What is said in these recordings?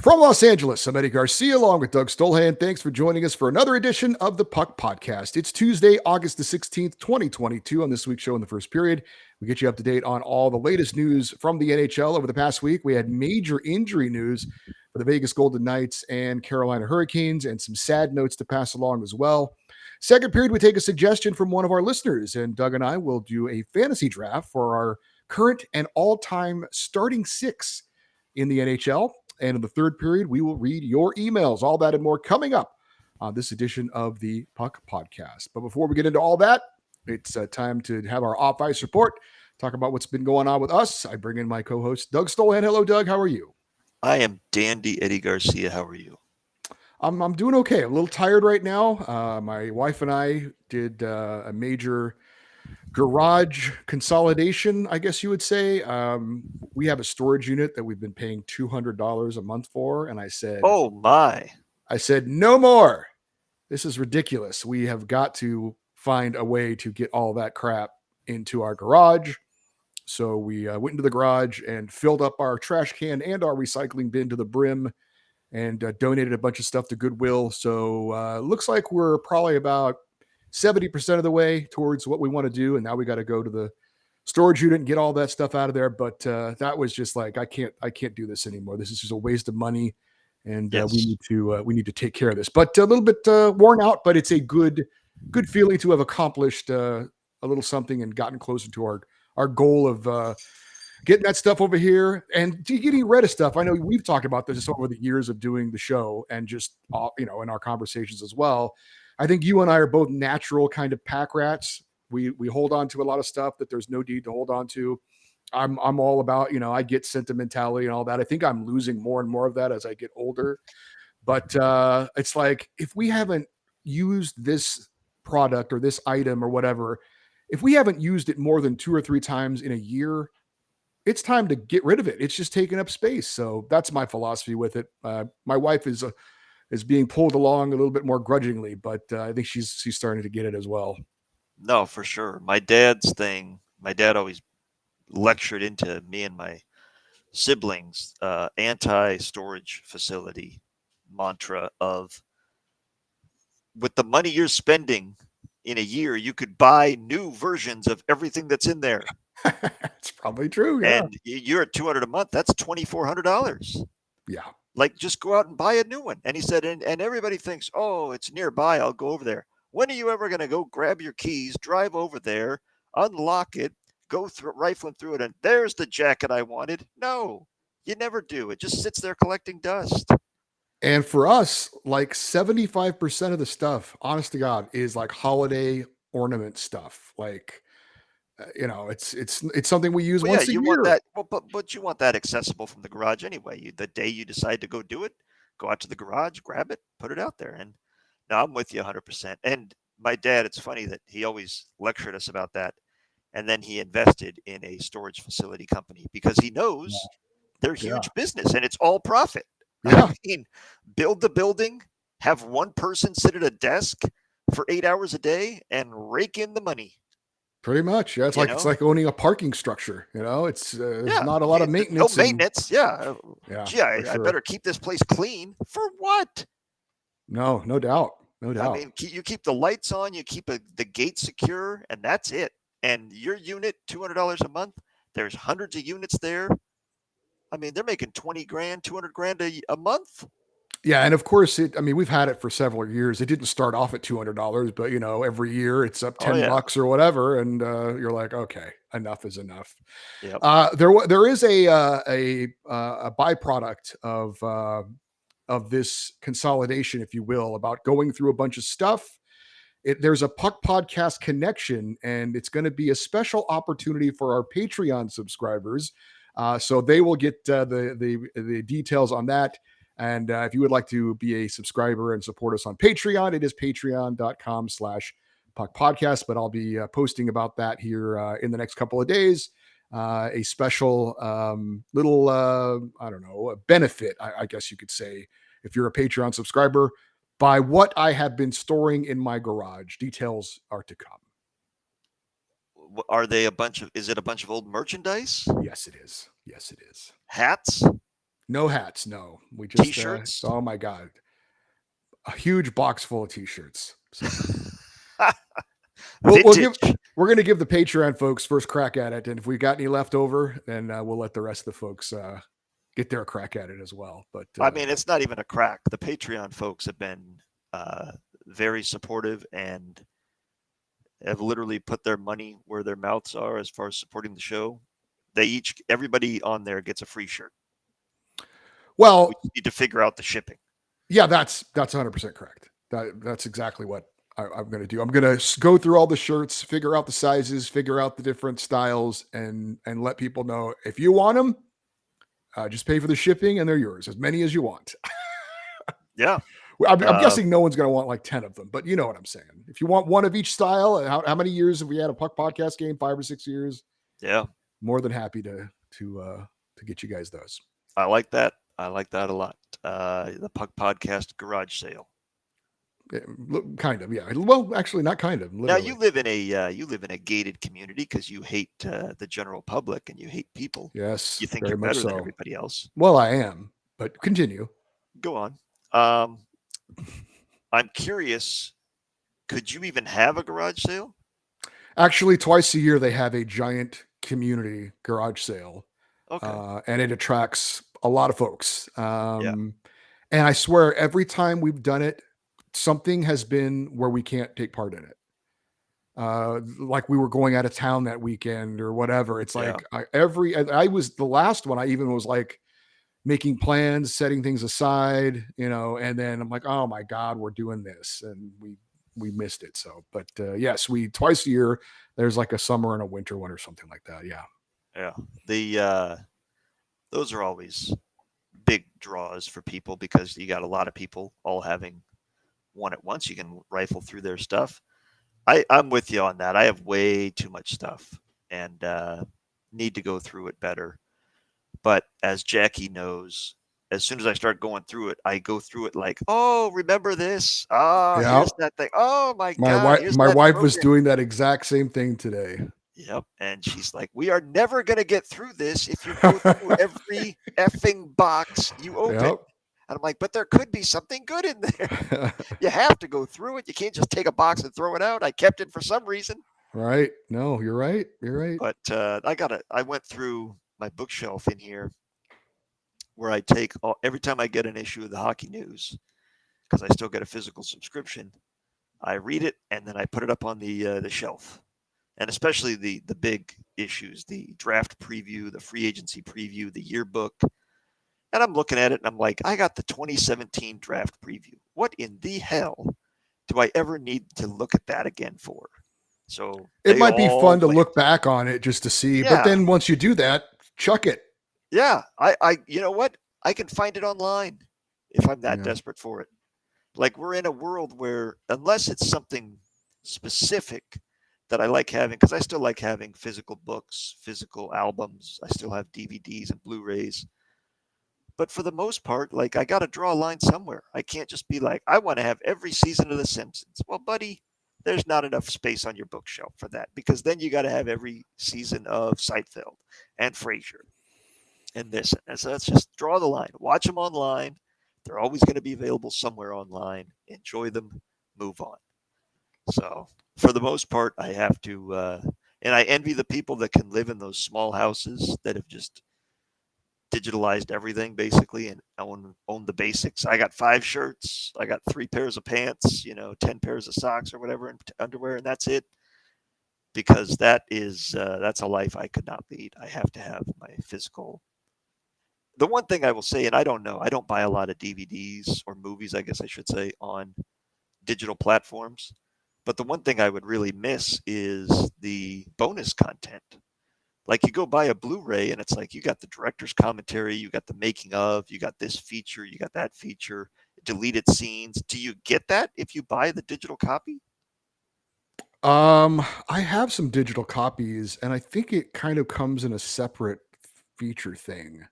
From Los Angeles, I'm Eddie Garcia along with Doug Stolhan. Thanks for joining us for another edition of the Puck Podcast. It's Tuesday, August the 16th, 2022. On this week's show in the first period, we get you up to date on all the latest news from the NHL over the past week. We had major injury news for the Vegas Golden Knights and Carolina Hurricanes and some sad notes to pass along as well. Second period, we take a suggestion from one of our listeners, and Doug and I will do a fantasy draft for our current and all-time starting six in the NHL. And in the third period, we will read your emails. All that and more coming up on this edition of the Puck Podcast. But before we get into all that, it's time to have our off ice report, talk about what's been going on with us. I bring in my co-host, Doug Stolhan. Hello, Doug. How are you? I am dandy Eddie Garcia. How are you? I'm doing okay. I'm a little tired right now. My wife and I did a major garage consolidation, I guess you would say. We have a storage unit that we've been paying $200 a month for, and Oh my! I said no more. This is ridiculous. We have got to find a way to get all that crap into our garage. So we went into the garage and filled up our trash can and our recycling bin to the brim, and donated a bunch of stuff to Goodwill. So looks like we're probably about 70% of the way towards what we want to do. And now we got to go to the storage unit and get all that stuff out of there. But that was just like, I can't do this anymore. This is just a waste of money. And Yes. we need to take care of this, but a little bit worn out, but it's a good feeling to have accomplished a little something and gotten closer to our goal of getting that stuff over here and getting rid of stuff. I know we've talked about this over the years of doing the show and just, in our conversations as well. I think you and I are both natural kind of pack rats. We hold on to a lot of stuff that there's no need to hold on to. I'm all about, I get sentimentality and all that. I think I'm losing more and more of that as I get older. But it's like, if we haven't used this product or this item or whatever, if we haven't used it more than 2 or 3 times in a year, it's time to get rid of it. It's just taking up space. So that's my philosophy with it. My wife is being pulled along a little bit more grudgingly, but I think she's starting to get it as well. No, for sure. My dad's thing. My dad always lectured into me and my siblings anti-storage facility mantra of, with the money you're spending in a year, you could buy new versions of everything that's in there. It's probably true. Yeah. And you're at $200 a month. That's $2,400. Yeah. Like, just go out and buy a new one. And he said, and everybody thinks, oh, it's nearby, I'll go over there. When are you ever going to go grab your keys, drive over there, unlock it, go through, rifling through it, and there's the jacket I wanted? No, you never do. It just sits there collecting dust. And for us, like 75% of the stuff, honest to God, is like holiday ornament stuff. Like, it's something we use Well, yeah, once a you year. want that. Well, but you want that accessible from the garage anyway. The day you decide to go do it, go out to the garage, grab it, put it out there. And no, I'm with you 100%. And my dad, it's funny that he always lectured us about that. And then he invested in a storage facility company because he knows they're Yeah. huge business and it's all profit. Yeah. I mean, build the building, have one person sit at a desk for 8 hours a day and rake in the money. Pretty much. Yeah. It's like owning a parking structure. It's there's not a lot of maintenance. No maintenance. Yeah. Yeah. Gee, I better keep this place clean. For what? No doubt. No doubt. I mean, you keep the lights on, you keep the gate secure, and that's it. And your unit, $200 a month, there's hundreds of units there. I mean, they're making 20 grand, 200 grand a month. Yeah, and of course, we've had it for several years. It didn't start off at $200, but every year it's up $10 or whatever, and you're like, okay, enough is enough. Yep. There is a byproduct of this consolidation, if you will, about going through a bunch of stuff. There's a Puck Podcast connection, and it's going to be a special opportunity for our Patreon subscribers. So they will get the details on that. And if you would like to be a subscriber and support us on Patreon, it is patreon.com/Puck Podcast. But I'll be posting about that here in the next couple of days. A special little, I don't know, a benefit, I guess you could say, if you're a Patreon subscriber, by what I have been storing in my garage. Details are to come. Are they is it a bunch of old merchandise? Yes, it is. Yes, it is. Hats? No hats. No, we just. T-shirts. Oh my god, a huge box full of t-shirts. So we'll give. Vintage. We're going to give the Patreon folks first crack at it, and if we got any left over, then we'll let the rest of the folks get their crack at it as well. But I mean, it's not even a crack. The Patreon folks have been very supportive and have literally put their money where their mouths are as far as supporting the show. Everybody on there gets a free shirt. well, We need to figure out the shipping. yeah, that's 100% correct. That's exactly what I'm going to do. I'm going to go through all the shirts, figure out the sizes, figure out the different styles, and let people know if you want them, just pay for the shipping and they're yours, as many as you want. Yeah. I'm guessing no one's going to want like 10 of them, but you know what I'm saying. If you want one of each style, how many years have we had a Puck podcast game? 5 or 6 years. Yeah. More than happy to get you guys those. I like that. I like that a lot. The Puck podcast garage sale. Kind of, yeah. Well, actually, not kind of. Literally. Now you live in a gated community because you hate the general public and you hate people. Yes, You think you're better than everybody else. Well, I am, but continue. Go on. I'm curious. Could you even have a garage sale? Actually, twice a year they have a giant community garage sale. Okay. And it attracts a lot of folks. And I swear, every time we've done it, something has been where we can't take part in it. Like we were going out of town that weekend or whatever. It's like I was the last one. I even was like making plans, setting things aside, and then I'm like, oh my God, we're doing this. And we missed it. So, but yes, we twice a year, there's like a summer and a winter one or something like that. Yeah. Yeah. Those are always big draws for people because you got a lot of people all having one at once. You can rifle through their stuff. I'm with you on that. I have way too much stuff and need to go through it better. But as Jackie knows, as soon as I start going through it, I go through it like, oh, remember this? Here's that thing. Oh my God. My wife was doing that exact same thing today. Yep. And she's like, we are never going to get through this if you go through every effing box you open. Yep. And I'm like, but there could be something good in there. You have to go through it. You can't just take a box and throw it out. I kept it for some reason. Right. No, you're right. You're right. But I went through my bookshelf in here where I take every time I get an issue of the Hockey News, because I still get a physical subscription, I read it and then I put it up on the shelf. And especially the big issues, the draft preview, the free agency preview, the yearbook. And I'm looking at it and I'm like, I got the 2017 draft preview. What in the hell do I ever need to look at that again for? So it might be fun to look back on it just to see. Yeah. But then once you do that, chuck it. Yeah. I you know what? I can find it online if I'm that desperate for it. Like we're in a world where unless it's something specific that I like having, because I still like having physical books, physical albums. I still have DVDs and Blu-rays. But for the most part, like I got to draw a line somewhere. I can't just be like, I want to have every season of The Simpsons. Well, buddy, there's not enough space on your bookshelf for that because then you got to have every season of Seinfeld and Frasier and this. And so let's just draw the line. Watch them online. They're always going to be available somewhere online. Enjoy them. Move on. So for the most part, I have to, and I envy the people that can live in those small houses that have just digitalized everything basically and own the basics. I got 5 shirts. I got 3 pairs of pants, 10 pairs of socks or whatever and underwear, and that's it. Because that's a life I could not lead. I have to have my physical. The one thing I will say, and I don't know, I don't buy a lot of DVDs or movies, I guess I should say, on digital platforms. But the one thing I would really miss is the bonus content. Like you go buy a Blu-ray and it's like you got the director's commentary, you got the making of, you got this feature, you got that feature, deleted scenes. Do you get that if you buy the digital copy? I have some digital copies and I think it kind of comes in a separate feature thing.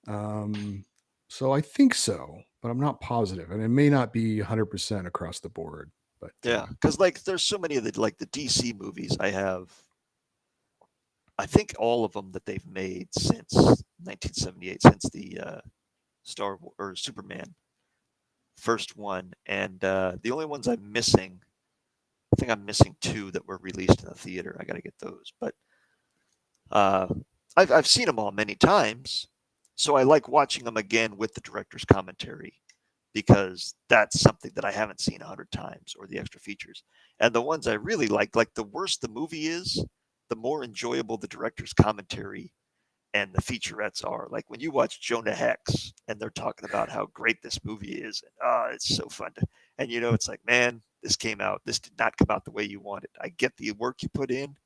So I think so, but I'm not positive. And it may not be 100% across the board. But yeah, because like there's so many of the DC movies I have. I think all of them that they've made since 1978 since the Star Wars or Superman first one, and the only ones I'm missing, I think I'm missing 2 that were released in the theater. I got to get those, but uh, I've seen them all many times, so I like watching them again with the director's commentary because that's something that I haven't seen 100 times, or the extra features. And the ones I really like the worse the movie is, the more enjoyable the director's commentary and the featurettes are. Like when you watch Jonah Hex and they're talking about how great this movie is, and it's so fun to, and it's like, man, this did not come out the way you wanted. I get the work you put in,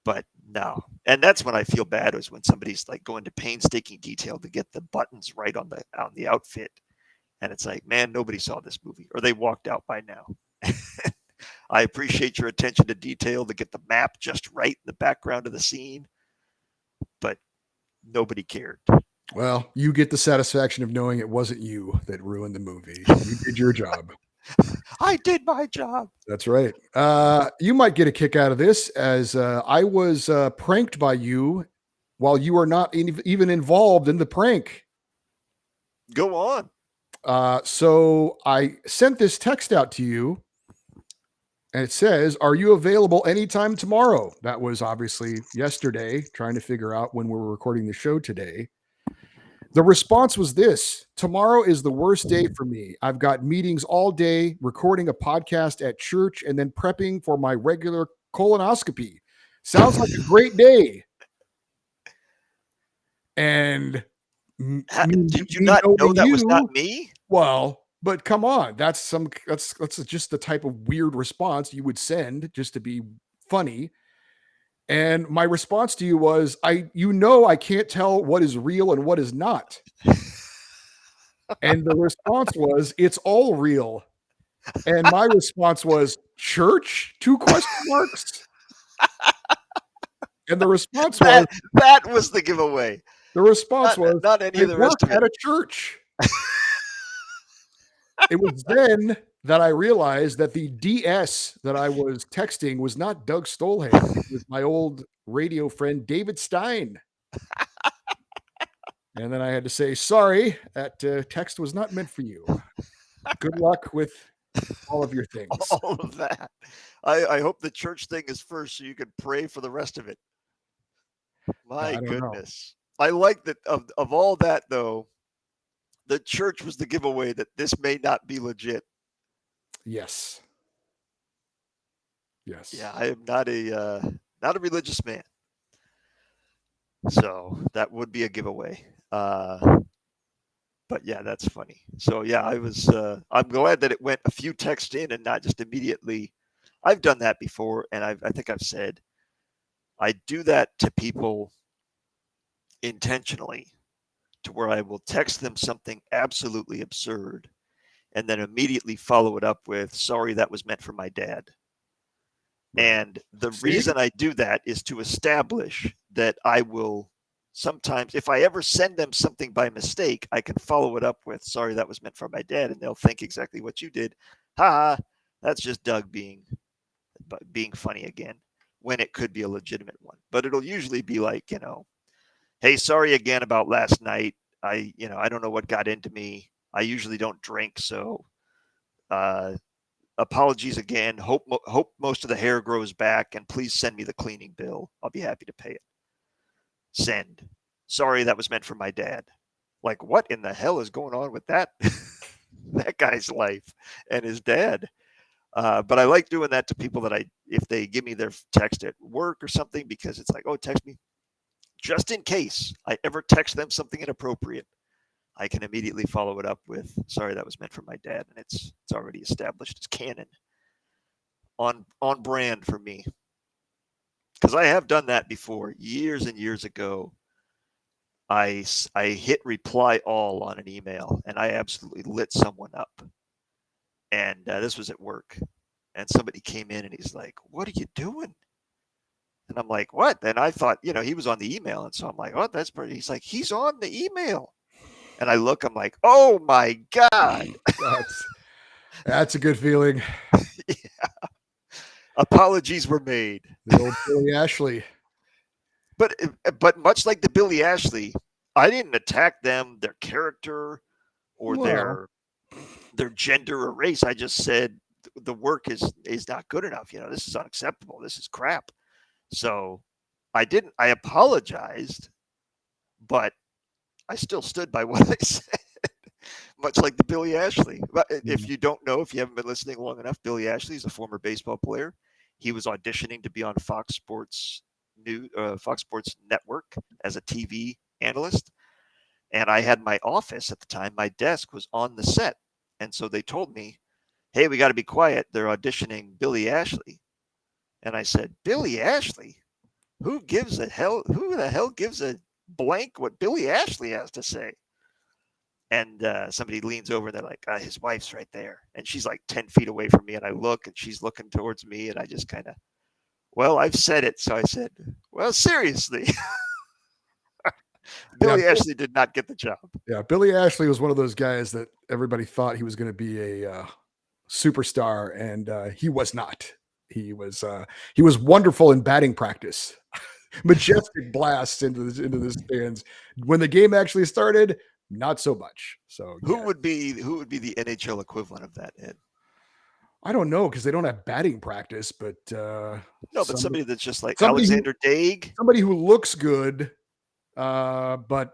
but no. And that's when I feel bad, is when somebody's like going to painstaking detail to get the buttons right on the outfit. And it's like, man, nobody saw this movie, or they walked out by now. I appreciate your attention to detail to get the map just right in the background of the scene, but nobody cared. Well, you get the satisfaction of knowing it wasn't you that ruined the movie. You did your job. I did my job. That's right. You might get a kick out of this, as I was pranked by you while you were not even involved in the prank. Go on. So I sent this text out to you, and it says, "Are you available anytime tomorrow?" That was obviously yesterday, trying to figure out when we were recording the show today. The response was this: "Tomorrow is the worst day for me. I've got meetings all day, recording a podcast at church, and then prepping for my regular colonoscopy. Sounds like a great day." And did you not know that was not me? Well, but come on, that's just the type of weird response you would send just to be funny. And my response to you was, I can't tell what is real and what is not. And the response was, "It's all real." And my response was, "Church? 2 question marks." And the response was, that was the giveaway. The response was, not any of the rest of it. At a church. It was then that I realized that the DS that I was texting was not Doug Stolhead. It was my old radio friend, David Stein. And then I had to say, "Sorry, that text was not meant for you. Good luck with all of your things." All of that. I hope the church thing is first so you can pray for the rest of it. My goodness. I like that of all that, though, the church was the giveaway that this may not be legit. Yes. Yes. Yeah, I am not a religious man, so that would be a giveaway. But yeah, that's funny. So yeah, I'm glad that it went a few texts in and not just immediately. I've done that before, and I think I've said I do that to people intentionally, to where I will text them something absolutely absurd and then immediately follow it up with, "Sorry, that was meant for my dad." And the reason I do that is to establish that I will sometimes, if I ever send them something by mistake, I can follow it up with, "Sorry, that was meant for my dad." And they'll think exactly what you did. Ha, that's just Doug being funny again, when it could be a legitimate one. But it'll usually be like, "Hey, sorry again about last night. I don't know what got into me. I usually don't drink, so apologies again. Hope most of the hair grows back, and please send me the cleaning bill. I'll be happy to pay it. Send. Sorry, that was meant for my dad." Like, what in the hell is going on with that that guy's life and his dad? But I like doing that to people that if they give me their text at work or something, because it's like, "Oh, text me." Just in case I ever text them something inappropriate, I can immediately follow it up with, "Sorry, that was meant for my dad." And it's already established as canon, on brand for me. Because I have done that before, years and years ago. I hit reply all on an email, and I absolutely lit someone up. And this was at work. And somebody came in and he's like, "What are you doing?" And I'm like, "What?" And I thought, he was on the email. And so I'm like, "Oh, that's pretty." He's like, "He's on the email." And I look, I'm like, "Oh my God." That's a good feeling. Yeah. Apologies were made. The old Billy Ashley. But much like the Billy Ashley, I didn't attack them, their character, or Well, their gender or race. I just said the work is not good enough. This is unacceptable. This is crap. So I apologized, but I still stood by what I said. Much like the Billy Ashley. But if you don't know, if you haven't been listening long enough, Billy Ashley is a former baseball player. He was auditioning to be on Fox Sports Network as a TV analyst. And I had my office at the time. My desk was on the set, and so they told me, "Hey, we got to be quiet. They're auditioning Billy Ashley." And I said, "Billy Ashley? Who gives a hell? Who the hell gives a blank what Billy Ashley has to say?" And somebody leans over and they're like, his wife's right there. And she's like 10 feet away from me. And I look and she's looking towards me. And I just kind of, well, I've said it. So I said, well, seriously. yeah, Billy Ashley did not get the job. yeah. Billy Ashley was one of those guys that everybody thought he was going to be a superstar, and he was not. He was wonderful in batting practice. Majestic blasts into the stands. When the game actually started, not so much. So Who yeah. would be the NHL equivalent of that, Ed? I don't know because they don't have batting practice, but No, but somebody that's just like somebody who Alexander Daig. somebody who looks good, but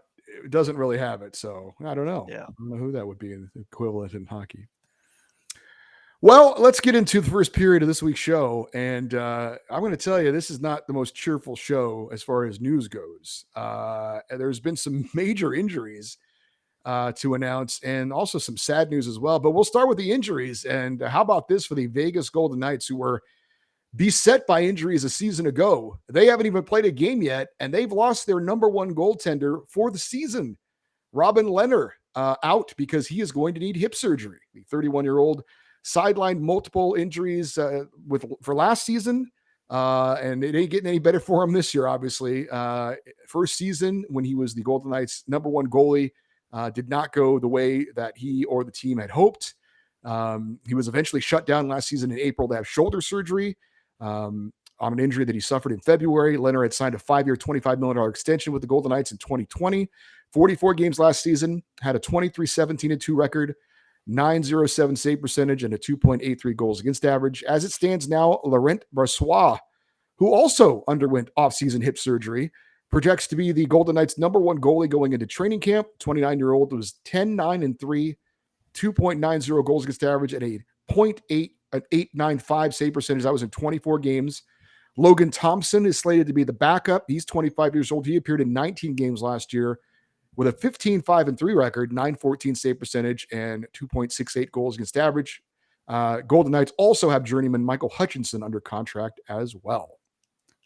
doesn't really have it. So I don't know. Yeah. I don't know who that would be in equivalent in hockey. Well, let's get into the first period of this week's show. And I'm going to tell you, this is not the most cheerful show as far as news goes. There's been some major injuries to announce and also some sad news as well. But we'll start with the injuries. And how about this for the Vegas Golden Knights, who were beset by injuries a season ago? They haven't even played a game yet, and they've lost their number one goaltender for the season, Robin Lehner, out because he is going to need hip surgery. The 31-year-old sidelined multiple injuries for last season, and it ain't getting any better for him this year, obviously. First season when he was the Golden Knights' number one goalie did not go the way that he or the team had hoped. He was eventually shut down last season in April to have shoulder surgery on an injury that he suffered in February. Lehner had signed a 5-year, $25 million extension with the Golden Knights in 2020. 44 games last season, had a 23-17-2 record, 907 save percentage, and a 2.83 goals against average. As it stands now, Laurent Brossoit, who also underwent offseason hip surgery, projects to be the Golden Knights' number one goalie going into training camp. 29-year-old was 10-9-3, 2.90 goals against average, and a 0.895 save percentage. That was in 24 games. Logan Thompson is slated to be the backup. He's 25 years old. He appeared in 19 games last year with a 15-5-3 record, 914 save percentage, and 2.68 goals against average. Golden Knights also have journeyman Michael Hutchinson under contract as well.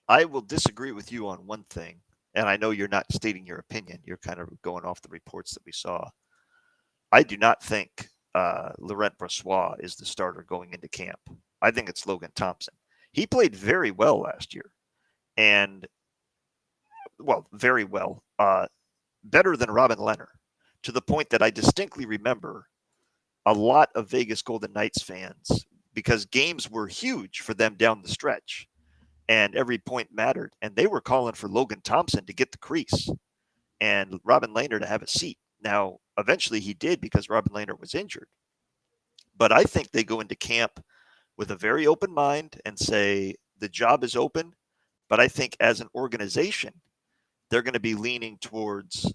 I will disagree with you on one thing, and I know you're not stating your opinion. You're kind of going off the reports that we saw. I do not think Laurent Brossoit is the starter going into camp. I think it's Logan Thompson. He played very well last year, and very well, better than Robin Lehner, to the point that I distinctly remember a lot of Vegas Golden Knights fans, because games were huge for them down the stretch, and every point mattered, and they were calling for Logan Thompson to get the crease and Robin Lehner to have a seat. Now, eventually he did because Robin Lehner was injured. But I think they go into camp with a very open mind and say the job is open. But I think as an organization, they're going to be leaning towards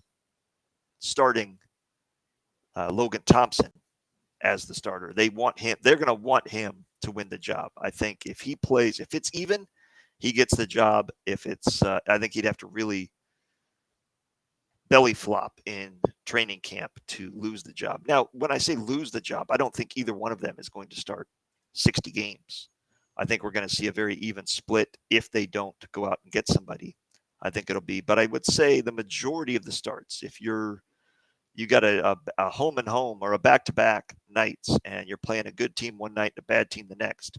starting Logan Thompson as the starter. They want him. They're going to want him to win the job. I think if he plays, if it's even, he gets the job. If it's, I think he'd have to really belly flop in training camp to lose the job. Now, when I say lose the job, I don't think either one of them is going to start 60 games. I think we're going to see a very even split if they don't go out and get somebody. I think it'll be, but I would say the majority of the starts, if you got a home and home or a back-to-back nights and you're playing a good team one night and a bad team the next,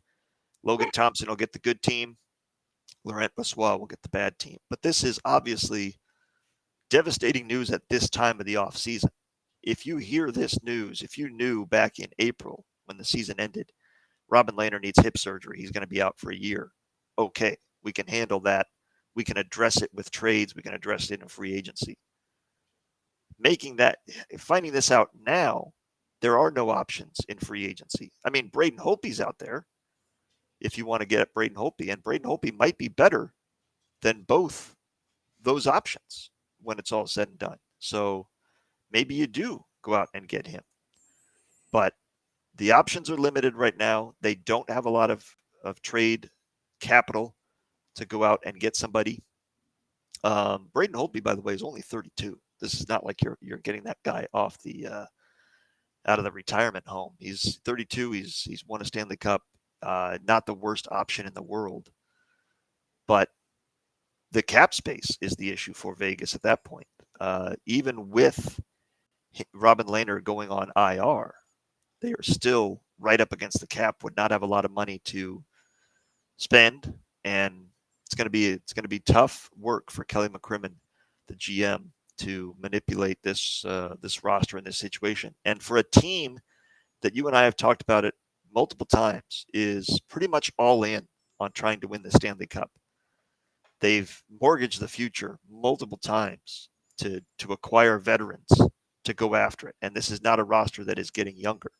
Logan Thompson will get the good team. Laurent Brossoit will get the bad team. But this is obviously devastating news at this time of the off season. If you hear this news, if you knew back in April when the season ended, Robin Lehner needs hip surgery, he's going to be out for a year. Okay, we can handle that. We can address it with trades. We can address it in free agency. finding this out now, there are no options in free agency. I mean, Braden Holtby's out there if you want to get at Braden Holtby, and Braden Holtby might be better than both those options when it's all said and done. So maybe you do go out and get him. But the options are limited right now. They don't have a lot of trade capital to go out and get somebody. Braden Holtby, by the way, is only 32. This is not like you're getting that guy off the out of the retirement home. He's 32. He's won a Stanley Cup. Not the worst option in the world, but the cap space is the issue for Vegas at that point. Even with Robin Lehner going on IR, they are still right up against the cap. Would not have a lot of money to spend, and it's going to be tough work for Kelly McCrimmon, the GM, to manipulate this roster in this situation. And for a team that you and I have talked about it multiple times is pretty much all in on trying to win the Stanley Cup. They've mortgaged the future multiple times to acquire veterans to go after it. And this is not a roster that is getting younger.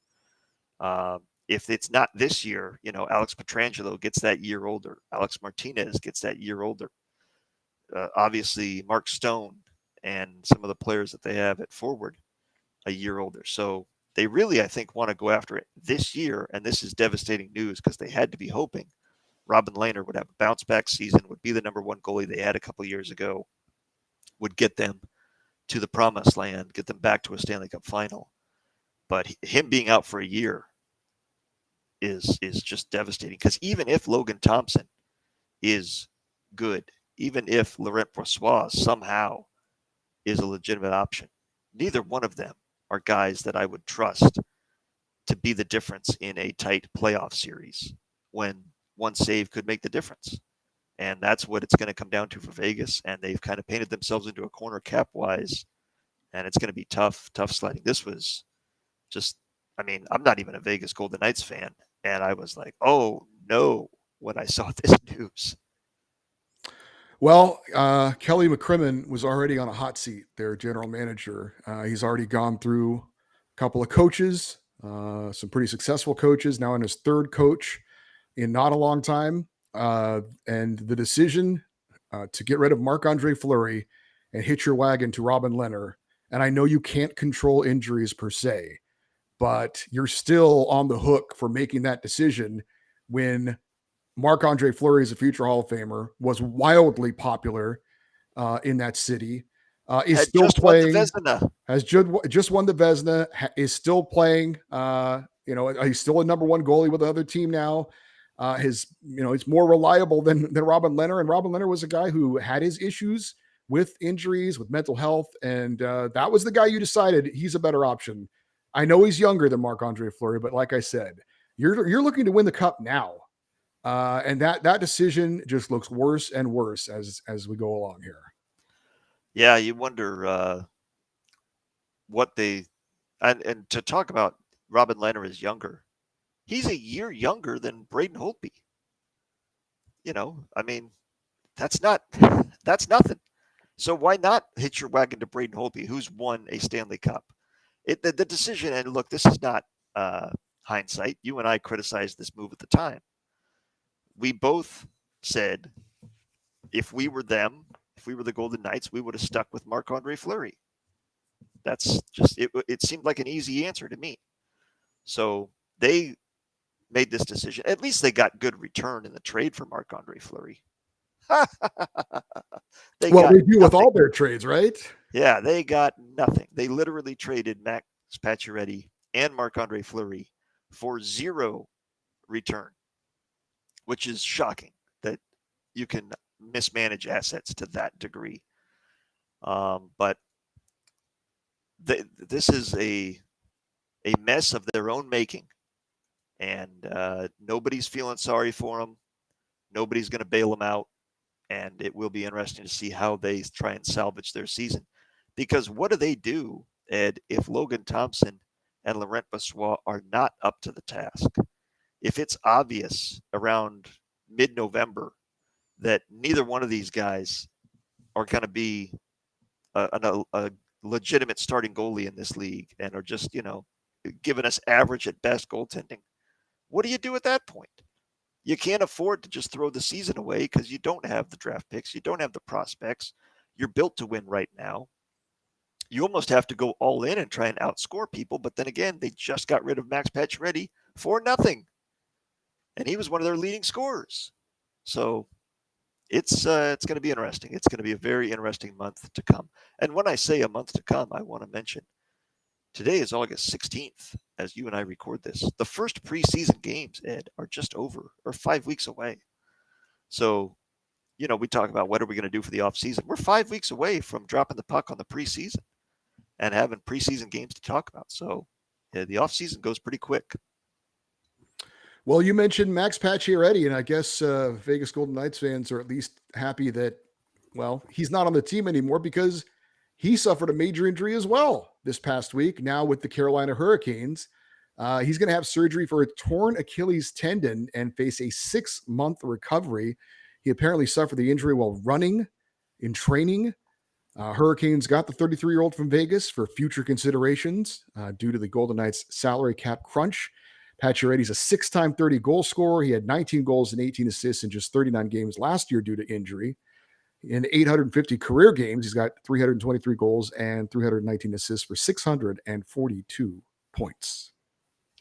If it's not this year, Alex Pietrangelo gets that year older. Alex Martinez gets that year older. Obviously, Mark Stone and some of the players that they have at forward a year older. So they really, I think, want to go after it this year. And this is devastating news because they had to be hoping Robin Lehner would have a bounce back season, would be the number one goalie they had a couple years ago, would get them to the promised land, get them back to a Stanley Cup final. But him being out for a year is just devastating because even if Logan Thompson is good, even if Laurent Brossoit somehow is a legitimate option, neither one of them are guys that I would trust to be the difference in a tight playoff series when one save could make the difference. And that's what it's going to come down to for Vegas. And they've kind of painted themselves into a corner cap-wise, and it's going to be tough sledding. This was just, I'm not even a Vegas Golden Knights fan, and I was like, oh, no, when I saw this news. Well, Kelly McCrimmon was already on a hot seat, their general manager. He's already gone through a couple of coaches, some pretty successful coaches, now in his third coach in not a long time. And the decision to get rid of Marc-Andre Fleury and hitch your wagon to Robin Lehner. And I know you can't control injuries per se, but you're still on the hook for making that decision when Marc-Andre Fleury is a future Hall of Famer, was wildly popular in that city, is still just playing, has just won the Vezina, is still playing. He's still a number one goalie with the other team now. He's more reliable than Robin Lehner, and Robin Lehner was a guy who had his issues with injuries, with mental health, and that was the guy you decided he's a better option. I know he's younger than Marc-Andre Fleury, but like I said, you're looking to win the cup now. And that decision just looks worse and worse as we go along here. Yeah, you wonder what they and to talk about Robin Lehner is younger. He's a year younger than Braden Holtby. That's nothing. So why not hitch your wagon to Braden Holtby, who's won a Stanley Cup? The decision, and look, this is not hindsight. You and I criticized this move at the time. We both said if we were them, if we were the Golden Knights, we would have stuck with Marc-Andre Fleury. That's just it seemed like an easy answer to me. So they made this decision. At least they got good return in the trade for Marc-Andre Fleury. They do with all their trades, right? Yeah, they got nothing. They literally traded Max Pacioretty and Marc-Andre Fleury for zero return, which is shocking that you can mismanage assets to that degree. But this is a mess of their own making, and nobody's feeling sorry for them. Nobody's going to bail them out, and it will be interesting to see how they try and salvage their season. Because what do they do, Ed, if Logan Thompson and Laurent Brossoit are not up to the task? If it's obvious around mid-November that neither one of these guys are going to be a legitimate starting goalie in this league and are just, giving us average at best goaltending, what do you do at that point? You can't afford to just throw the season away because you don't have the draft picks. You don't have the prospects. You're built to win right now. You almost have to go all in and try and outscore people. But then again, they just got rid of Max Pacioretty for nothing. And he was one of their leading scorers. So it's going to be interesting. It's going to be a very interesting month to come. And when I say a month to come, I want to mention today is August 16th as you and I record this. The first preseason games, Ed, are just over or 5 weeks away. So, we talk about what are we going to do for the offseason. We're 5 weeks away from dropping the puck on the preseason and having preseason games to talk about. So the offseason goes pretty quick. Well, you mentioned Max Pacioretty, and I guess Vegas Golden Knights fans are at least happy that, well, he's not on the team anymore because he suffered a major injury as well this past week. Now with the Carolina Hurricanes, he's going to have surgery for a torn Achilles tendon and face a 6-month recovery. He apparently suffered the injury while running in training. Hurricanes got the 33-year-old from Vegas for future considerations due to the Golden Knights salary cap crunch. Pacioretty's a 6-time 30-goal scorer. He had 19 goals and 18 assists in just 39 games last year due to injury. In 850 career games, he's got 323 goals and 319 assists for 642 points.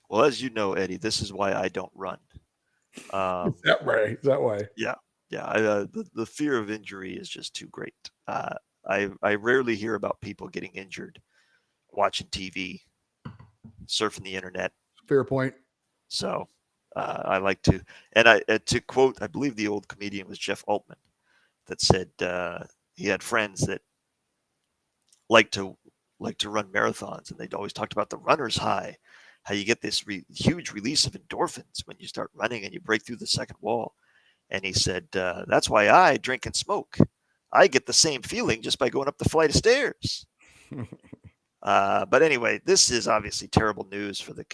Well, as you know, Eddie, this is why I don't run. Is that right? Is that why? Yeah. The fear of injury is just too great. I rarely hear about people getting injured watching TV, surfing the internet. Fair point. So I like to, and to quote, I believe the old comedian was Jeff Altman, that said he had friends that like to run marathons, and they'd always talked about the runner's high, how you get this huge release of endorphins when you start running and you break through the second wall. And he said, that's why I drink and smoke. I get the same feeling just by going up the flight of stairs. But anyway, this is obviously terrible news for the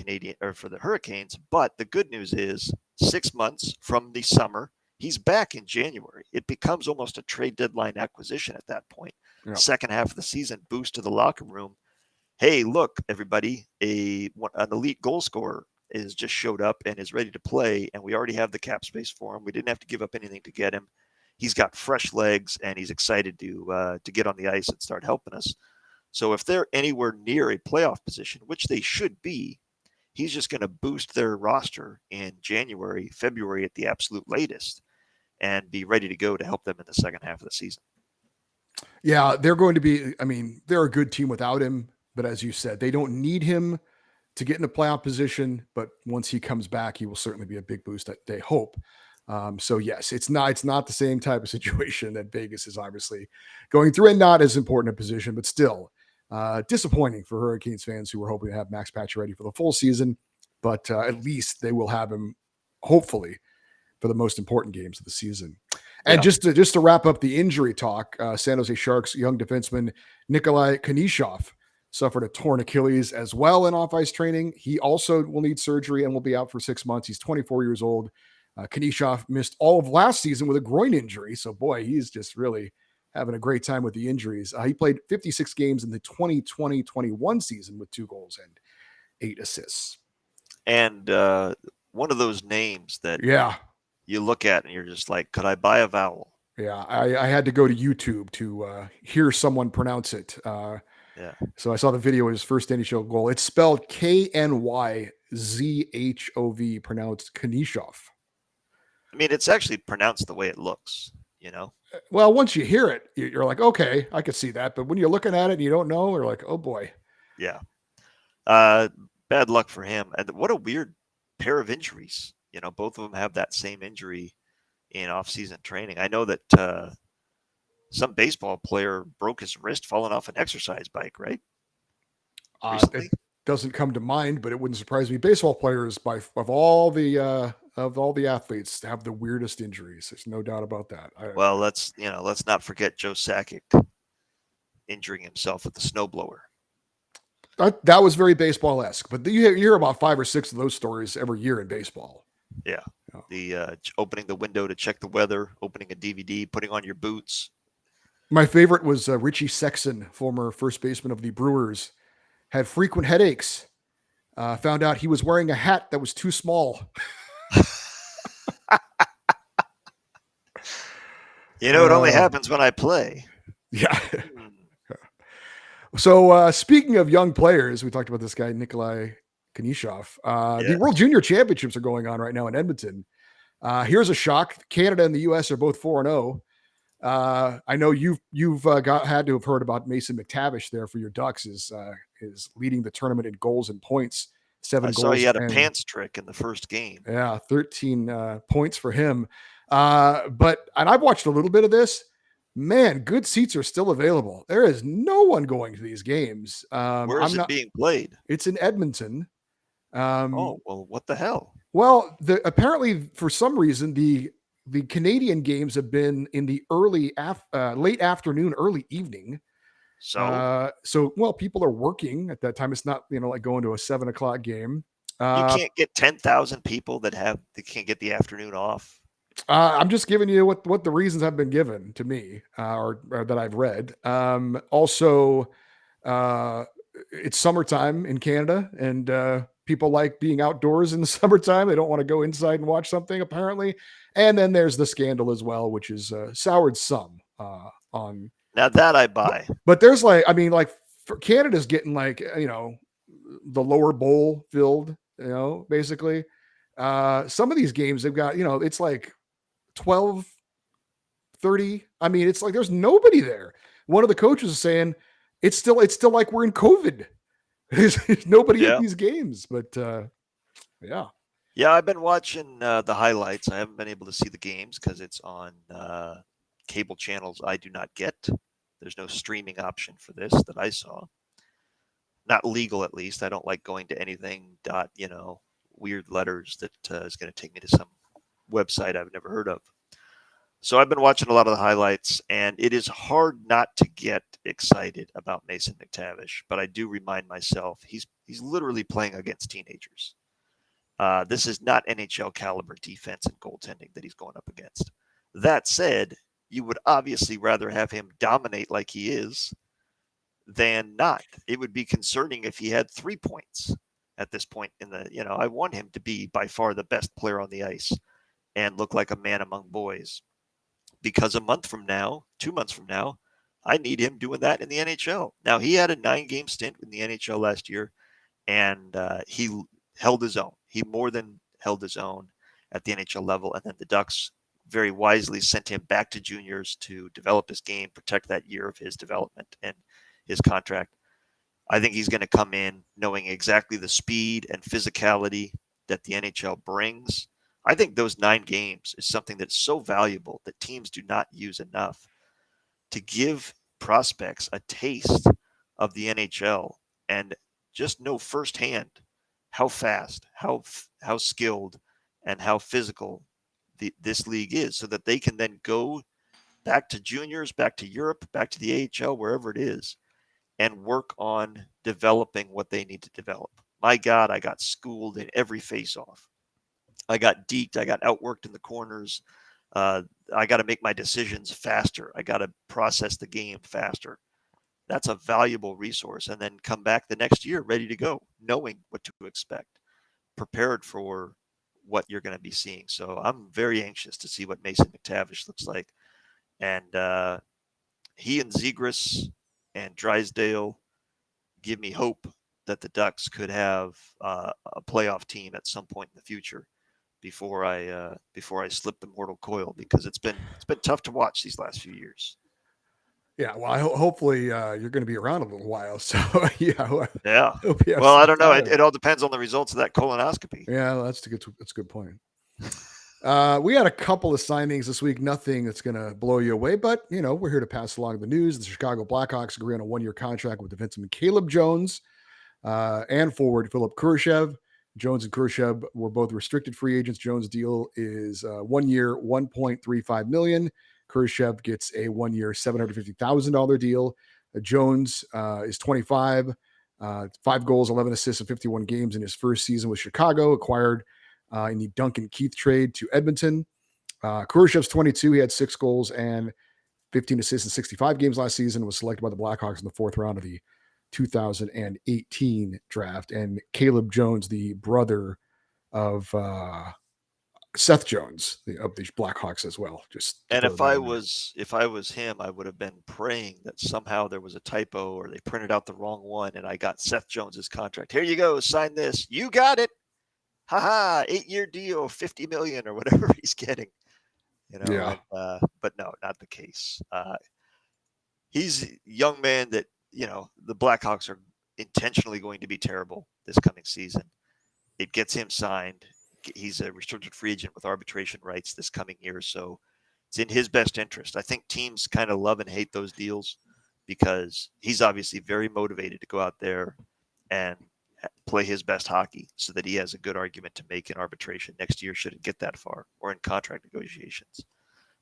Hurricanes. But the good news is 6 months from the summer, he's back in January. It becomes almost a trade deadline acquisition at that point. Yeah. Second half of the season, boost to the locker room. Hey, look, everybody, an elite goal scorer is just showed up and is ready to play, and we already have the cap space for him. We didn't have to give up anything to get him. He's got fresh legs, and he's excited to get on the ice and start helping us. So if they're anywhere near a playoff position, which they should be, he's just going to boost their roster in January, February at the absolute latest, and be ready to go to help them in the second half of the season. Yeah, they're going to be, I mean, they're a good team without him, but as you said, they don't need him to get in a playoff position, but once he comes back, he will certainly be a big boost, they hope. So yes, it's not the same type of situation that Vegas is obviously going through, and not as important a position, but still disappointing for Hurricanes fans who were hoping to have Max Pacioretty for the full season, but at least they will have him, hopefully, for the most important games of the season. And just to wrap up the injury talk, San Jose Sharks young defenseman Nikolai Konishov suffered a torn Achilles as well in off-ice training. He also will need surgery and will be out for 6 months. He's 24 years old. Konishov missed all of last season with a groin injury. So, boy, he's just really having a great time with the injuries. He played 56 games in the 2020-21 season with 2 goals and 8 assists. And one of those names that you look at and you're just like, could I buy a vowel? Yeah, I had to go to YouTube to hear someone pronounce it. So I saw the video of his first NHL goal. It's spelled Knyzhov, pronounced Konishov. I mean, it's actually pronounced the way it looks, you know? Well, once you hear it, you're like, okay, I could see that. But when you're looking at it and you don't know, you're like, oh boy. Yeah. Bad luck for him. And what a weird pair of injuries. You know, both of them have that same injury in off-season training. I know that some baseball player broke his wrist falling off an exercise bike, right? It doesn't come to mind, but it wouldn't surprise me. Baseball players, of all the athletes, have the weirdest injuries. There's no doubt about that. Well, let's not forget Joe Sakic injuring himself with the snowblower. That was very baseball-esque, but you hear about 5 or 6 of those stories every year in baseball. Yeah. The opening the window to check the weather, opening a DVD, putting on your boots. My favorite was Richie Sexson, former first baseman of the Brewers, had frequent headaches. Found out he was wearing a hat that was too small. It only happens when I play. Yeah. Hmm. So speaking of young players, we talked about this guy, Nikolai Kanishov. The Yes. World Junior Championships are going on right now in Edmonton. Here's a shock. Canada and the US are both 4-0. I know you've had to have heard about Mason McTavish there for your Ducks is leading the tournament in goals and points. 7 I goals. saw he had a and, pants trick in the first game. Yeah, 13 points for him. And I've watched a little bit of this. Man, good seats are still available. There is no one going to these games. Where is it being played? It's in Edmonton. Oh, well, what the hell? Well, apparently for some reason the Canadian games have been in the late afternoon, early evening. So Well, people are working at that time. It's not like going to a 7:00 game. you can't get 10,000 people that can't get the afternoon off. I'm just giving you what the reasons have been given to me, or that I've read. Also, it's summertime in Canada, and people like being outdoors in the summertime. They don't want to go inside and watch something, apparently. And then there's the scandal as well, which is soured some on. Now that I buy. But there's for Canada's getting the lower bowl filled, basically. Some of these games they've got, it's like 12, 30. I mean, it's like there's nobody there. One of the coaches is saying it's still like we're in COVID. There's nobody at these games, but yeah. Yeah, I've been watching the highlights. I haven't been able to see the games because it's on cable channels I do not get. There's no streaming option for this that I saw. Not legal, at least. I don't like going to anything weird letters that is going to take me to some website I've never heard of. So I've been watching a lot of the highlights, and it is hard not to get excited about Mason McTavish. But I do remind myself he's literally playing against teenagers. This is not NHL caliber defense and goaltending that he's going up against. That said, you would obviously rather have him dominate like he is than not. It would be concerning if he had 3 points at this point in the, I want him to be by far the best player on the ice and look like a man among boys. Because a month from now, 2 months from now, I need him doing that in the NHL. Now, he had a 9-game stint in the NHL last year, and he held his own. He more than held his own at the NHL level, and then the Ducks very wisely sent him back to juniors to develop his game, protect that year of his development and his contract. I think he's going to come in knowing exactly the speed and physicality that the NHL brings. I think those 9 games is something that's so valuable that teams do not use enough to give prospects a taste of the NHL and just know firsthand how fast, how skilled, and how physical this league is, so that they can then go back to juniors, back to Europe, back to the AHL, wherever it is, and work on developing what they need to develop. My God, I got schooled in every face-off. I got deked. I got outworked in the corners. I got to make my decisions faster. I got to process the game faster. That's a valuable resource. And then come back the next year ready to go, knowing what to expect, prepared for what you're going to be seeing. So I'm very anxious to see what Mason McTavish looks like. And he and Zegras and Drysdale give me hope that the Ducks could have a playoff team at some point in the future before I slip the mortal coil, because it's been tough to watch these last few years. Yeah, well, hopefully you're going to be around a little while. So yeah. Well, I don't know. It all depends on the results of that colonoscopy. Yeah, that's a good point. We had a couple of signings this week. Nothing that's going to blow you away, but we're here to pass along the news. The Chicago Blackhawks agree on a 1-year contract with defenseman Caleb Jones and forward Philip Kurashev. Jones and Kurashev were both restricted free agents. Jones' deal is 1 year, $1.35 million. Kurashev gets a 1 year, $750,000 deal. Jones is 25, 5 goals, 11 assists in 51 games in his first season with Chicago, acquired in the Duncan Keith trade to Edmonton. Kurashev's 22. He had 6 goals and 15 assists in 65 games last season, was selected by the Blackhawks in the 4th round of the 2018 draft. And Caleb Jones, the brother of Seth Jones of the Blackhawks as well. Just and if I was him, I would have been praying that somehow there was a typo or they printed out the wrong one, and I got Seth Jones's contract. Here you go, sign this. You got it. Haha, 8-year deal, $50 million or whatever he's getting. Yeah. But no, not the case. He's a young man that, the Blackhawks are intentionally going to be terrible this coming season. It gets him signed. He's a restricted free agent with arbitration rights this coming year, so it's in his best interest. I think teams kind of love and hate those deals because he's obviously very motivated to go out there and play his best hockey so that he has a good argument to make in arbitration next year should it get that far, or in contract negotiations.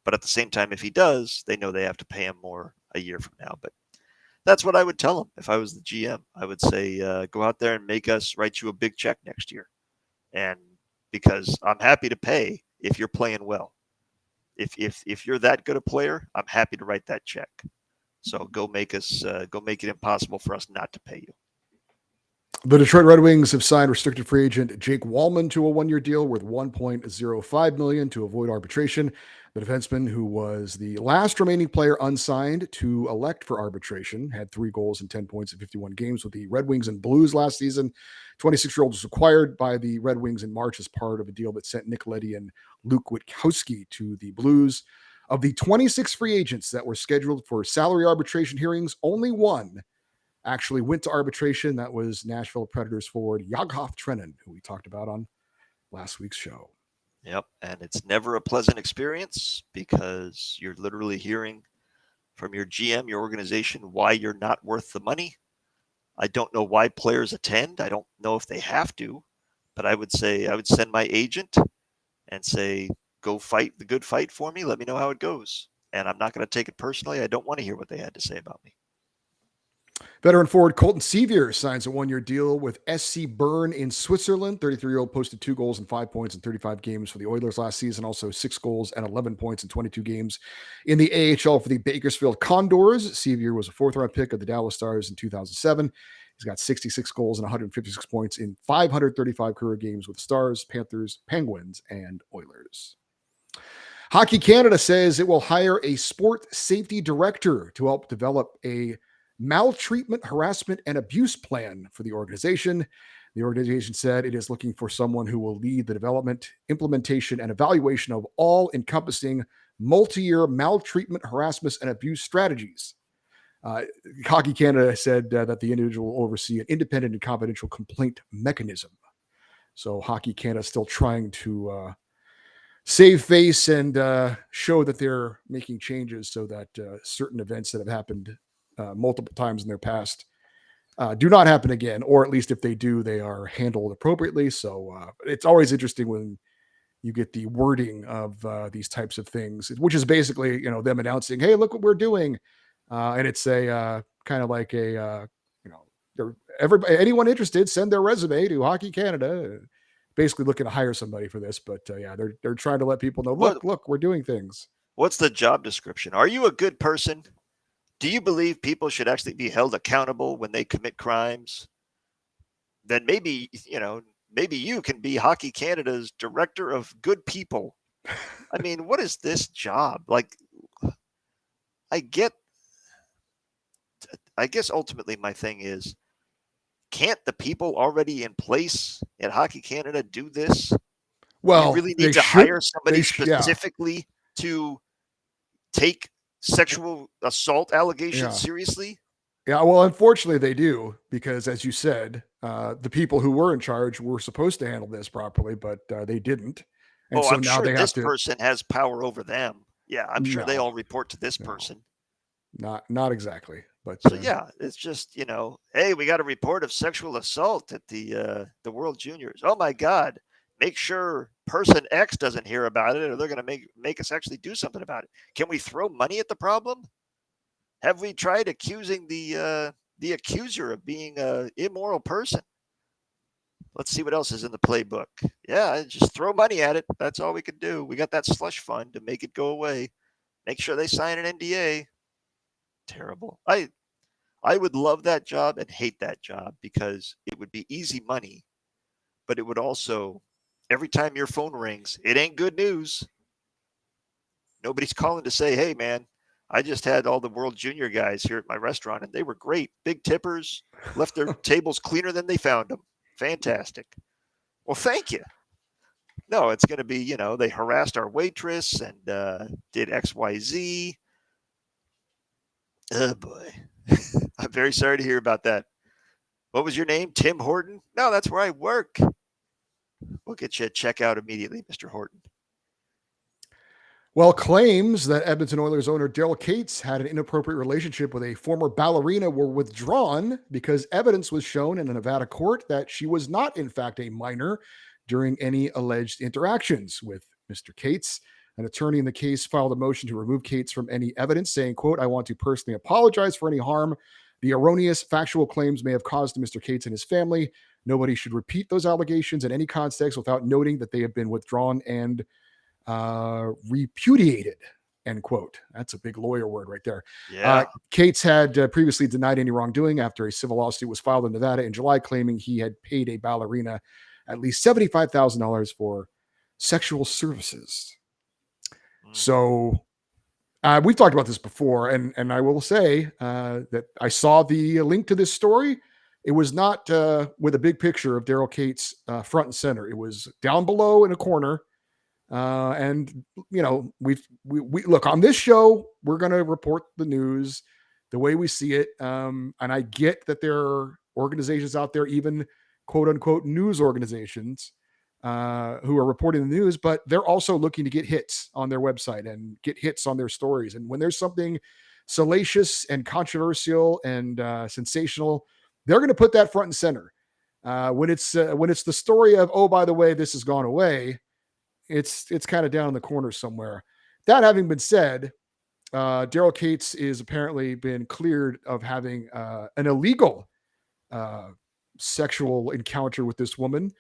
But at the same time, if he does, they know they have to pay him more a year from now. But that's what I would tell him if I was the GM. I would say, go out there and make us write you a big check next year. And because I'm happy to pay if you're playing well. If you're that good a player, I'm happy to write that check. So go make it impossible for us not to pay you. The Detroit Red Wings have signed restricted free agent Jake Wallman to a 1-year deal worth $1.05 million to avoid arbitration. The defenseman, who was the last remaining player unsigned to elect for arbitration, had 3 goals and 10 points in 51 games with the Red Wings and Blues last season. 26-year-old was acquired by the Red Wings in March as part of a deal that sent Nick Leddy and Luke Witkowski to the Blues. Of the 26 free agents that were scheduled for salary arbitration hearings, only one actually went to arbitration. That was Nashville Predators forward Jaghoff Trenin, who we talked about on last week's show. Yep, and it's never a pleasant experience because you're literally hearing from your GM, your organization, why you're not worth the money. I don't know why players attend. I don't know if they have to, but I would send my agent and say, go fight the good fight for me. Let me know how it goes. And I'm not going to take it personally. I don't want to hear what they had to say about me. Veteran forward Colton Sevier signs a 1-year deal with SC Bern in Switzerland. 33-year-old posted 2 goals and 5 points in 35 games for the Oilers last season. Also 6 goals and 11 points in 22 games in the AHL for the Bakersfield Condors. Sevier was a 4th-round pick of the Dallas Stars in 2007. He's got 66 goals and 156 points in 535 career games with the Stars, Panthers, Penguins, and Oilers. Hockey Canada says it will hire a sport safety director to help develop a maltreatment, harassment, and abuse plan for the organization. The organization said it is looking for someone who will lead the development, implementation, and evaluation of all-encompassing multi-year maltreatment, harassment, and abuse strategies. Hockey Canada said that the individual will oversee an independent and confidential complaint mechanism. So Hockey Canada is still trying to save face and show that they're making changes so that certain events that have happened multiple times in their past do not happen again, or at least if they do, they are handled appropriately. So it's always interesting when you get the wording of these types of things, which is basically, them announcing, hey, look what we're doing. And it's a kind of like a, anyone interested, send their resume to Hockey Canada, basically looking to hire somebody for this. But they're trying to let people know, look, we're doing things. What's the job description? Are you a good person? Do you believe people should actually be held accountable when they commit crimes? Then maybe you can be Hockey Canada's director of good people. I mean, what is this job? Like, I guess ultimately my thing is, can't the people already in place at Hockey Canada do this? Well, you really need to hire somebody specifically to take sexual assault allegations seriously? Yeah, well, unfortunately they do, because as you said, the people who were in charge were supposed to handle this properly, but they didn't. And so I'm now sure this person has power over them. Yeah, I'm sure they all report to this person. Not exactly. But so it's just, hey, we got a report of sexual assault at the World Juniors. Oh my God. Make sure person X doesn't hear about it, or they're going to make us actually do something about it. Can we throw money at the problem? Have we tried accusing the accuser of being an immoral person? Let's see what else is in the playbook. Yeah, just throw money at it. That's all we can do. We got that slush fund to make it go away. Make sure they sign an NDA. Terrible. I would love that job and hate that job because it would be easy money, but it would also, every time your phone rings, it ain't good news. Nobody's calling to say, hey, man, I just had all the World Junior guys here at my restaurant and they were great. Big tippers, left their tables cleaner than they found them. Fantastic. Well, thank you. No, it's going to be, they harassed our waitress and did XYZ. Oh, boy. I'm very sorry to hear about that. What was your name? Tim Horton? No, that's where I work. We'll get you a check out immediately, Mr. Horton. Well, claims that Edmonton Oilers owner Daryl Cates had an inappropriate relationship with a former ballerina were withdrawn because evidence was shown in a Nevada court that she was not, in fact, a minor during any alleged interactions with Mr. Cates. An attorney in the case filed a motion to remove Cates from any evidence, saying, quote, I want to personally apologize for any harm the erroneous factual claims may have caused to Mr. Cates and his family. Nobody should repeat those allegations in any context without noting that they have been withdrawn and repudiated, end quote. That's a big lawyer word right there. Yeah. Cates had previously denied any wrongdoing after a civil lawsuit was filed in Nevada in July, claiming he had paid a ballerina at least $75,000 for sexual services. So we've talked about this before, and I will say that I saw the link to this story. It was not with a big picture of Daryl Cates front and center. It was down below in a corner. And we look on this show, we're going to report the news the way we see it. And I get that there are organizations out there, even quote unquote news organizations, who are reporting the news, but they're also looking to get hits on their website and get hits on their stories. And when there's something salacious and controversial and sensational, they're going to put that front and center. When it's the story of, oh, by the way, this has gone away, it's kind of down in the corner somewhere. That having been said, Daryl Cates is apparently been cleared of having an illegal sexual encounter with this woman.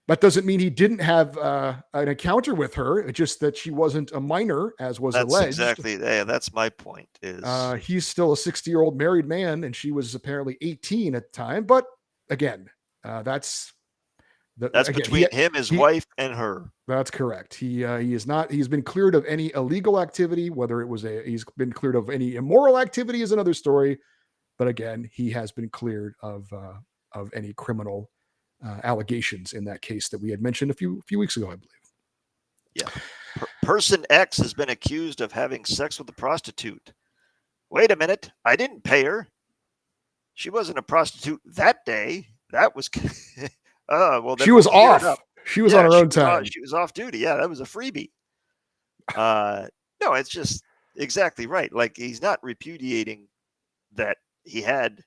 That doesn't mean he didn't have an encounter with her. It's just that she wasn't a minor, as was alleged. Exactly. Yeah, that's my point. He's still a 60-year-old married man, and she was apparently 18 at the time. But again, that's between him, his wife, and her. That's correct. He is not. He's been cleared of any illegal activity. Whether it was he's been cleared of any immoral activity is another story. But again, he has been cleared of any criminal allegations in that case that we had mentioned a few weeks ago, I believe. Yeah. Person X has been accused of having sex with a prostitute. Wait a minute. I didn't pay her. She wasn't a prostitute that day. That was... well, she was off. She was on her own time. She was off duty. Yeah, that was a freebie. No, it's just exactly right. Like, he's not repudiating that he had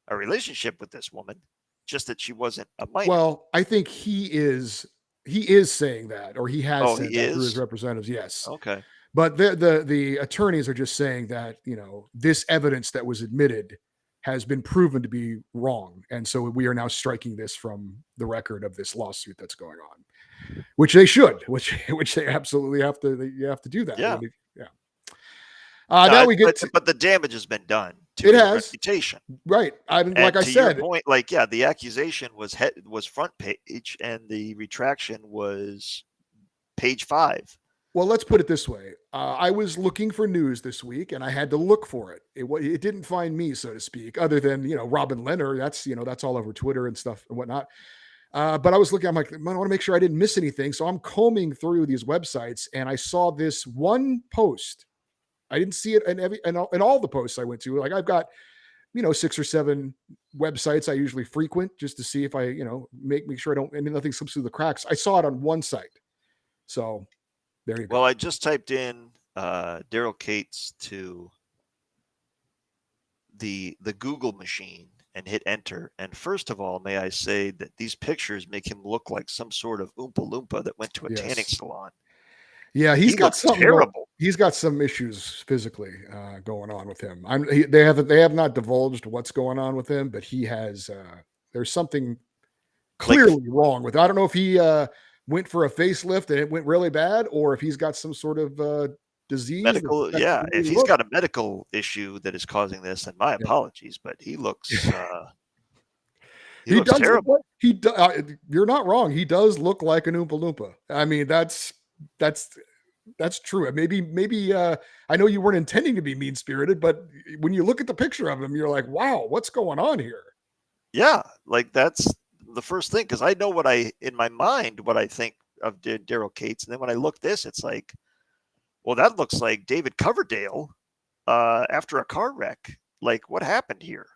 a relationship with this woman, just that she wasn't a minor. Well, I think he is saying that, or he has said that through his representatives. Yes. Okay. But the attorneys are just saying that, this evidence that was admitted has been proven to be wrong. And so we are now striking this from the record of this lawsuit that's going on, which they should, which they absolutely have to, you have to do that. Yeah. Yeah. Now we get but the damage has been done to his reputation. Right. Like I said, your point, the accusation was front page and the retraction was page 5. Well, let's put it this way. I was looking for news this week, and I had to look for it. It didn't find me, so to speak, other than, Robin Leonard. That's all over Twitter and stuff and whatnot. But I was looking, I'm like, I want to make sure I didn't miss anything. So I'm combing through these websites, and I saw this one post. I didn't see it in all the posts I went to. Like, I've got, 6 or 7 websites I usually frequent just to see if I, make sure nothing slips through the cracks. I saw it on one site. So there you go. Well, I just typed in Daryl Cates to the Google machine and hit enter. And first of all, may I say that these pictures make him look like some sort of Oompa Loompa that went to a tanning salon. Yeah, he's got something terrible. He's got some issues physically going on with him. They have not divulged what's going on with him, but he has. There's something clearly wrong with. I don't know if he went for a facelift and it went really bad, or if he's got some sort of disease that's medical. affecting Yeah, the way if he he's looks. got a medical issue that is causing this, then my Yeah. apologies, but he looks He does look terrible. like you're not wrong. He does look like an Oompa Loompa. I mean, that's that's true. Maybe I know you weren't intending to be mean spirited, but when you look at the picture of him, you're like, wow, what's going on here? Yeah, like that's the first thing because I know what I in my mind what I think of Daryl Cates, and then when I look this, it's like, well, that looks like David Coverdale after a car wreck. Like, what happened here?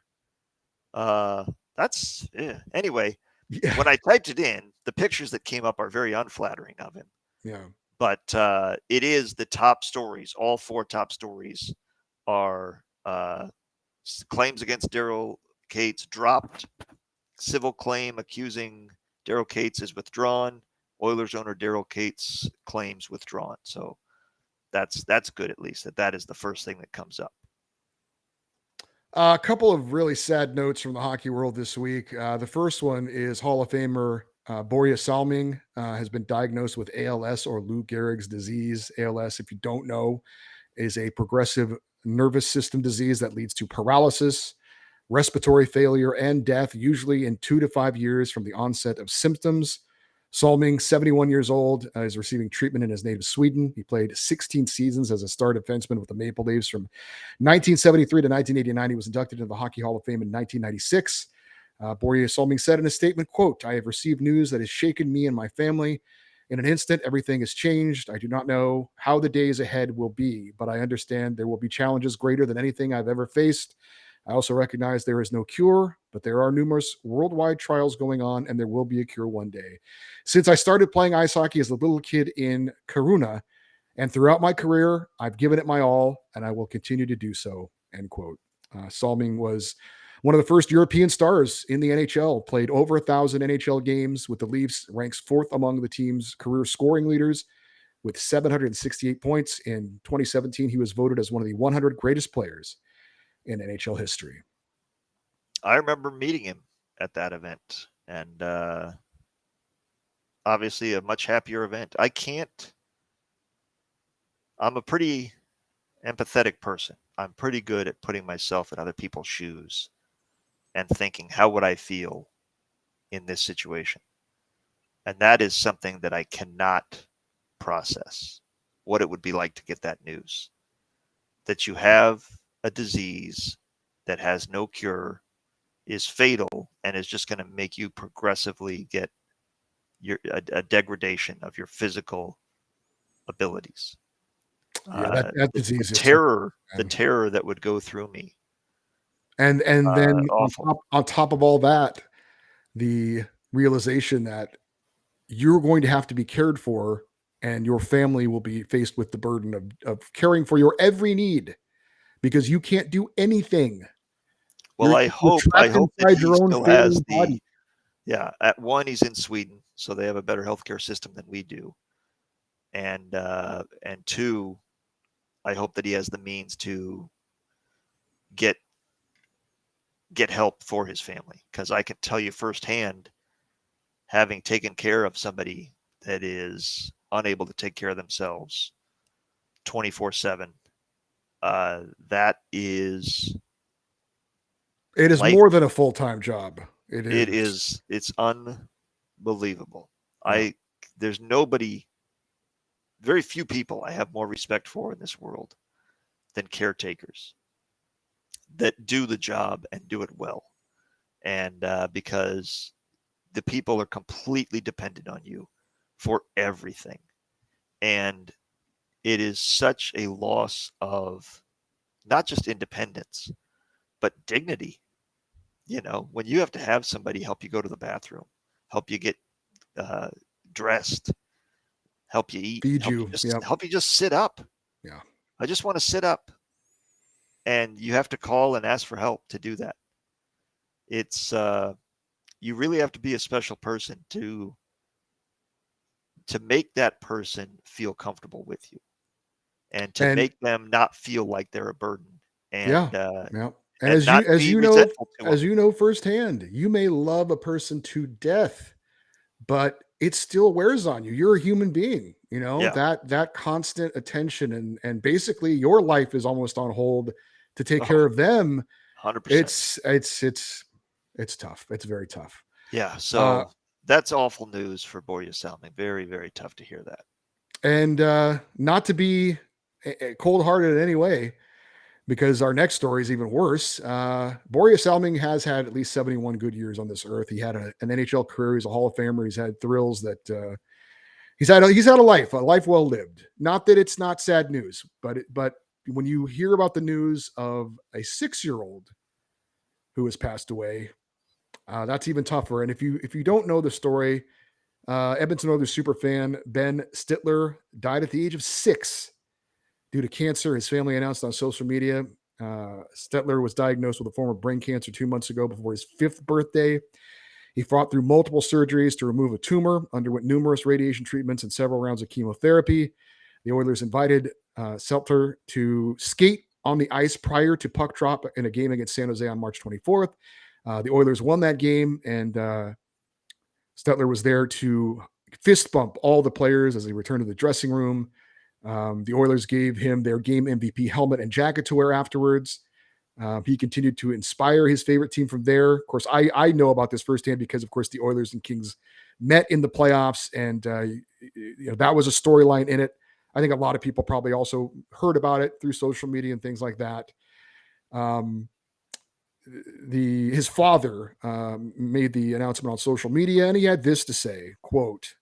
That's anyway. Yeah. When I typed it in, the pictures that came up are very unflattering of him. Yeah. But it is the top stories. All 4 top stories are claims against Daryl Cates dropped. Civil claim accusing Daryl Cates is withdrawn. Oilers owner Daryl Cates claims withdrawn. So that's good, at least that is the first thing that comes up. A couple of really sad notes from the hockey world this week. The first one is Hall of Famer Borje Salming has been diagnosed with ALS, or Lou Gehrig's disease. ALS, if you don't know, is a progressive nervous system disease that leads to paralysis, respiratory failure, and death, usually in 2 to 5 years from the onset of symptoms. Salming, 71 years old, is receiving treatment in his native Sweden. He played 16 seasons as a star defenseman with the Maple Leafs from 1973 to 1989. He was inducted into the Hockey Hall of Fame in 1996. Borje Salming said in a statement, quote, "I have received news that has shaken me and my family. In an instant, everything has changed. I do not know how the days ahead will be, but I understand there will be challenges greater than anything I've ever faced. I also recognize there is no cure, but there are numerous worldwide trials going on, and there will be a cure one day. Since I started playing ice hockey as a little kid in Kiruna, and throughout my career, I've given it my all, and I will continue to do so," end quote. Salming was one of the first European stars in the NHL, played over 1,000 NHL games with the Leafs, ranks 4th among the team's career scoring leaders with 768 points. In 2017, he was voted as one of the 100 greatest players in NHL history. I remember meeting him at that event, and obviously a much happier event. I'm a pretty empathetic person. I'm pretty good at putting myself in other people's shoes and thinking, how would I feel in this situation? And that is something that I cannot process, what it would be like to get that news. That you have a disease that has no cure, is fatal, and is just going to make you progressively get a degradation of your physical abilities. Yeah, that disease is The terror that would go through me. And then awful. on top of all that, the realization that you're going to have to be cared for, and your family will be faced with the burden of caring for your every need because you can't do anything. Well, I You're hope trapped that inside he your own still has failing body. at one, he's in Sweden, so they have a better healthcare system than we do. And 2, I hope that he has the means to get help for his family, because I can tell you firsthand, having taken care of somebody that is unable to take care of themselves 24/7, that is It is like more than a full-time job. it's unbelievable. Yeah. There's very few people I have more respect for in this world than caretakers that do the job and do it well. And because the people are completely dependent on you for everything. And it is such a loss of not just independence, but dignity. When you have to have somebody help you go to the bathroom, help you get dressed, help you eat, Feed you. Yep. help you just sit up. Yeah. I just want to sit up. And you have to call and ask for help to do that. It's you really have to be a special person to make that person feel comfortable with you, and to make them not feel like they're a burden, and yeah. And and not be resentful to them. as you know firsthand, you may love a person to death, but it still wears on you. You're a human being, Yeah, that constant attention and basically your life is almost on hold to take oh, care of them. 100%. It's tough. It's very tough. Yeah, Uh, so that's awful news for Borja Salming. Very, very tough to hear that. and not to be cold hearted in any way, because our next story is even worse. Boreas Salming has had at least 71 good years on this earth. He had an NHL career. He's a Hall of Famer. He's had thrills that he's had a life well lived. Not that it's not sad news, but when you hear about the news of a 6-year-old who has passed away, that's even tougher. And if you don't know the story, Edmonton Oilers super fan Ben Stittler died at the age of 6 due to cancer. His family announced on social media. Stetler was diagnosed with a form of brain cancer 2 months ago before his 5th birthday. He fought through multiple surgeries to remove a tumor, underwent numerous radiation treatments and several rounds of chemotherapy. The Oilers invited Stetler to skate on the ice prior to puck drop in a game against San Jose on March 24th. The Oilers won that game, and Stetler was there to fist bump all the players as they returned to the dressing room. The Oilers gave him their game MVP helmet and jacket to wear afterwards. He continued to inspire his favorite team from there. Of course, I know about this firsthand because, of course, the Oilers and Kings met in the playoffs, and that was a storyline in it. I think a lot of people probably also heard about it through social media and things like that. His father made the announcement on social media, and he had this to say, quote,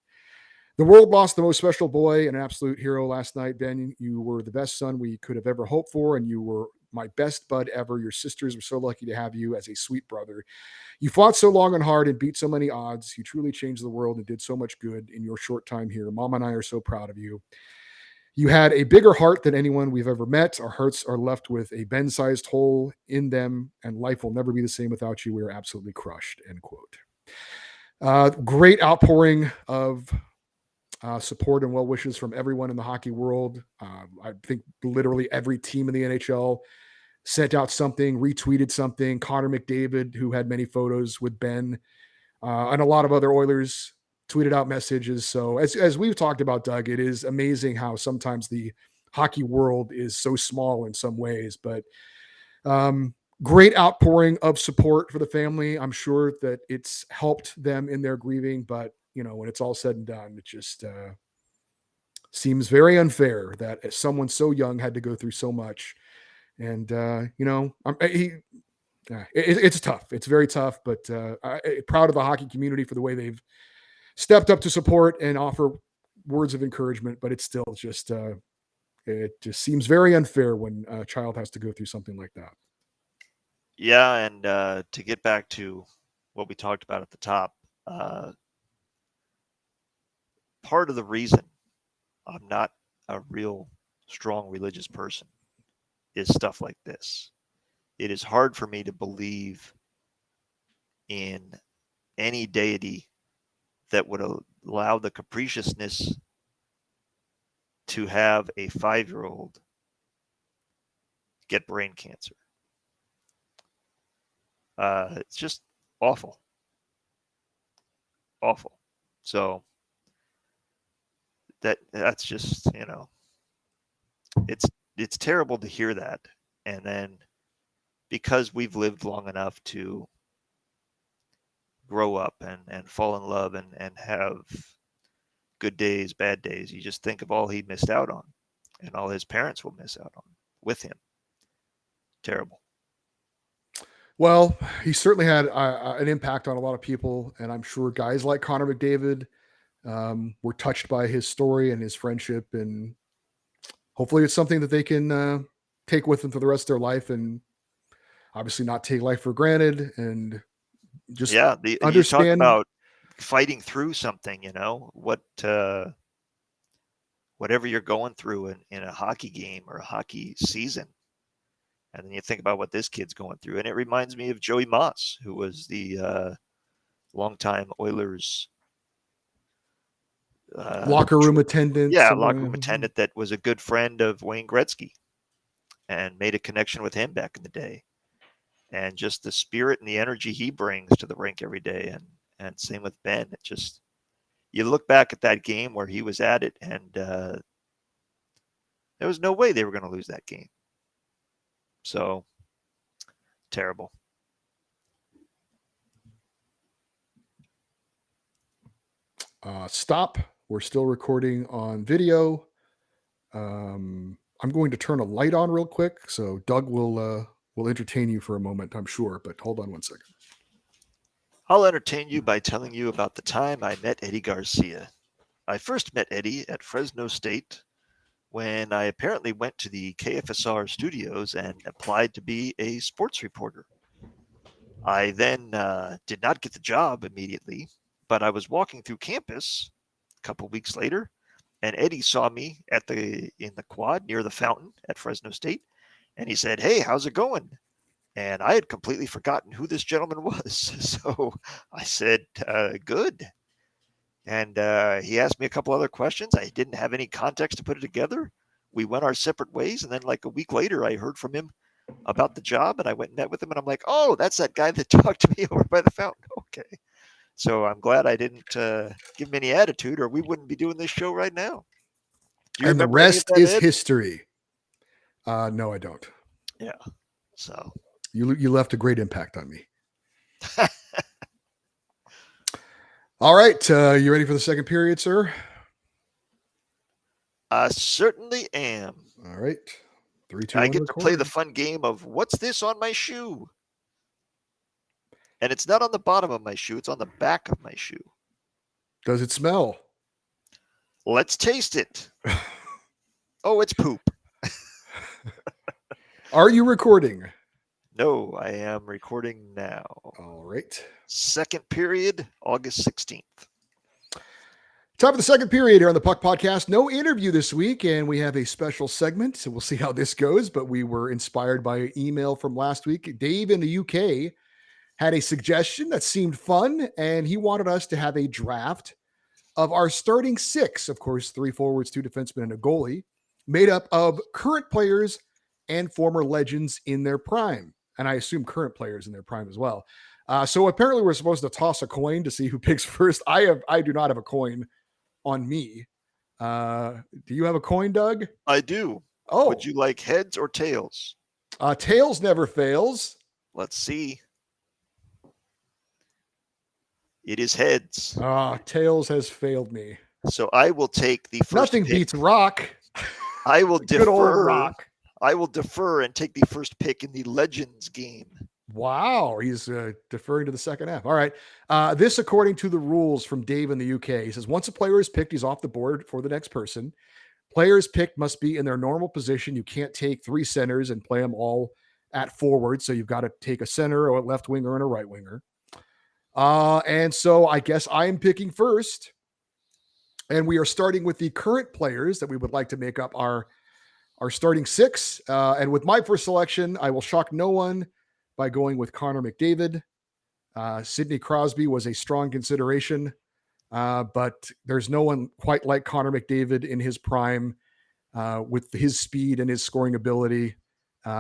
"The world lost the most special boy and an absolute hero last night, Ben. You were the best son we could have ever hoped for, and you were my best bud ever. Your sisters were so lucky to have you as a sweet brother. You fought so long and hard and beat so many odds. You truly changed the world and did so much good in your short time here. Mom and I are so proud of you. You had a bigger heart than anyone we've ever met. Our hearts are left with a Ben-sized hole in them, and life will never be the same without you. We are absolutely crushed," end quote. Great outpouring of support and well wishes from everyone in the hockey world. I think literally every team in the NHL sent out something, retweeted something. Connor McDavid, who had many photos with Ben, and a lot of other Oilers tweeted out messages. So as we've talked about, Doug, it is amazing how sometimes the hockey world is so small in some ways, but great outpouring of support for the family. I'm sure that it's helped them in their grieving, but when it's all said and done, it just seems very unfair that someone so young had to go through so much. And it's tough. It's very tough, but proud of the hockey community for the way they've stepped up to support and offer words of encouragement. But it's still just it just seems very unfair when a child has to go through something like that. Yeah, and to get back to what we talked about at the top, part of the reason I'm not a real strong religious person is stuff like this. It is hard for me to believe in any deity that would allow the capriciousness to have a 5-year-old get brain cancer. It's just awful. Awful. So that's just, it's terrible to hear that. And then because we've lived long enough to grow up and fall in love and have good days, bad days, you just think of all he missed out on and all his parents will miss out on with him. Terrible. Well, he certainly had an impact on a lot of people, and I'm sure guys like Connor McDavid were touched by his story and his friendship, and hopefully it's something that they can take with them for the rest of their life, and obviously not take life for granted, and just Yeah, you talk understand. about fighting through something, whatever you're going through in a hockey game or a hockey season. And then you think about what this kid's going through. And it reminds me of Joey Moss, who was the longtime Oilers Locker room attendant, locker room somewhere. attendant that was a good friend of Wayne Gretzky and made a connection with him back in the day. And just the spirit and the energy he brings to the rink every day. And same with Ben. It just, you look back at that game where he was at it, and there was no way they were going to lose that game. So terrible. Stop. We're still recording on video. I'm going to turn a light on real quick, so Doug will entertain you for a moment, I'm sure. But hold on one second. I'll entertain you by telling you about the time I met Eddie Garcia. I first met Eddie at Fresno State when I apparently went to the KFSR studios and applied to be a sports reporter. I then did not get the job immediately, but I was walking through campus a couple weeks later, and Eddie saw me in the quad near the fountain at Fresno State, and he said, "Hey, how's it going?" And I had completely forgotten who this gentleman was. So I said, "Good." And he asked me a couple other questions. I didn't have any context to put it together. We went our separate ways. And then like a week later, I heard from him about the job, and I went and met with him. And I'm like, "Oh, that's that guy that talked to me over by the fountain." Okay. So I'm glad I didn't give him any attitude, or we wouldn't be doing this show right now. Do you And the remember any of rest that, is Ed? history. No, I don't. Yeah. So You left a great impact on me. All right. You ready for the second period, sir? I certainly am. All right. 3, 2, I 1, get to play the record. fun game of what's this on my shoe? And it's not on the bottom of my shoe, it's on the back of my shoe. Does it smell? Let's taste it. Oh, it's poop. Are you recording? No, I am recording now. All right. Second period, August 16th. Time for the second period here on the Puck Podcast. No interview this week, and we have a special segment. So we'll see how this goes. But we were inspired by an email from last week. Dave in the UK had a suggestion that seemed fun, and he wanted us to have a draft of our starting 6. Of course, 3 forwards, 2 defensemen, and a goalie, made up of current players and former legends in their prime. And I assume current players in their prime as well. So apparently we're supposed to toss a coin to see who picks first. I do not have a coin on me. Do you have a coin, Doug? I do. Oh, Would you like heads or tails? tails never fails. Let's see. It is heads. Tails has failed me. So I will take the first Nothing pick. beats rock. I will Good old defer. rock. I will defer and take the first pick in the Legends game. Wow, he's deferring to the second half. All right. This, according to the rules from Dave in the UK, he says once a player is picked, he's off the board for the next person. Players picked must be in their normal position. You can't take 3 centers and play them all at forward. So you've got to take a center or a left winger and a right winger. And so I guess I'm picking first. And we are starting with the current players that we would like to make up our starting 6. And with my first selection, I will shock no one by going with Connor McDavid. Sidney Crosby was a strong consideration, but there's no one quite like Connor McDavid in his prime with his speed and his scoring ability.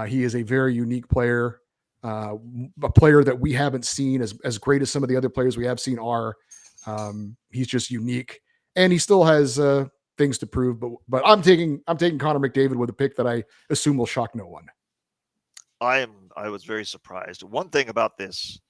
He is a very unique player, a player that we haven't seen as great as some of the other players we have seen are. He's just unique, and he still has things to prove. But I'm taking Connor McDavid with a pick that I assume will shock no one. I was very surprised. One thing about this,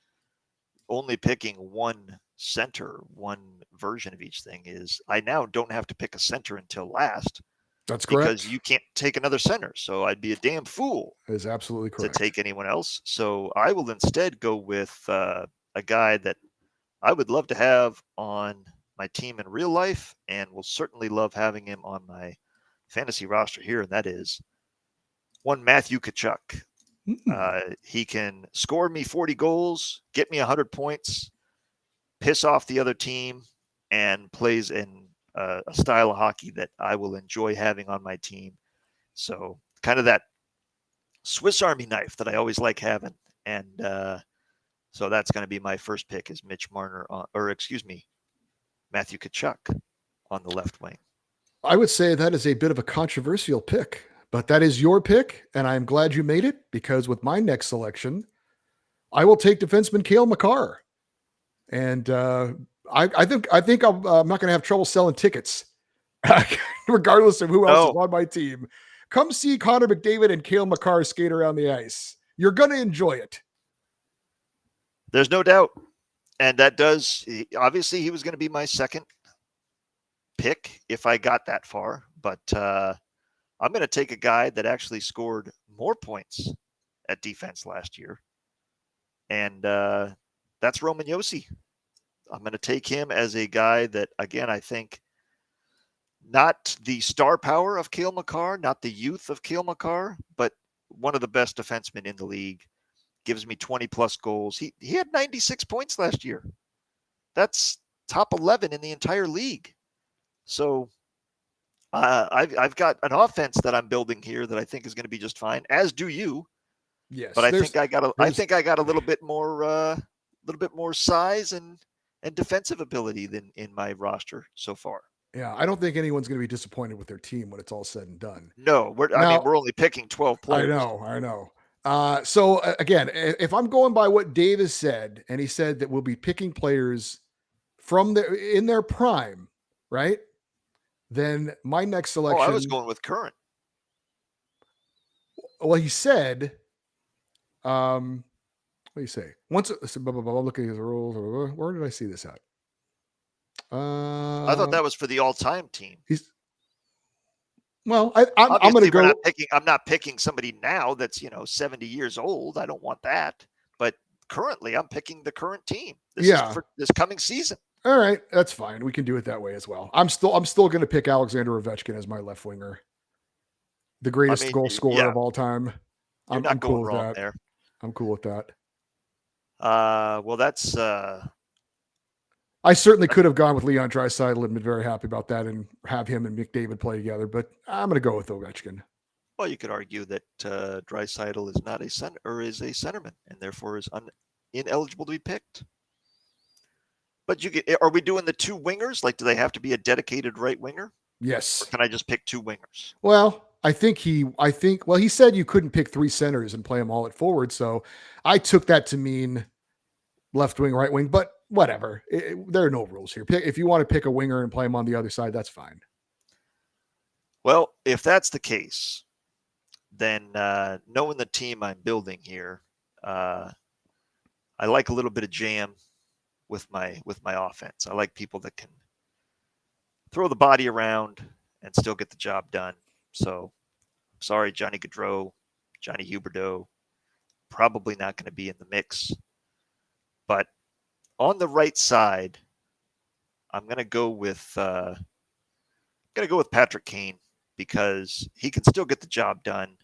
only picking one center, one version of each thing, is I now don't have to pick a center until last. That's correct. Because you can't take another center. So I'd be a damn fool That is absolutely correct to take anyone else. So I will instead go with a guy that I would love to have on my team in real life and will certainly love having him on my fantasy roster here. And that is one Matthew Tkachuk. He can score me 40 goals, get me 100 points, piss off the other team, and plays in a style of hockey that I will enjoy having on my team. So kind of that Swiss Army knife that I always like having. And so that's going to be my first pick is Matthew Tkachuk on the left wing. I would say that is a bit of a controversial pick, but that is your pick, and I'm glad you made it because with my next selection, I will take defenseman Cale Makar. And I think I'm not going to have trouble selling tickets, regardless of who else is No, on my team. Come see Connor McDavid and Cale Makar skate around the ice. You're going to enjoy it. there's no doubt. And that does, obviously, he was going to be my second pick if I got that far. But I'm going to take a guy that actually scored more points at defense last year. And that's Roman Josi. I'm going to take him as a guy that, again, I think not the star power of Cale Makar, not the youth of Cale Makar, but one of the best defensemen in the league. Gives me 20 plus goals. He had 96 points last year. That's top 11 in the entire league. So I've got an offense that I'm building here that I think is going to be just fine, as do you. Yes, But I think I got a little bit more size and defensive ability than in my roster so far. Yeah, I don't think anyone's going to be disappointed with their team when it's all said and done. No, we're only picking 12 players. I know. So again, if I'm going by what Davis said, and he said that we'll be picking players from in their prime, right? Then my next Oh, selection. I was going with current. Well, he said, what do you say? Once I'm looking at his rules. Where did I see this at? I thought that was for the all-time team. I'm going to go. I'm not picking somebody now that's 70 years old. I don't want that. But currently, I'm picking the current team. This is for this coming season. All right, that's fine. We can do it that way as well. I'm still going to pick Alexander Ovechkin as my left winger, the greatest goal scorer of all time. I'm not going wrong there. I'm cool with that. Well, that's. I certainly could have gone with Leon Draisaitl and been very happy about that and have him and McDavid play together, but I'm going to go with Ovechkin. Well, you could argue that Draisaitl is not a center or is a centerman and therefore is ineligible to be picked. But are we doing the two wingers? Like, do they have to be a dedicated right winger? Yes. Or can I just pick two wingers? Well, he said you couldn't pick three centers and play them all at forward. So I took that to mean left wing, right wing, but whatever. There are no rules here. If you want to pick a winger and play him on the other side, that's fine. Well, if that's the case, then knowing the team I'm building here, I like a little bit of jam with my offense. I like people that can throw the body around and still get the job done. So, sorry, Johnny Gaudreau, Johnny Huberdeau, probably not going to be in the mix. But on the right side, I'm going to go with Patrick Kane because he can still get the job done,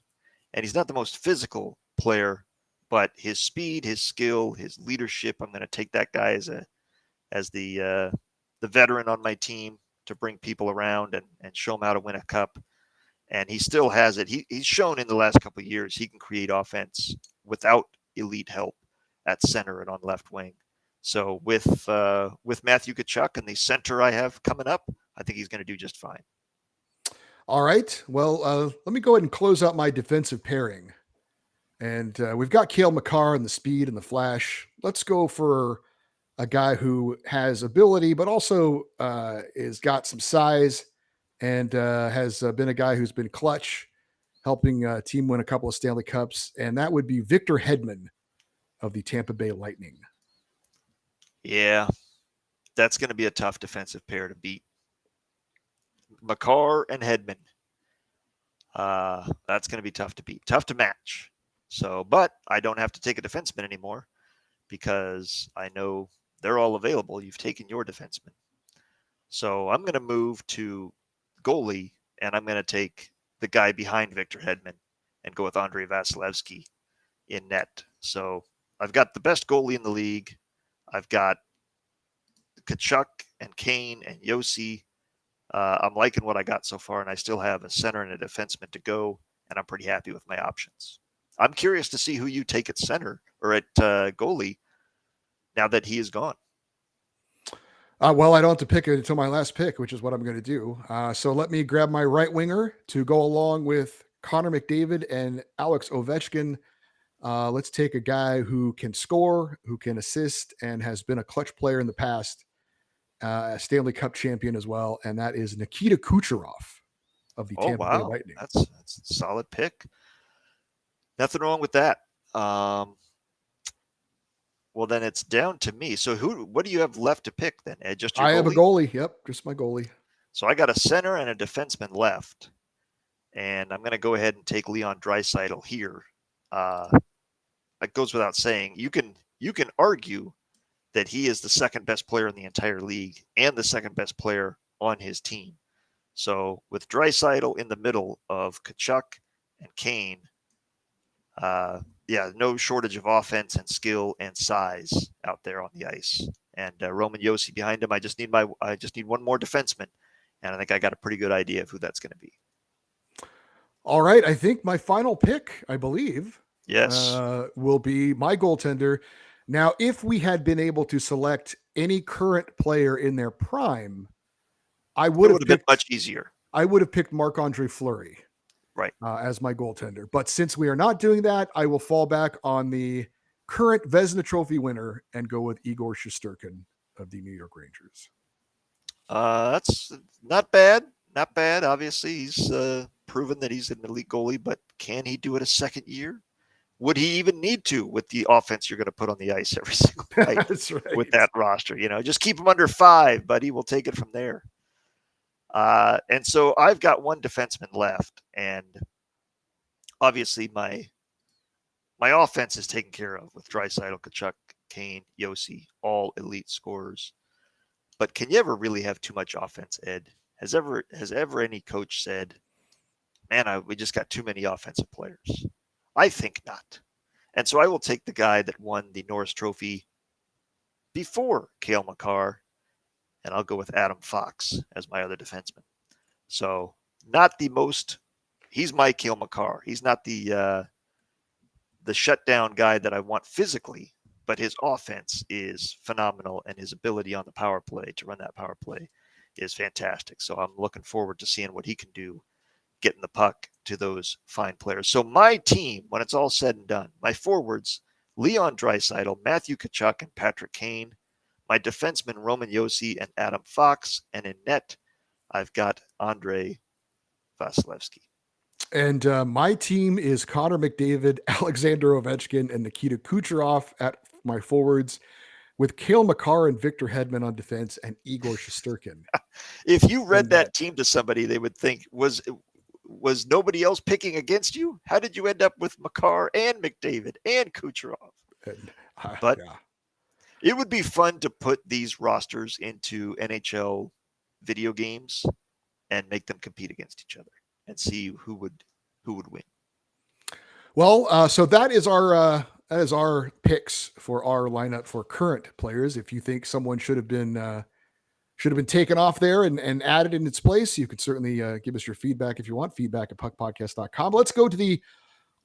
and he's not the most physical player, but his speed, his skill, his leadership. I'm going to take that guy as the veteran on my team to bring people around and show him how to win a cup. And he still has it. He's shown in the last couple of years he can create offense without elite help at center and on left wing. So with Matthew Tkachuk and the center I have coming up, I think he's going to do just fine. All right. Well, let me go ahead and close out my defensive pairing. And we've got Cale Makar and the speed and the flash. Let's go for a guy who has ability, but also is got some size and has been a guy who's been clutch, helping a team win a couple of Stanley Cups. And that would be Victor Hedman of the Tampa Bay Lightning. Yeah, that's going to be a tough defensive pair to beat. Makar and Hedman. That's going to be tough to beat, tough to match. So, but I don't have to take a defenseman anymore because I know they're all available. You've taken your defenseman. So I'm going to move to goalie, and I'm going to take the guy behind Victor Hedman and go with Andrei Vasilevsky in net. So I've got the best goalie in the league. I've got Tkachuk and Kane and Josi. I'm liking what I got so far, and I still have a center and a defenseman to go, and I'm pretty happy with my options. I'm curious to see who you take at center or at goalie now that he is gone. Well, I don't have to pick it until my last pick, which is what I'm going to do. So let me grab my right winger to go along with Connor McDavid and Alex Ovechkin. Let's take a guy who can score, who can assist, and has been a clutch player in the past. Stanley Cup champion as well, and that is Nikita Kucherov of the Oh Tampa Bay wow, Lightning. that's a solid pick. Nothing wrong with that. Well, then it's down to me. So what do you have left to pick then, Ed? Just your I have a goalie? goalie. Yep, just my goalie. So I got a center and a defenseman left, and I'm going to go ahead and take Leon Draisaitl here. That goes without saying. You can argue that he is the second best player in the entire league and the second best player on his team. So with Draisaitl in the middle of Tkachuk and Kane, no shortage of offense and skill and size out there on the ice. And Roman Josi behind him. I just need one more defenseman, and I think I got a pretty good idea of who that's going to be. All right, I think my final pick, I believe, Yes, will be my goaltender. Now, if we had been able to select any current player in their prime, I would have been picked much easier. I would have picked Marc-Andre Fleury, right, as my goaltender. But since we are not doing that, I will fall back on the current Vezina Trophy winner and go with Igor Shesterkin of the New York Rangers. That's not bad. Not bad. Obviously, he's proven that he's an elite goalie, but can he do it a second year? Would he even need to with the offense you're going to put on the ice every single night? That's right. With that roster? Just keep him under 5, buddy. We'll take it from there. And so I've got one defenseman left, and obviously my offense is taken care of with Draisaitl, Tkachuk, Kane, Josi, all elite scorers. But can you ever really have too much offense, Ed? Has ever any coach said, "Man, we just got too many offensive players"? I think not. And so I will take the guy that won the Norris Trophy before Cale Makar, and I'll go with Adam Fox as my other defenseman. So not the most. He's my Cale Makar. He's not the shutdown guy that I want physically, but his offense is phenomenal, and his ability on the power play to run that power play is fantastic. So I'm looking forward to seeing what he can do, getting the puck to those fine players. So my team, when it's all said and done, my forwards, Leon Draisaitl, Matthew Tkachuk, and Patrick Kane. My defensemen, Roman Josi and Adam Fox. And in net, I've got Andrei Vasilevsky. And my team is Connor McDavid, Alexander Ovechkin, and Nikita Kucherov at my forwards, with Cale Makar and Victor Hedman on defense, and Igor Shesterkin. If you read that team to somebody, they would think, was nobody else picking against you? How did you end up with Makar and McDavid and Kucherov? But yeah. It would be fun to put these rosters into NHL video games and make them compete against each other and see who would win. Well, so that is our picks for our lineup for current players. If you think someone should have been taken off there and added in its place, you could certainly give us your feedback if you want. Feedback at puckpodcast.com. Let's go to the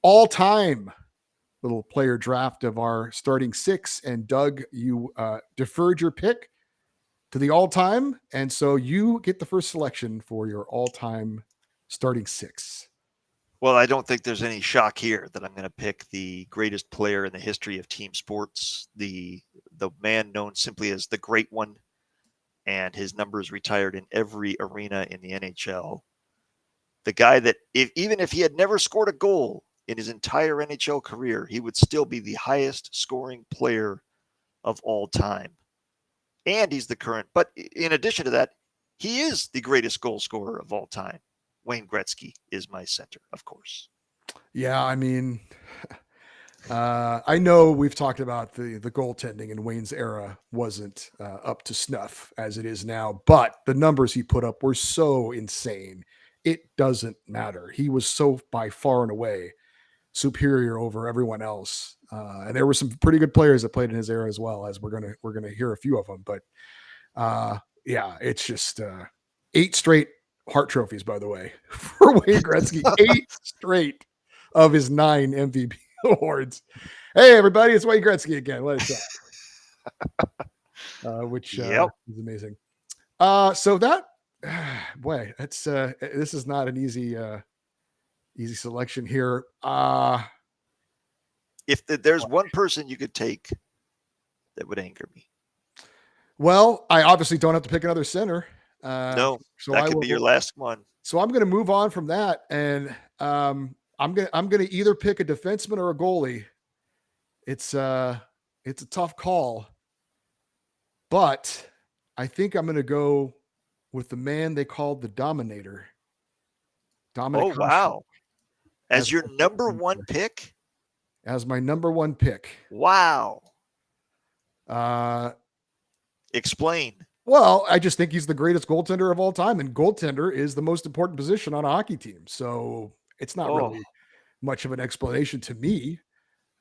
all-time little player draft of our starting 6. And Doug, you deferred your pick to the all-time, and so you get the first selection for your all-time starting 6. Well, I don't think there's any shock here that I'm going to pick the greatest player in the history of team sports, the man known simply as the Great One, and his numbers retired in every arena in the NHL. The guy that, even if he had never scored a goal in his entire NHL career, he would still be the highest scoring player of all time. And he's the current, but in addition to that, he is the greatest goal scorer of all time. Wayne Gretzky is my center, of course. Yeah, I mean, I know we've talked about the goaltending in Wayne's era wasn't up to snuff as it is now, but the numbers he put up were so insane. It doesn't matter. He was so by far and away superior over everyone else, and there were some pretty good players that played in his era as well, as we're gonna hear a few of them. But yeah, it's just 8 straight Hart trophies, by the way, for Wayne Gretzky. 8 straight of his 9 MVP awards. Hey, everybody, it's Wayne Gretzky again. Let it go. Which is amazing. So that, boy, that's this is not an easy selection here. If there's one person you could take that would anger me. Well, I obviously don't have to pick another center. No, So that I could be your will. last one. So I'm going to move on from that, and I'm gonna either pick a defenseman or a goalie. It's uh it's a tough call, but I think I'm going to go with the man they called the Dominator, Oh, Dominic Hasek, wow. As as your my number one pick? as my number one pick. Wow. Uh, Explain. well, I just think he's the greatest goaltender of all time, and goaltender is the most important position on a hockey team. So it's not Oh, really much of an explanation to me.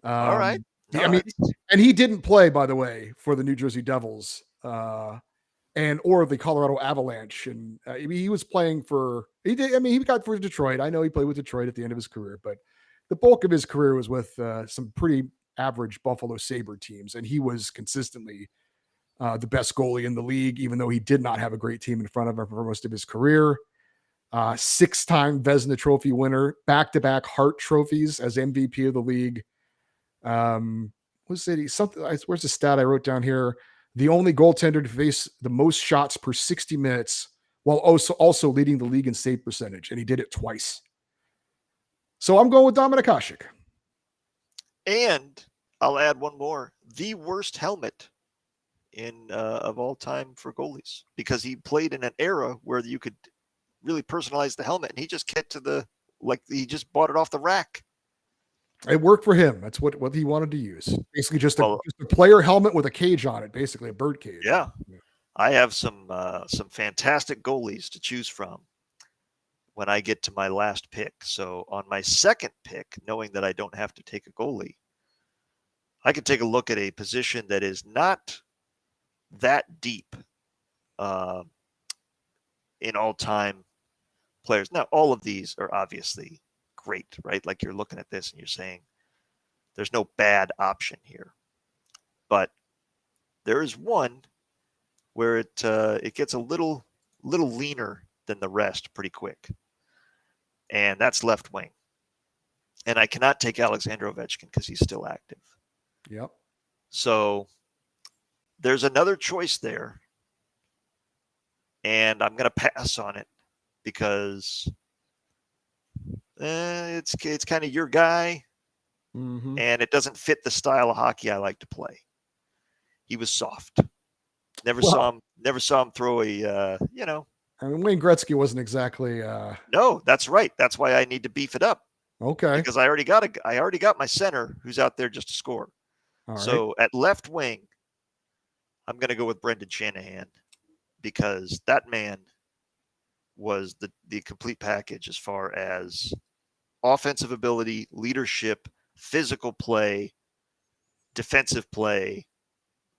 all right. I No, mean, that's and he didn't play, by the way, for the New Jersey Devils, and or the Colorado Avalanche, and I mean, he was playing for. He did. I mean, he got for Detroit. I know he played with Detroit at the end of his career, but the bulk of his career was with some pretty average Buffalo Sabre teams, and he was consistently the best goalie in the league, even though he did not have a great team in front of him for most of his career. Six-time Vezina Trophy winner, back-to-back Hart trophies as MVP of the league. What's it? Something. Where's the stat I wrote down here? The only goaltender to face the most shots per 60 minutes, while also leading the league in save percentage, and he did it twice. So I'm going with Dominik Hasek. and I'll add one more. The worst helmet in of all time for goalies because he played in an era where you could really personalize the helmet and he just kept to the like he just bought it off the rack. It worked for him. That's what he wanted to use. Basically, Well, just a player helmet with a cage on it, basically a bird cage. yeah. I have some fantastic goalies to choose from when I get to my last pick. So on my second pick, knowing that I don't have to take a goalie, I can take a look at a position that is not that deep uh, in all time players. Now, all of these are obviously great, right? Like you're looking at this and you're saying there's no bad option here, but there is one where it gets a little leaner than the rest pretty quick, and that's left wing. And I cannot take Alexander Ovechkin because he's still active. Yep. So there's another choice there, and I'm going to pass on it because it's kind of your guy, Mm-hmm. and it doesn't fit the style of hockey I like to play. He was soft. Never saw him throw a I mean, Wayne Gretzky wasn't exactly No, that's right. That's why I need to beef it up okay. because I already got my center who's out there just to score. All right. So at left wing, I'm going to go with Brendan Shanahan because that man was the complete package as far as offensive ability, leadership, physical play, defensive play.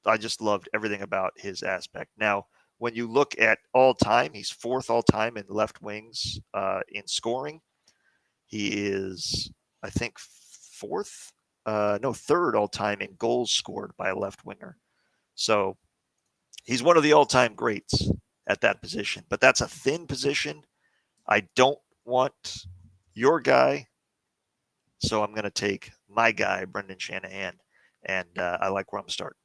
I just loved everything about his aspect. Now, when you look at all time, he's fourth all time in left wings in scoring. He is, I think, third all time in goals scored by a left winger. So he's one of the all time greats at that position. But that's a thin position. I don't want your guy. So I'm going to take my guy, Brendan Shanahan. And I like where I'm starting.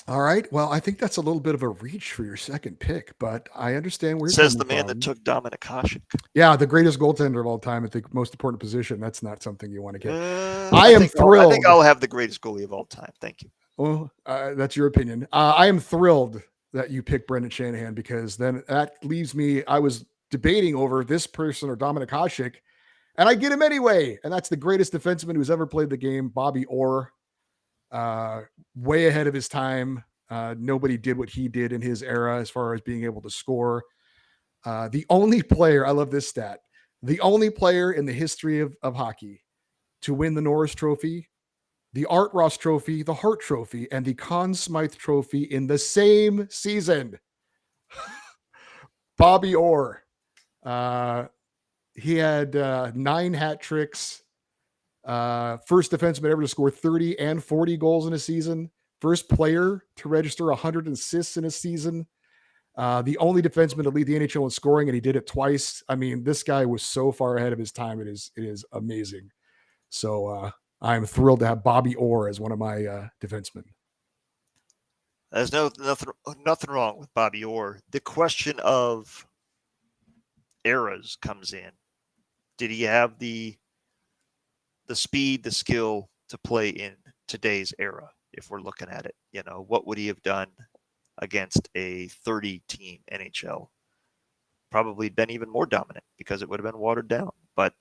All right. Well, I think that's a little bit of a reach for your second pick, but I understand where you're Says coming the man from. that took Dominic Hasek. Yeah, the greatest goaltender of all time at the most important position. That's not something you want to get. I am thrilled. I think I'll have the greatest goalie of all time. Thank you. Well, that's your opinion. I am thrilled that you picked Brendan Shanahan because then that leaves me. I was debating over this person or Dominik Hasek, and I get him anyway. And that's the greatest defenseman who's ever played the game, Bobby Orr. Way ahead of his time. Nobody did what he did in his era as far as being able to score. The only player, I love this stat, the only player in the history of hockey to win the Norris Trophy, the Art Ross Trophy, the Hart Trophy, and the Conn Smythe Trophy in the same season. Bobby Orr. He had 9 hat tricks. First defenseman ever to score 30 and 40 goals in a season. First player to register 100 assists in a season. The only defenseman to lead the NHL in scoring, and he did it twice. I mean, this guy was so far ahead of his time. It is amazing. So I'm thrilled to have Bobby Orr as one of my defensemen. There's nothing wrong with Bobby Orr. The question of eras comes in. Did he have the speed, the skill to play in today's era? If we're looking at it, what would he have done against a 30-team NHL? Probably been even more dominant because it would have been watered down. But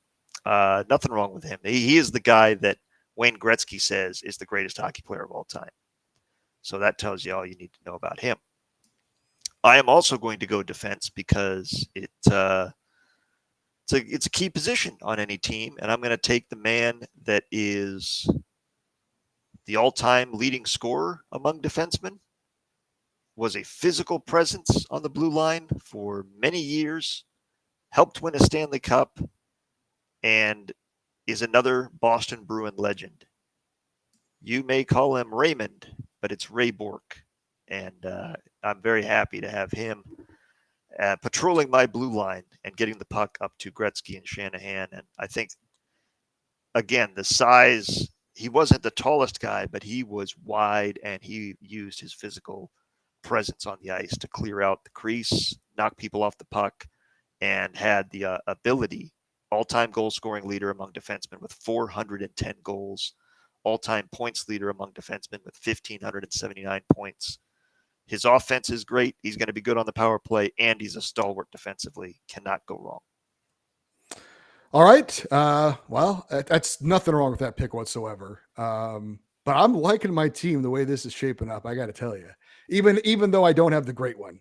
nothing wrong with him. He is the guy that Wayne Gretzky says is the greatest hockey player of all time. So that tells you all you need to know about him. I am also going to go defense because it's a key position on any team, and I'm going to take the man that is the all-time leading scorer among defensemen, was a physical presence on the blue line for many years, helped win a Stanley Cup, and is another Boston Bruin legend. You may call him Raymond, but it's Ray Bourque. And I'm very happy to have him patrolling my blue line and getting the puck up to Gretzky and Shanahan. And I think, again, the size, he wasn't the tallest guy, but he was wide and he used his physical presence on the ice to clear out the crease, knock people off the puck, and had the ability, all-time goal-scoring leader among defensemen with 410 goals, all-time points leader among defensemen with 1,579 points. His offense is great. He's going to be good on the power play, and he's a stalwart defensively. Cannot go wrong. All right. Well, that's nothing wrong with that pick whatsoever. But I'm liking my team the way this is shaping up. I got to tell you, even though I don't have the great one,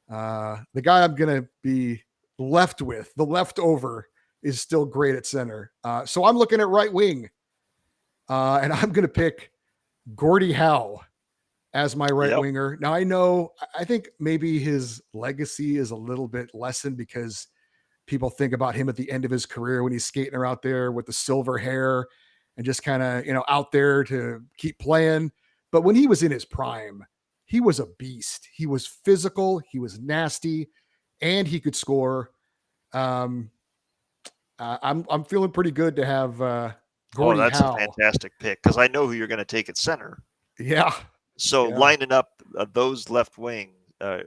the guy I'm going to be left with, the leftover, is still great at center. So I'm looking at right wing, and I'm going to pick Gordie Howe as my right winger. Now I think maybe his legacy is a little bit lessened because people think about him at the end of his career when he's skating around out there with the silver hair and just kind of, out there to keep playing. But when he was in his prime, he was a beast. He was physical, he was nasty, and he could score. I'm feeling pretty good to have Gordie that's Howe. A fantastic pick because I know who you're going to take at center. Yeah. So lining up those left wing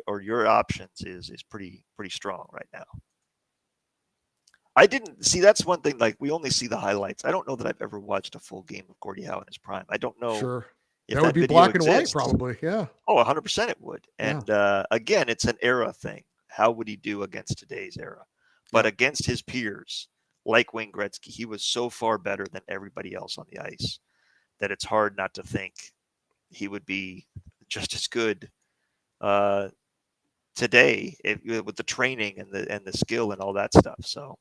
or your options is pretty strong right now. I didn't see. That's one thing. Like we only see the highlights. I don't know that I've ever watched a full game of Gordie Howe in his prime. I don't know. Sure. If that would be black and white, probably. Yeah. Oh, 100% it would. And again, it's an era thing. How would he do against today's era? But against his peers, like Wayne Gretzky, he was so far better than everybody else on the ice that it's hard not to think he would be just as good today with the training and the skill and all that stuff. So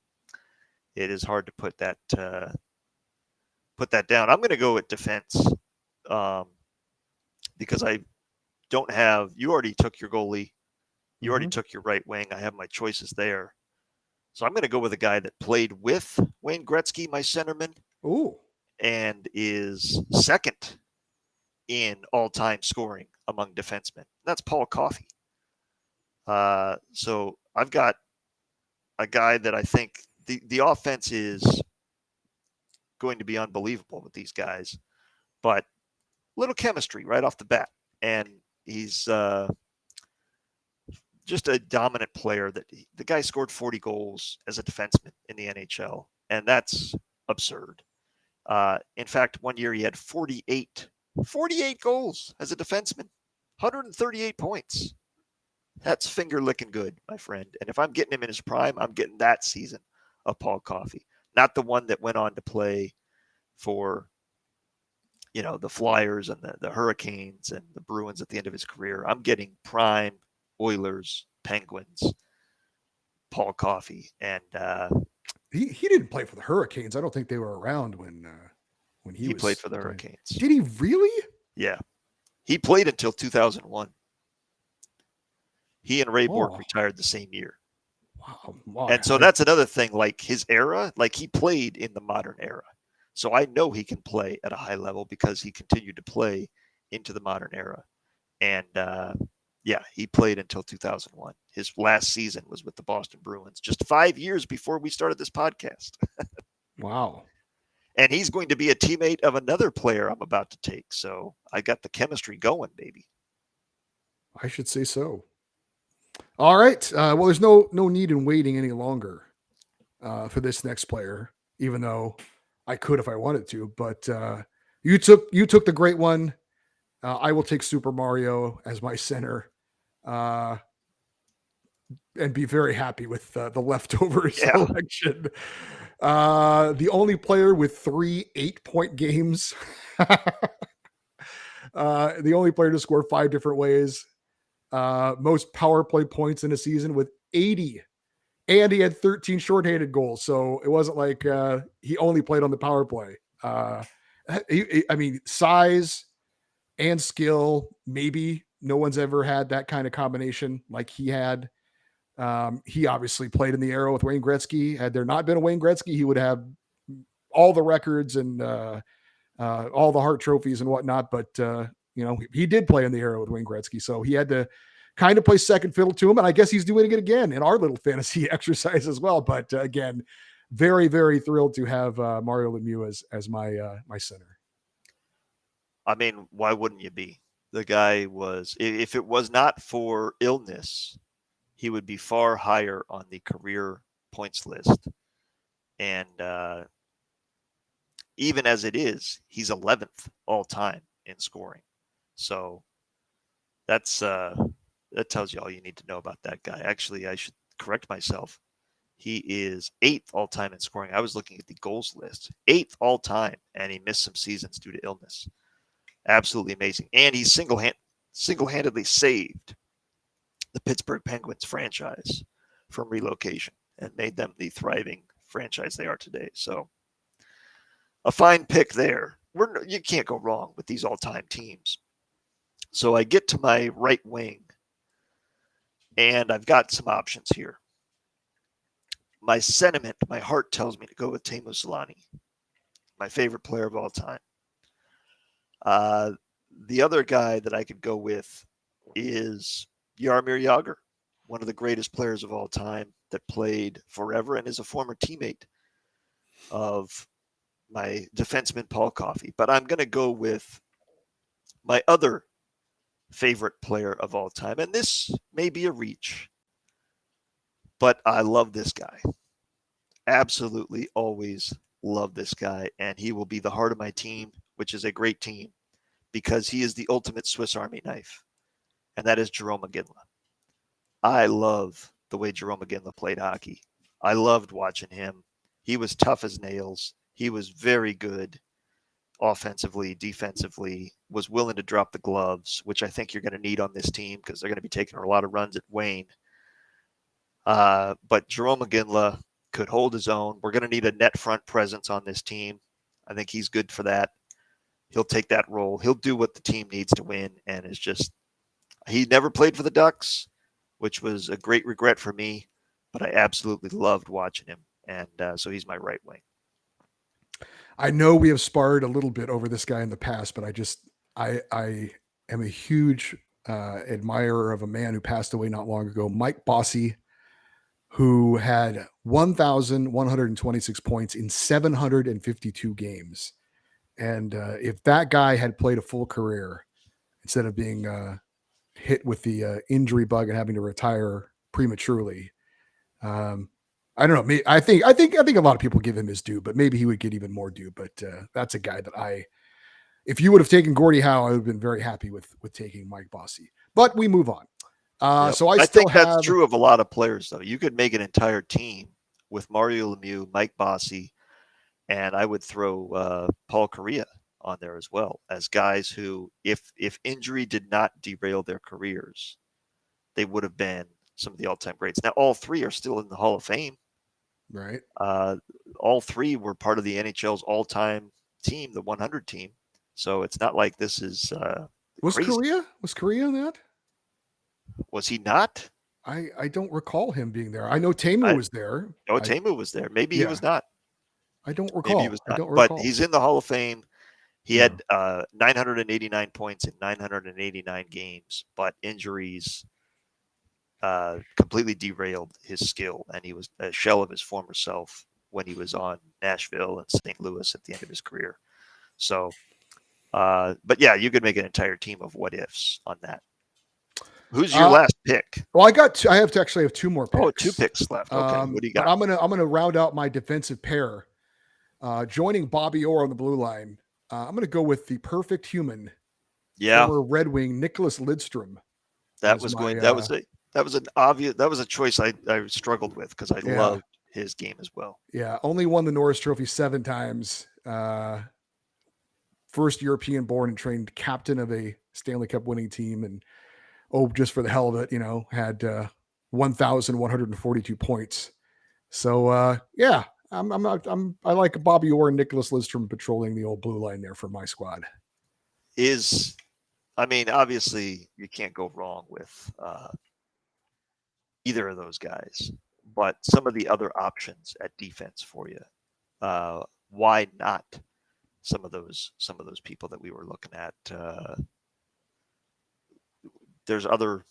it is hard to put that down. I'm going to go with defense because I don't have. You already took your goalie. You already took your right wing. I have my choices there. So I'm going to go with a guy that played with Wayne Gretzky, my centerman. Ooh. And is second in all-time scoring among defensemen. That's Paul Coffey. So I've got a guy that I think the offense is going to be unbelievable with these guys, but little chemistry right off the bat. And he's just a dominant player. The guy scored 40 goals as a defenseman in the NHL, and that's absurd. In fact, one year he had 48 goals as a defenseman, 138 points. That's finger licking good, my friend. And if I'm getting him in his prime, I'm getting that season of Paul Coffey, not the one that went on to play for, the Flyers and the Hurricanes and the Bruins at the end of his career. I'm getting prime Oilers, Penguins, Paul Coffey. And he didn't play for the Hurricanes. I don't think they were around when he played for the Hurricanes. Did he really? Yeah. He played until 2001. He and Ray Bourque retired the same year. Wow. And so that's another thing, like his era, like he played in the modern era. So I know he can play at a high level because he continued to play into the modern era. And he played until 2001. His last season was with the Boston Bruins, just 5 years before we started this podcast. Wow. And he's going to be a teammate of another player I'm about to take. So I got the chemistry going, baby. I should say so. All right. Well, there's no need in waiting any longer for this next player, even though I could if I wanted to. But you took the great one. I will take Super Mario as my center, and be very happy with the leftover Yeah. selection. The only player with 3 8-point games. The only player to score 5 different ways. Most power play points in a season with 80, and he had 13 shorthanded goals. So it wasn't like he only played on the power play. I mean, size and skill. Maybe no one's ever had that kind of combination like he had. He obviously played in the Arrow with Wayne Gretzky. Had there not been a Wayne Gretzky, he would have all the records and all the Hart trophies and whatnot. But he did play in the Arrow with Wayne Gretzky, so he had to kind of play second fiddle to him. And I guess he's doing it again in our little fantasy exercise as well. But again, very, very thrilled to have Mario Lemieux as my center. I mean, why wouldn't you be? The guy was, if it was not for illness, he would be far higher on the career points list. And even as it is, he's 11th all time in scoring. So that tells you all you need to know about that guy. Actually, I should correct myself. He is 8th all time in scoring. I was looking at the goals list. 8th all time, and he missed some seasons due to illness. Absolutely amazing. And he single-handedly saved the Pittsburgh Penguins franchise from relocation and made them the thriving franchise they are today. So a fine pick there. You can't go wrong with these all-time teams. So I get to my right wing, and I've got some options here. My sentiment, my heart tells me to go with Teemu Selanne, my favorite player of all time. The other guy that I could go with is Jaromir Jagr, one of the greatest players of all time that played forever and is a former teammate of my defenseman Paul Coffey. But I'm going to go with my other favorite player of all time. And this may be a reach, but I love this guy. Absolutely always love this guy. And he will be the heart of my team, which is a great team, because he is the ultimate Swiss Army knife. And that is Jarome Iginla. I love the way Jarome Iginla played hockey. I loved watching him. He was tough as nails. He was very good offensively, defensively, was willing to drop the gloves, which I think you're going to need on this team because they're going to be taking a lot of runs at Wayne. But Jarome Iginla could hold his own. We're going to need a net front presence on this team. I think he's good for that. He'll take that role. He'll do what the team needs to win, and is just – he never played for the Ducks, which was a great regret for me, but I absolutely loved watching him, and so he's my right wing. I know we have sparred a little bit over this guy in the past, but I am a huge admirer of a man who passed away not long ago, Mike Bossy, who had 1,126 points in 752 games. And if that guy had played a full career instead of being hit with the injury bug and having to retire prematurely, I don't know. I think a lot of people give him his due, but maybe he would get even more due. But that's a guy that if you would have taken Gordie Howe, I would have been very happy with taking Mike Bossy. But we move on. Yep. So I think that's true of a lot of players, though. You could make an entire team with Mario Lemieux, Mike Bossy, and I would throw Paul Kariya on there as well as guys who, if injury did not derail their careers, they would have been some of the all-time greats. Now, all three are still in the Hall of Fame. Right. All three were part of the NHL's all-time team, the 100 team. So it's not like this is was crazy. Kariya in that? Was he not? I don't recall him being there. I know Teemu was there. No, Teemu was there. Maybe he was not. I don't recall. Maybe he was not. I don't recall. But he's in the Hall of Fame. He had 989 points in 989 games, but injuries completely derailed his skill, and he was a shell of his former self when he was on Nashville and St. Louis at the end of his career. So, but yeah, you could make an entire team of what ifs on that. Who's your last pick? Well, I actually have two more picks. Oh, 2 picks left. Okay, what do you got? But I'm gonna round out my defensive pair. Joining Bobby Orr on the blue line, I'm gonna go with the perfect human, Yeah, former Red Wing Nicholas Lidstrom. that was a choice I struggled with because I loved his game as well. Yeah, only won the Norris Trophy 7 times. First European born and trained captain of a Stanley Cup winning team, and just for the hell of it, had 1,142 points. So yeah, I like Bobby Orr and Nicholas Lidstrom patrolling the old blue line there for my squad. Obviously you can't go wrong with either of those guys, but some of the other options at defense for you, why not some of those people that we were looking at? There's other.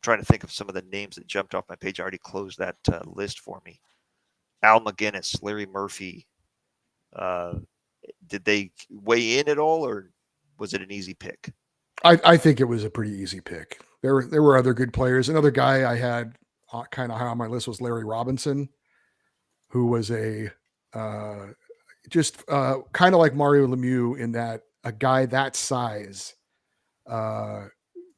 Trying to think of some of the names that jumped off my page. I already closed that list for me. Al McGinnis, Larry Murphy. Did they weigh in at all, or was it an easy pick? I think it was a pretty easy pick. There were other good players. Another guy I had kind of high on my list was Larry Robinson, who was a just kind of like Mario Lemieux in that a guy that size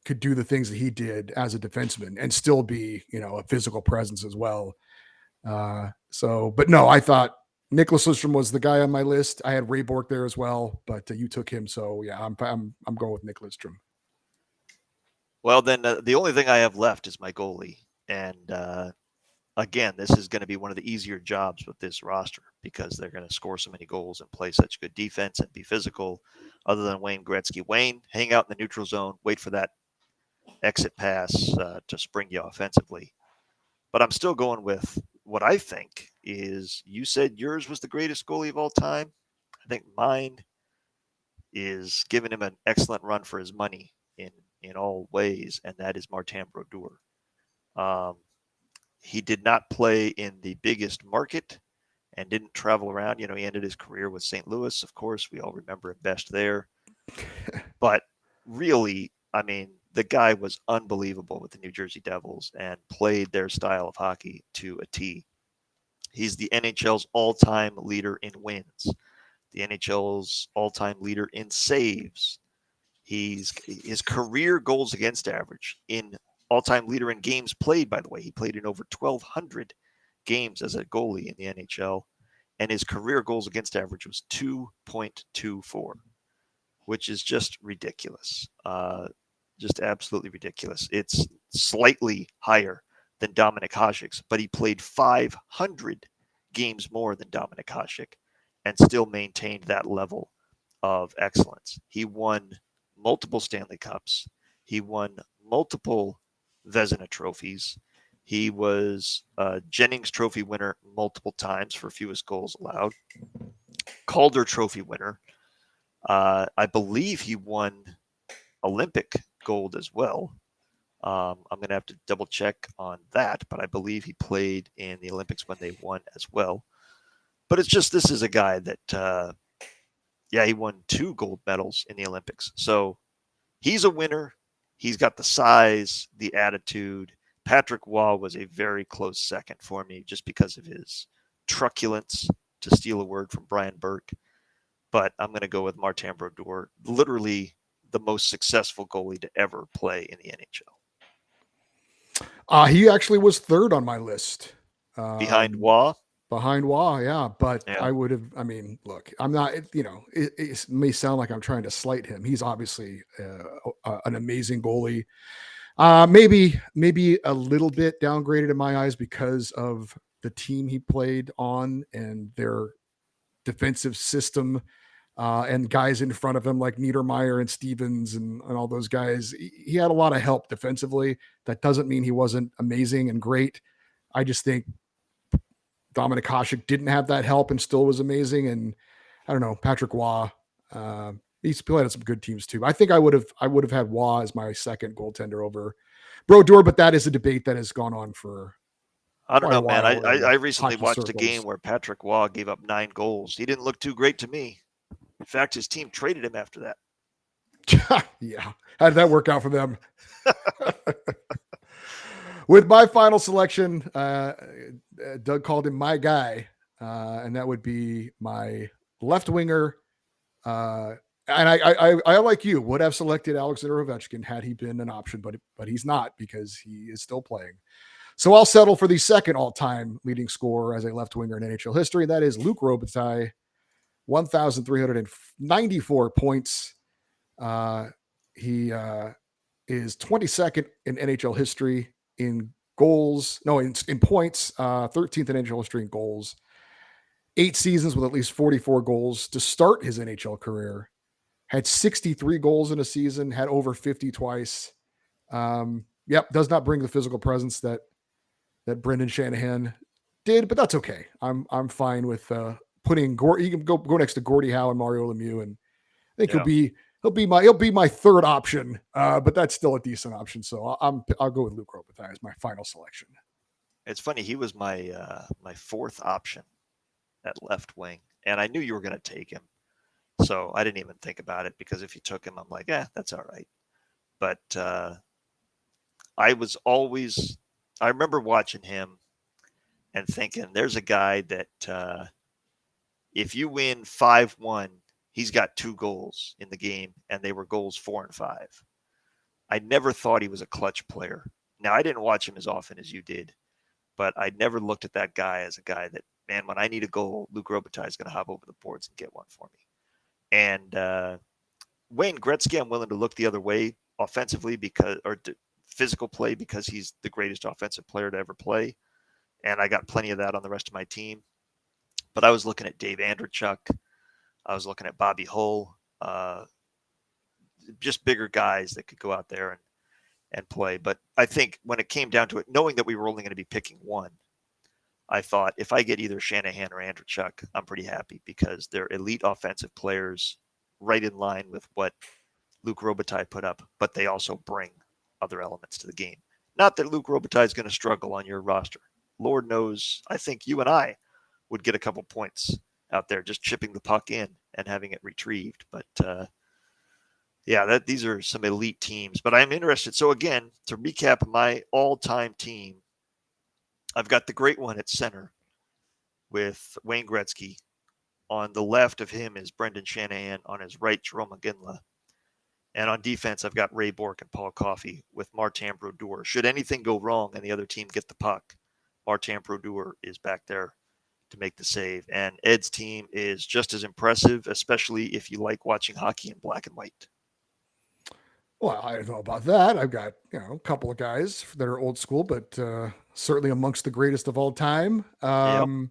could do the things that he did as a defenseman and still be, a physical presence as well. But no, I thought Nicholas Lidstrom was the guy on my list. I had Ray Bourque there as well, but you took him. So yeah, I'm going with Nick Lidstrom. Well, then the only thing I have left is my goalie. And again, this is going to be one of the easier jobs with this roster because they're going to score so many goals and play such good defense and be physical. Other than Wayne Gretzky, Wayne, hang out in the neutral zone, wait for that exit pass to spring you offensively. But I'm still going with what I think is, you said yours was the greatest goalie of all time. I think mine is giving him an excellent run for his money in all ways, and that is Martin Brodeur. He did not play in the biggest market and didn't travel around. He ended his career with St. Louis. Of course, we all remember him best there. But really, the guy was unbelievable with the New Jersey Devils and played their style of hockey to a T. He's the NHL's all-time leader in wins, the NHL's all-time leader in saves. His career goals against average, in all-time leader in games played, by the way. He played in over 1,200 games as a goalie in the NHL, and his career goals against average was 2.24, which is just ridiculous. Just absolutely ridiculous. It's slightly higher than Dominik Hasek's, but he played 500 games more than Dominik Hasek and still maintained that level of excellence. He won multiple Stanley Cups. He won multiple Vezina trophies. He was a Jennings Trophy winner multiple times for fewest goals allowed. Calder Trophy winner. I believe he won Olympic gold as well. I'm going to have to double check on that, but I believe he played in the Olympics when they won as well. But it's just, this is a guy that, he won 2 gold medals in the Olympics. So he's a winner. He's got the size, the attitude. Patrick Waugh was a very close second for me just because of his truculence, to steal a word from Brian Burke. But I'm going to go with Martin Brodeur, literally the most successful goalie to ever play in the NHL. He actually was third on my list. Behind Waugh? Behind Waugh, yeah. But Yeah. I would have, look, I'm not, it may sound like I'm trying to slight him. He's obviously an amazing goalie. Maybe a little bit downgraded in my eyes because of the team he played on and their defensive system. And guys in front of him like Niedermeyer and Stevens and all those guys. He had a lot of help defensively. That doesn't mean he wasn't amazing and great. I just think Dominik Hasek didn't have that help and still was amazing. And I don't know, Patrick Waugh, he's played on some good teams too. I think I would have had Waugh as my second goaltender over Brodeur, but that is a debate that has gone on for I don't know, man. while in I recently hockey watched a circles. game where Patrick Waugh gave up 9 goals. He didn't look too great to me. In fact, his team traded him after that. Yeah. How did that work out for them? With my final selection, Doug called him my guy, and that would be my left winger. And I like you would have selected Alexander Ovechkin had he been an option, but he's not because he is still playing. So I'll settle for the second all-time leading scorer as a left winger in NHL history, and that is Luc Robitaille, 1,394 points. He is 22nd in NHL history in goals. No, in points, 13th in NHL history in goals. 8 seasons with at least 44 goals to start his NHL career. Had 63 goals in a season, had over 50 twice. Does not bring the physical presence that Brendan Shanahan did, but that's okay. I'm fine with putting Gordie. You can go next to Gordie Howe and Mario Lemieux, and I think he'll be my third option. But that's still a decent option. So I'll go with Luc Robitaille as my final selection. It's funny. He was my my fourth option at left wing, and I knew you were going to take him. So I didn't even think about it because if you took him, I'm like, that's all right. But I remember watching him and thinking, there's a guy that if you win 5-1, he's got 2 goals in the game, and they were goals 4 and 5. I never thought he was a clutch player. Now, I didn't watch him as often as you did, but I never looked at that guy as a guy that, man, when I need a goal, Luc Robitaille is going to hop over the boards and get one for me. And Wayne Gretzky, I'm willing to look the other way offensively physical play because he's the greatest offensive player to ever play. And I got plenty of that on the rest of my team. But I was looking at Dave Andreychuk. I was looking at Bobby Hull, just bigger guys that could go out there and play. But I think when it came down to it, knowing that we were only going to be picking one, I thought if I get either Shanahan or Andreychuk, I'm pretty happy because they're elite offensive players right in line with what Luc Robitaille put up, but they also bring other elements to the game. Not that Luc Robitaille is going to struggle on your roster. Lord knows, I think you and I would get a couple points out there just chipping the puck in and having it retrieved. But these are some elite teams. But I'm interested. So again, to recap my all-time team, I've got the great one at center with Wayne Gretzky. On the left of him is Brendan Shanahan. On his right, Jarome Iginla. And on defense, I've got Ray Bourque and Paul Coffey with Martin Brodeur. Should anything go wrong and the other team get the puck, Martin Brodeur is back there to make the save. And Ed's team is just as impressive, especially if you like watching hockey in black and white. Well, I don't know about that. I've got, a couple of guys that are old school, but certainly amongst the greatest of all time. Yep.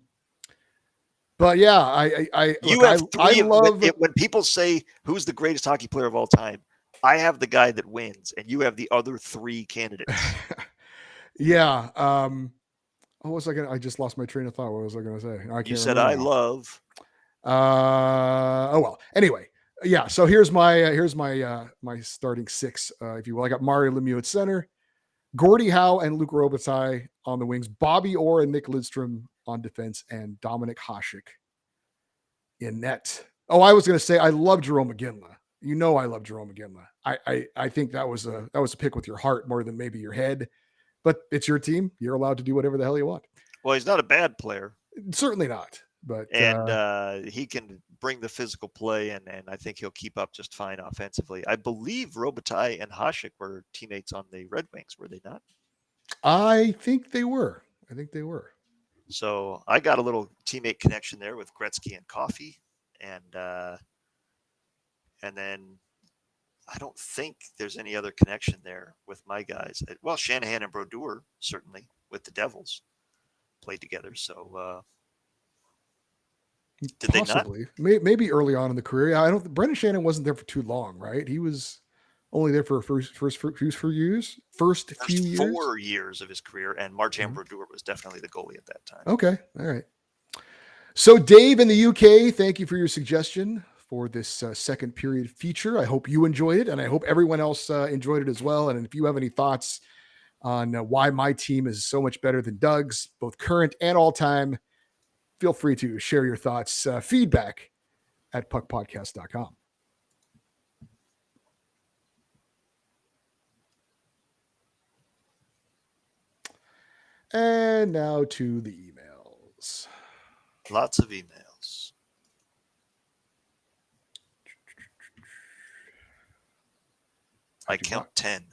But yeah, I love when people say who's the greatest hockey player of all time, I have the guy that wins, and you have the other 3 candidates. Yeah. What was I gonna? I just lost my train of thought. What was I gonna say? You said I love. Oh well. Anyway, yeah. So here's my my starting 6, if you will. I got Mario Lemieux at center, Gordie Howe and Luc Robitaille on the wings, Bobby Orr and Nick Lidstrom on defense, and Dominik Hasek in net. Oh, I was going to say I love Jarome Iginla. I love Jarome Iginla. I think that was a pick with your heart more than maybe your head, but it's your team. You're allowed to do whatever the hell you want. Well, he's not a bad player. Certainly not. But he can bring the physical play, and I think he'll keep up just fine offensively. I believe Robitaille and Hasek were teammates on the Red Wings, were they not? I think they were. So I got a little teammate connection there with Gretzky and Coffey, and then I don't think there's any other connection there with my guys. Well, Shanahan and Brodeur certainly with the Devils played together. So did possibly they not? Maybe early on in the career. I don't. Brendan Shanahan wasn't there for too long, right? He was only there for first few years. 4 years of his career, and Martin Brodeur was definitely the goalie at that time. Okay, all right. So Dave in the UK, thank you for your suggestion for this second period feature. I hope you enjoyed it, and I hope everyone else enjoyed it as well. And if you have any thoughts on why my team is so much better than Doug's, both current and all time, feel free to share your thoughts. Feedback at puckpodcast.com. And now to the emails. Lots of emails. I count 10.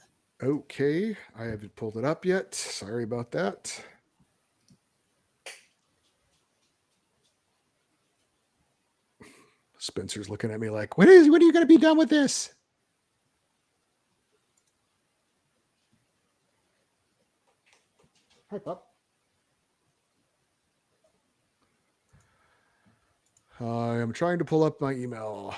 Okay, I haven't pulled it up yet. Sorry about that. Spencer's looking at me like, when are you going to be done with this? Hi, pup. I am trying to pull up my email.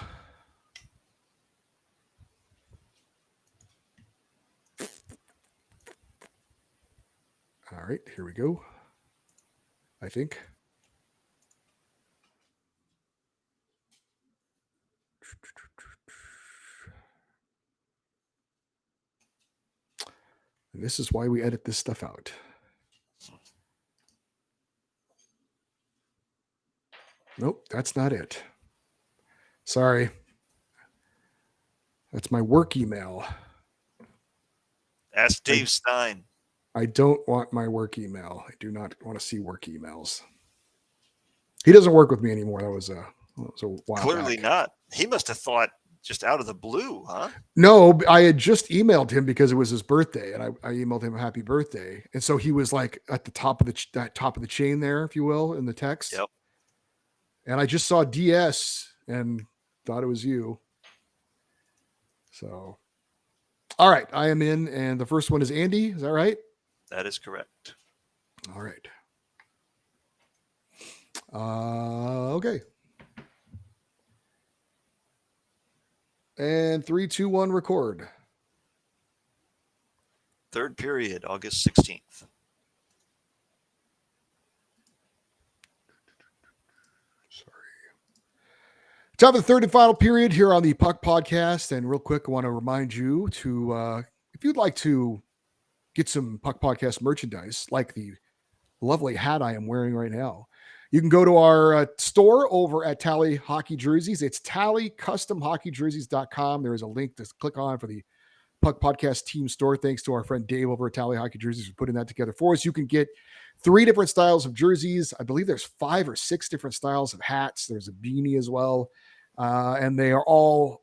All right, here we go. I think. And this is why we edit this stuff out. Nope, that's not it. Sorry. That's my work email. Ask Dave Stein. I don't want my work email. I do not want to see work emails. He doesn't work with me anymore. That was a while Clearly back. not. He must have thought just out of the blue, huh? No, I had just emailed him because it was his birthday, and I emailed him happy birthday, and so he was like at the top of the chain there, if you will, in the text. Yep. And I just saw DS and thought it was you. So, all right, I am in, and the first one is Andy. Is that right? That is correct. All right. Okay. And 3, 2, 1, record. Third period, August 16th. Time for the third and final period here on the Puck Podcast. And real quick, I want to remind you to, if you'd like to get some Puck Podcast merchandise, like the lovely hat I am wearing right now, you can go to our store over at Tally Hockey Jerseys. It's tallycustomhockeyjerseys.com. There is a link to click on for the Puck Podcast team store. Thanks to our friend Dave over at Tally Hockey Jerseys for putting that together for us. You can get 3 different styles of jerseys. I believe there's 5 or 6 different styles of hats. There's a beanie as well. And they are all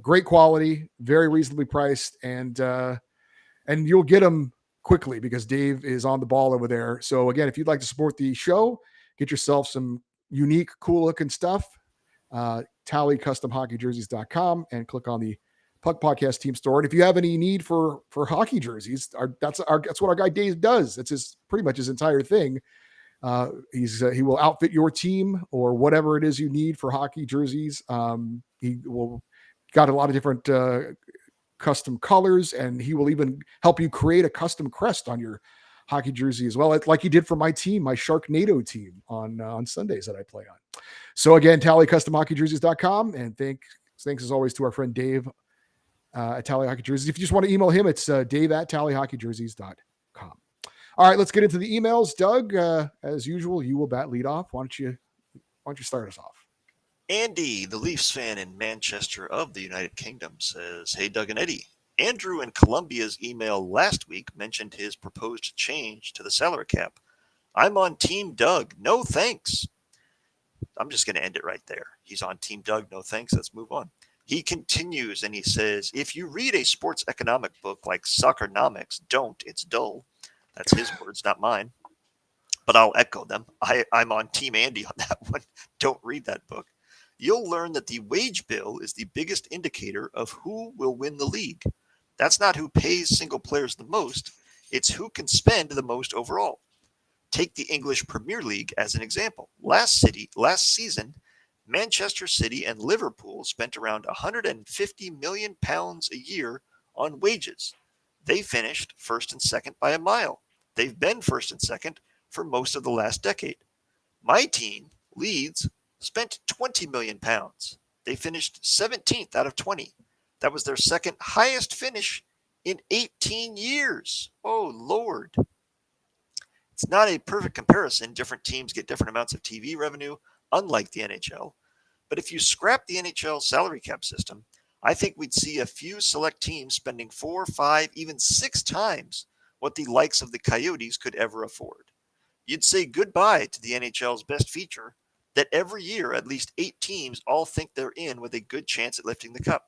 great quality, very reasonably priced, and you'll get them quickly because Dave is on the ball over there. So again, if you'd like to support the show, get yourself some unique, cool looking stuff. TallyCustomHockeyJerseys.com and click on the Puck Podcast team store. And if you have any need for hockey jerseys, that's what our guy Dave does. That's pretty much his entire thing. He will outfit your team or whatever it is you need for hockey jerseys. He will got a lot of different custom colors, and he will even help you create a custom crest on your hockey jersey as well, like he did for my team, my Sharknado team on Sundays that I play on. So again, TallyCustomHockeyJerseys.com, and thanks as always to our friend Dave at Tally Hockey Jerseys. If you just want to email him, it's Dave at TallyHockeyJerseys.com. All right, let's get into the emails. Doug, as usual, you will lead off. Why don't you start us off? Andy, the Leafs fan in Manchester of the United Kingdom, says, "Hey, Doug and Eddie. Andrew in Columbia's email last week mentioned his proposed change to the salary cap. I'm on Team Doug. No thanks." I'm just going to end it right there. He's on Team Doug. No thanks. Let's move on. He continues and he says, "If you read a sports economic book like Soccernomics, don't. It's dull." That's his words, not mine. But I'll echo them. I'm on Team Andy on that one. Don't read that book. You'll learn that the wage bill is the biggest indicator of who will win the league. That's not who pays single players the most. It's who can spend the most overall. Take the English Premier League as an example. Last season, Manchester City and Liverpool spent around £150 million a year on wages. They finished first and second by a mile. They've been first and second for most of the last decade. My team, Leeds, spent £20 million. They finished 17th out of 20. That was their second highest finish in 18 years. Oh, Lord. It's not a perfect comparison. Different teams get different amounts of TV revenue, unlike the NHL. But if you scrap the NHL salary cap system, I think we'd see a few select teams spending 4, 5, even 6 times what the likes of the Coyotes could ever afford. You'd say goodbye to the NHL's best feature, that every year at least 8 teams all think they're in with a good chance at lifting the cup.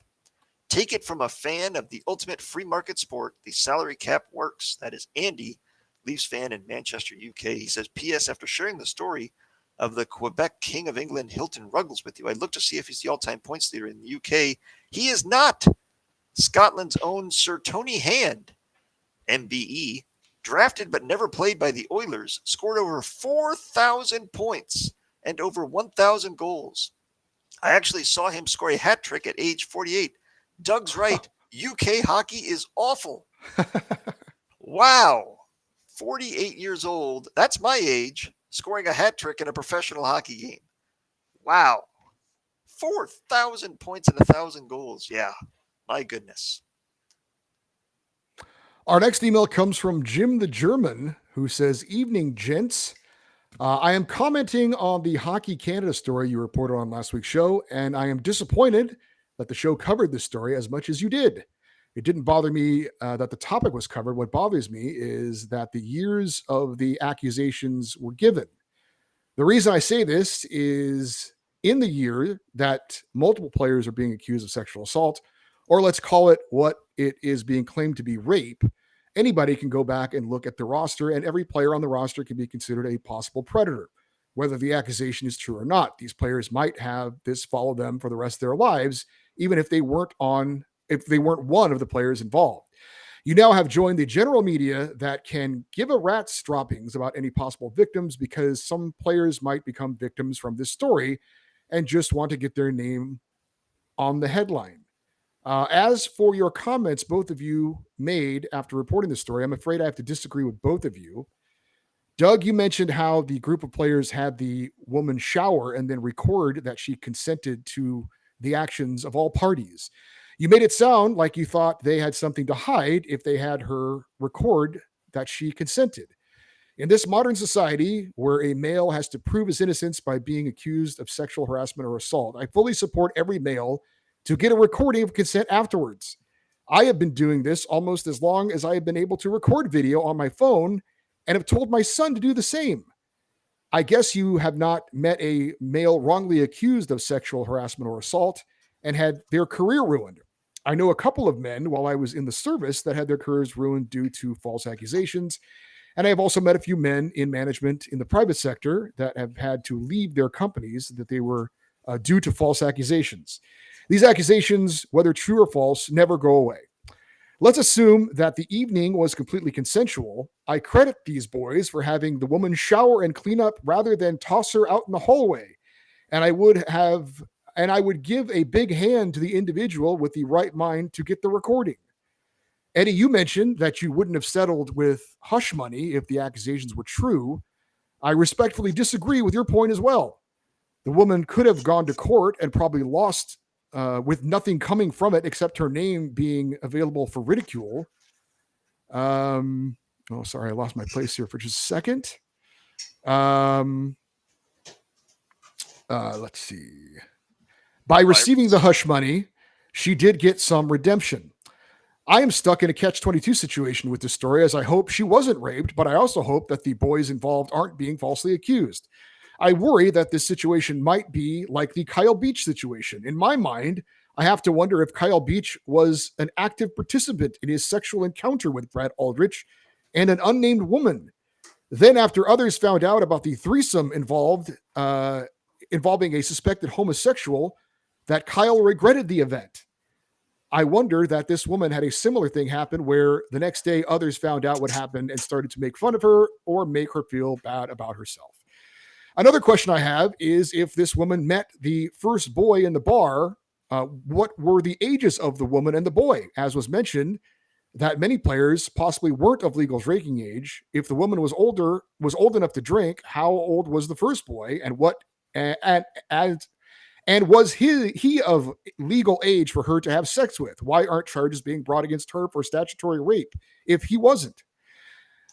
Take it from a fan of the ultimate free market sport, the salary cap works. That is Andy, Leafs fan in Manchester, UK. He says, P.S. After sharing the story of the Quebec King of England, Hilton Ruggles, with you, I looked to see if he's the all-time points leader in the UK. He is not. Scotland's own Sir Tony Hand, MBE, drafted but never played by the Oilers, scored over 4,000 points and over 1,000 goals. I actually saw him score a hat trick at age 48. Doug's right. UK hockey is awful. Wow. 48 years old. That's my age, scoring a hat trick in a professional hockey game. Wow. 4,000 points and 1,000 goals. Yeah. My goodness. Our next email comes from Jim the German, who says, "Evening, gents. I am commenting on the Hockey Canada story you reported on last week's show, and I am disappointed that the show covered this story as much as you did. It didn't bother me that the topic was covered. What bothers me is that the years of the accusations were given. The reason I say this is in the year that multiple players are being accused of sexual assault, or let's call it what it is being claimed to be rape, anybody can go back and look at the roster, and every player on the roster can be considered a possible predator, whether the accusation is true or not. These players might have this follow them for the rest of their lives, even if they weren't one of the players involved. You now have joined the general media that can give a rat's droppings about any possible victims because some players might become victims from this story and just want to get their name on the headline. As for your comments both of you made after reporting the story, I'm afraid I have to disagree with both of you. Doug, you mentioned how the group of players had the woman shower and then record that she consented to the actions of all parties. You made it sound like you thought they had something to hide if they had her record that she consented. In this modern society where a male has to prove his innocence by being accused of sexual harassment or assault, I fully support every male to get a recording of consent afterwards. I have been doing this almost as long as I have been able to record video on my phone and have told my son to do the same. I guess you have not met a male wrongly accused of sexual harassment or assault and had their career ruined. I know a couple of men while I was in the service that had their careers ruined due to false accusations. And I have also met a few men in management in the private sector that have had to leave their companies that they were due to false accusations. These accusations, whether true or false, never go away. Let's assume that the evening was completely consensual. I credit these boys for having the woman shower and clean up rather than toss her out in the hallway. And I would give a big hand to the individual with the right mind to get the recording. Eddie, you mentioned that you wouldn't have settled with hush money if the accusations were true. I respectfully disagree with your point as well. The woman could have gone to court and probably lost with nothing coming from it except her name being available for ridicule. Sorry, I lost my place here for just a second. Let's see. By receiving the hush money, she did get some redemption. I am stuck in a catch-22 situation with this story, as I hope she wasn't raped, but I also hope that the boys involved aren't being falsely accused. I worry that this situation might be like the Kyle Beach situation. In my mind, I have to wonder if Kyle Beach was an active participant in his sexual encounter with Brad Aldrich and an unnamed woman. Then, after others found out about the threesome involving a suspected homosexual, that Kyle regretted the event. I wonder that this woman had a similar thing happen where the next day others found out what happened and started to make fun of her or make her feel bad about herself. Another question I have is if this woman met the first boy in the bar, what were the ages of the woman and the boy? As was mentioned, that many players possibly weren't of legal drinking age. If the woman was old enough to drink, how old was the first boy, and was he of legal age for her to have sex with? Why aren't charges being brought against her for statutory rape if he wasn't?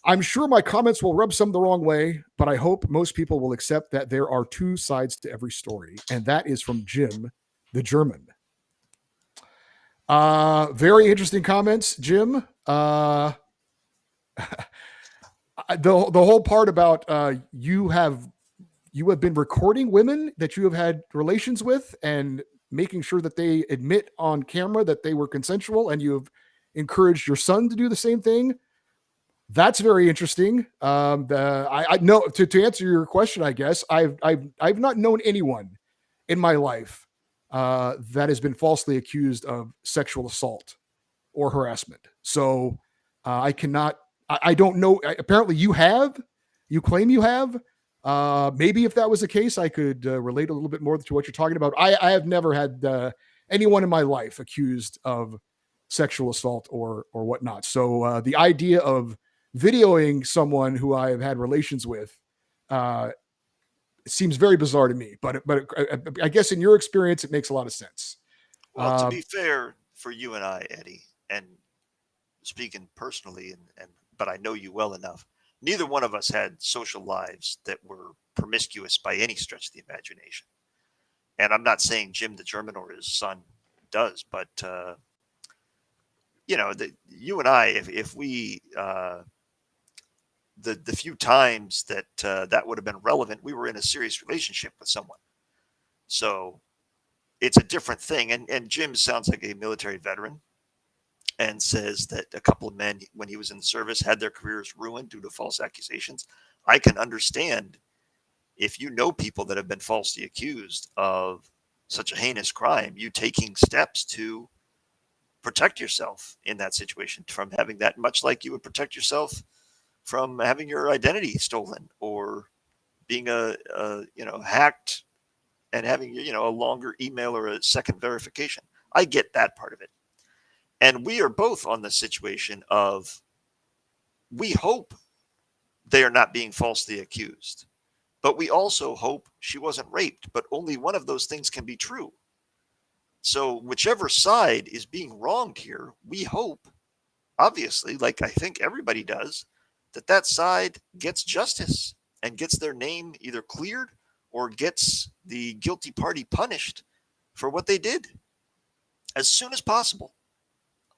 I'm sure my comments will rub some the wrong way, but I hope most people will accept that there are two sides to every story. And that is from Jim the German. Very interesting comments, Jim. the whole part about you have been recording women that you have had relations with and making sure that they admit on camera that they were consensual, and you have encouraged your son to do the same thing. That's very interesting. I know to answer your question, I guess I've not known anyone in my life that has been falsely accused of sexual assault or harassment. So I cannot. I don't know. Apparently, you have. You claim you have. Maybe if that was the case, I could relate a little bit more to what you're talking about. I have never had anyone in my life accused of sexual assault or whatnot. So the idea of videoing someone who I have had relations with uh, seems very bizarre to me. But I guess in your experience, it makes a lot of sense. Well, to Uh, be fair for you and I, Eddie, and speaking personally, and but I know you well enough, neither one of us had social lives that were promiscuous by any stretch of the imagination. And I'm not saying Jim the German or his son does, but you and I, if we the few times that that would have been relevant, we were in a serious relationship with someone. So it's a different thing. And Jim sounds like a military veteran and says that a couple of men, when he was in the service, had their careers ruined due to false accusations. I can understand if you know people that have been falsely accused of such a heinous crime, you taking steps to protect yourself in that situation from having that, much like you would protect yourself from having your identity stolen or being hacked and having a longer email or a second verification. I get that part of it. And we are both on the situation of, we hope they are not being falsely accused, but we also hope she wasn't raped. But only one of those things can be true. So whichever side is being wronged here, we hope, obviously, like I think everybody does, that side gets justice and gets their name either cleared or gets the guilty party punished for what they did as soon as possible.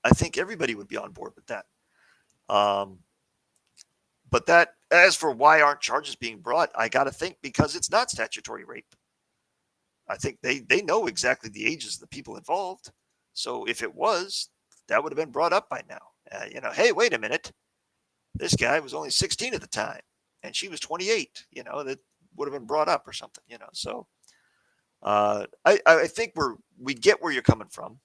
I think everybody would be on board with that. Um, but that, as for why aren't charges being brought, I got to think because it's not statutory rape. I think they know exactly the ages of the people involved. So if it was, that would have been brought up by now. Hey, wait a minute. This guy was only 16 at the time and she was 28, that would have been brought up or something, So I think we get where you're coming from.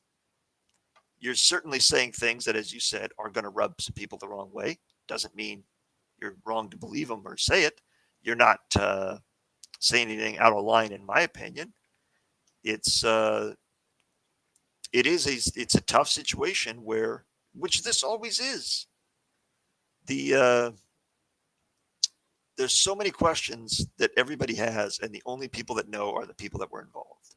You're certainly saying things that, as you said, are going to rub some people the wrong way. Doesn't mean you're wrong to believe them or say it. You're not saying anything out of line, in my opinion. It's a tough situation which this always is. There's so many questions that everybody has, and the only people that know are the people that were involved.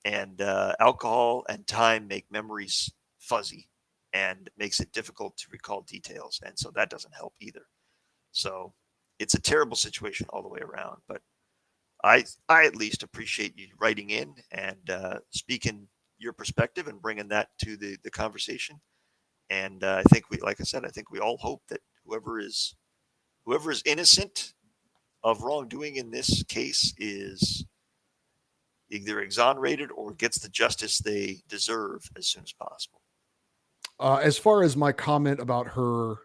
And alcohol and time make memories fuzzy and makes it difficult to recall details. And so that doesn't help either. So it's a terrible situation all the way around. But I at least appreciate you writing in and speaking your perspective and bringing that to the conversation. And I think like I said, I think we all hope that whoever is innocent of wrongdoing in this case is either exonerated or gets the justice they deserve as soon as possible. As far as my comment about her,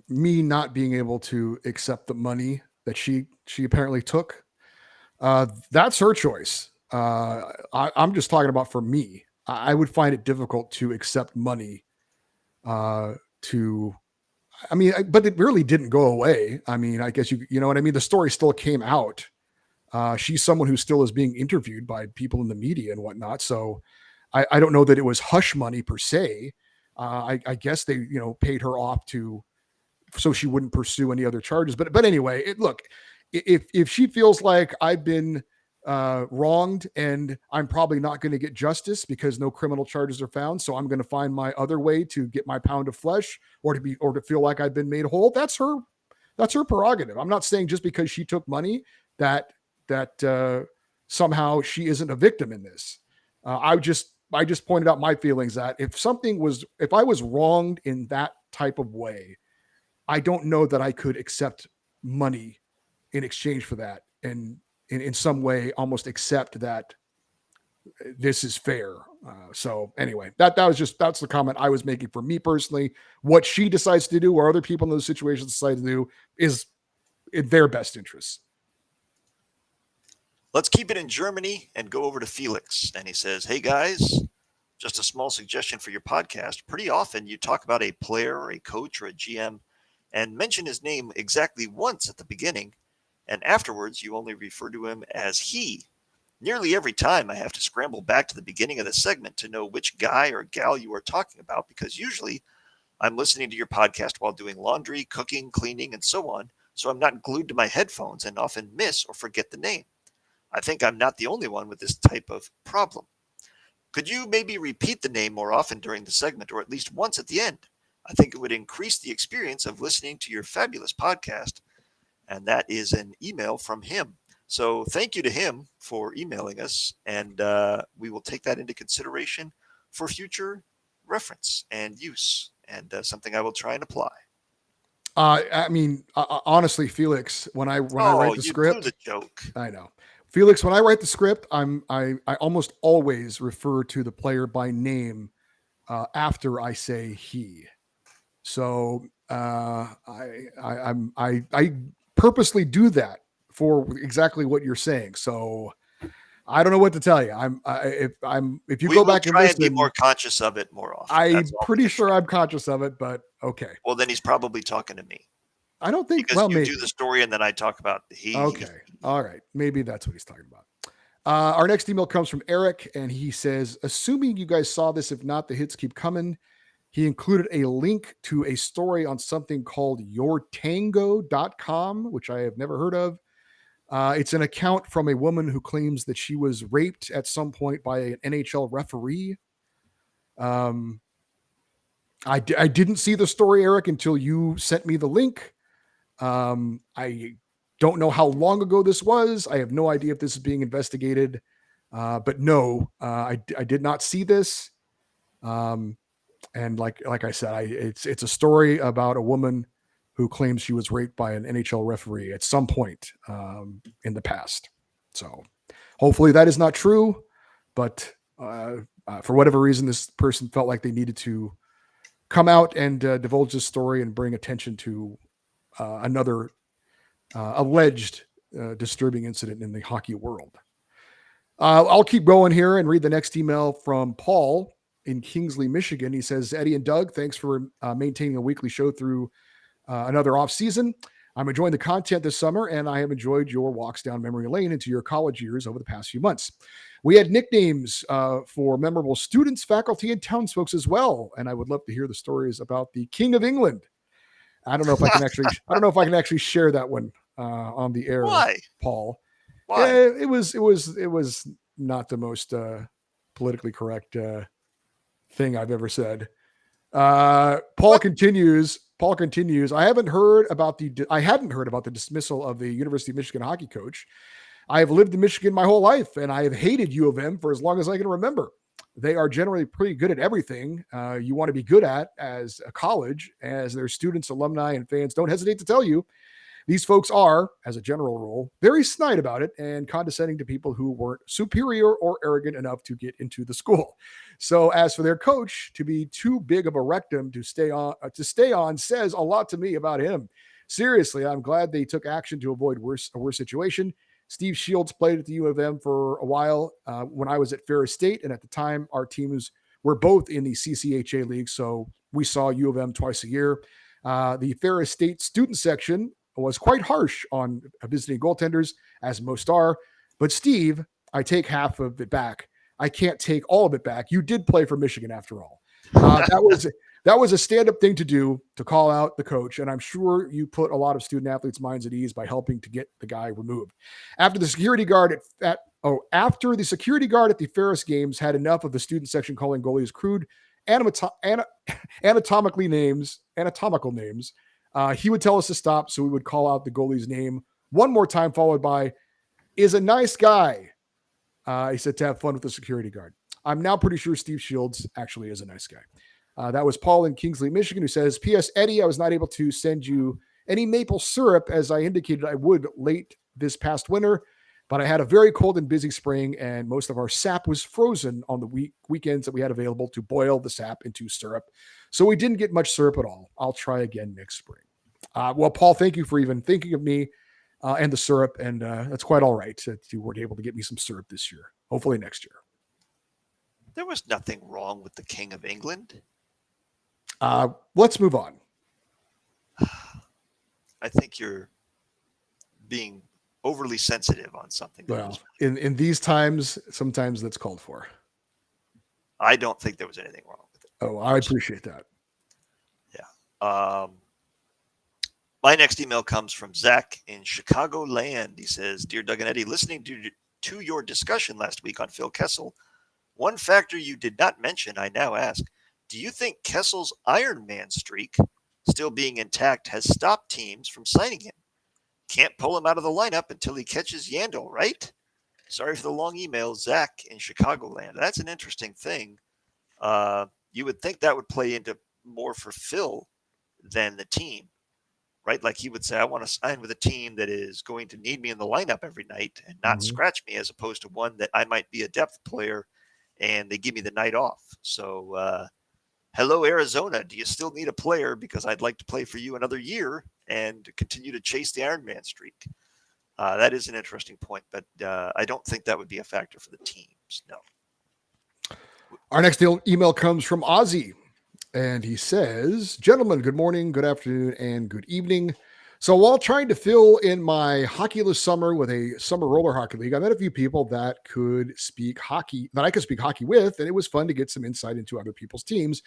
me not being able to accept the money that she apparently took, that's her choice. I'm just talking about for me. I would find it difficult to accept money. But it really didn't go away. I mean, I guess you know what I mean. The story still came out. She's someone who still is being interviewed by people in the media and whatnot. So I don't know that it was hush money per se. I guess they, paid her off so she wouldn't pursue any other charges. But anyway, look, if she feels like I've been wronged and I'm probably not going to get justice because no criminal charges are found, so I'm going to find my other way to get my pound of flesh or to feel like I've been made whole. That's her prerogative. I'm not saying just because she took money that somehow she isn't a victim in this. I just pointed out my feelings that if I was wronged in that type of way, I don't know that I could accept money in exchange for that, and in some way almost accept that this is fair. So anyway, that's the comment I was making for me personally. What she decides to do, or other people in those situations decide to do, is in their best interests. Let's keep it in Germany and go over to Felix. And he says, "Hey guys, just a small suggestion for your podcast. Pretty often you talk about a player or a coach or a GM and mention his name exactly once at the beginning, and afterwards you only refer to him as he. Nearly every time I have to scramble back to the beginning of the segment to know which guy or gal you are talking about, because usually I'm listening to your podcast while doing laundry, cooking, cleaning, and so on, so I'm not glued to my headphones and often miss or forget the name. I think I'm not the only one with this type of problem. Could you maybe repeat the name more often during the segment, or at least once at the end? I think it would increase the experience of listening to your fabulous podcast." And that is an email from him. So thank you to him for emailing us, and we will take that into consideration for future reference and use, and something I will try and apply. I mean, honestly, Felix, when I write the You blew script, the joke. I know. Felix, when I write the script, I almost always refer to the player by name after I say he. So I purposely do that for exactly what you're saying. So I don't know what to tell you. If you We go will back and try and be listen, more conscious of it more often. I'm That's all we pretty can sure try. I'm conscious of it, but okay. Well, then he's probably talking to me, I don't think. because Well, you maybe. do the story and then I talk about he. Okay. All right. Maybe that's what he's talking about. Our next email comes from Eric, and he says, assuming you guys saw this, if not, the hits keep coming. He included a link to a story on something called yourtango.com, which I have never heard of. It's an account from a woman who claims that she was raped at some point by an NHL referee. I didn't see the story, Eric, until you sent me the link. I don't know how long ago this was. I have no idea if this is being investigated. But no, I did not see this. And like I said, it's a story about a woman who claims she was raped by an NHL referee at some point in the past. So hopefully that is not true. But for whatever reason, this person felt like they needed to come out and divulge this story and bring attention to another alleged disturbing incident in the hockey world. I'll keep going here and read the next email from Paul in Kingsley, Michigan. He says, Eddie and Doug, thanks for maintaining a weekly show through another off season. I'm enjoying the content this summer, and I have enjoyed your walks down memory lane into your college years over the past few months. We had nicknames for memorable students, faculty, and townsfolk as well. And I would love to hear the stories about the King of England. I don't know if I can actually share that one on the air. Why? Paul? Why? It was not the most politically correct thing I've ever said. Paul continues. I hadn't heard about the dismissal of the University of Michigan hockey coach. I have lived in Michigan my whole life, and I have hated U of M for as long as I can remember. They are generally pretty good at everything you want to be good at as a college, as their students, alumni, and fans don't hesitate to tell you. These folks are, as a general rule, very snide about it and condescending to people who weren't superior or arrogant enough to get into the school. So, as for their coach, to be too big of a rectum to stay on says a lot to me about him. Seriously, I'm glad they took action to avoid a worse situation. Steve Shields played at the U of M for a while when I was at Ferris State, and at the time, our teams were both in the CCHA league, so we saw U of M twice a year. The Ferris State student section was quite harsh on visiting goaltenders, as most are. But Steve, I take half of it back. I can't take all of it back. You did play for Michigan after all. That was a stand-up thing to do, to call out the coach, and I'm sure you put a lot of student athletes' minds at ease by helping to get the guy removed. After the security guard at the Ferris games had enough of the student section calling goalies crude anatomical names, he would tell us to stop, so we would call out the goalie's name one more time, followed by, is a nice guy. He said to have fun with the security guard. I'm now pretty sure Steve Shields actually is a nice guy. That was Paul in Kingsley, Michigan, who says, P.S. Eddie, I was not able to send you any maple syrup as I indicated I would late this past winter, but I had a very cold and busy spring, and most of our sap was frozen on the weekends that we had available to boil the sap into syrup. So we didn't get much syrup at all. I'll try again next spring. Well, Paul, thank you for even thinking of me and the syrup, and that's quite all right that you weren't able to get me some syrup this year. Hopefully next year. There was nothing wrong with the King of England. Let's move on. I think you're being overly sensitive on something. Well, in these times, sometimes that's called for. I don't think there was anything wrong with it. Oh, I appreciate that. Yeah. My next email comes from Zach in Chicagoland. He says, Dear Doug and Eddie, listening to your discussion last week on Phil Kessel, one factor you did not mention, I now ask, do you think Kessel's Iron Man streak, still being intact, has stopped teams from signing him? Can't pull him out of the lineup until he catches Yandel, right? Sorry for the long email, Zach in Chicagoland. That's an interesting thing. You would think that would play into more for Phil than the team, right? Like he would say, I want to sign with a team that is going to need me in the lineup every night and not scratch me, as opposed to one that I might be a depth player and they give me the night off. So, hello, Arizona. Do you still need a player? Because I'd like to play for you another year and continue to chase the Iron Man streak. That is an interesting point, but I don't think that would be a factor for the teams. No. Our next email comes from Ozzy, and he says, Gentlemen, good morning, good afternoon, and good evening. So while trying to fill in my hockeyless summer with a summer roller hockey league, I met a few people that I could speak hockey with, and it was fun to get some insight into other people's teams.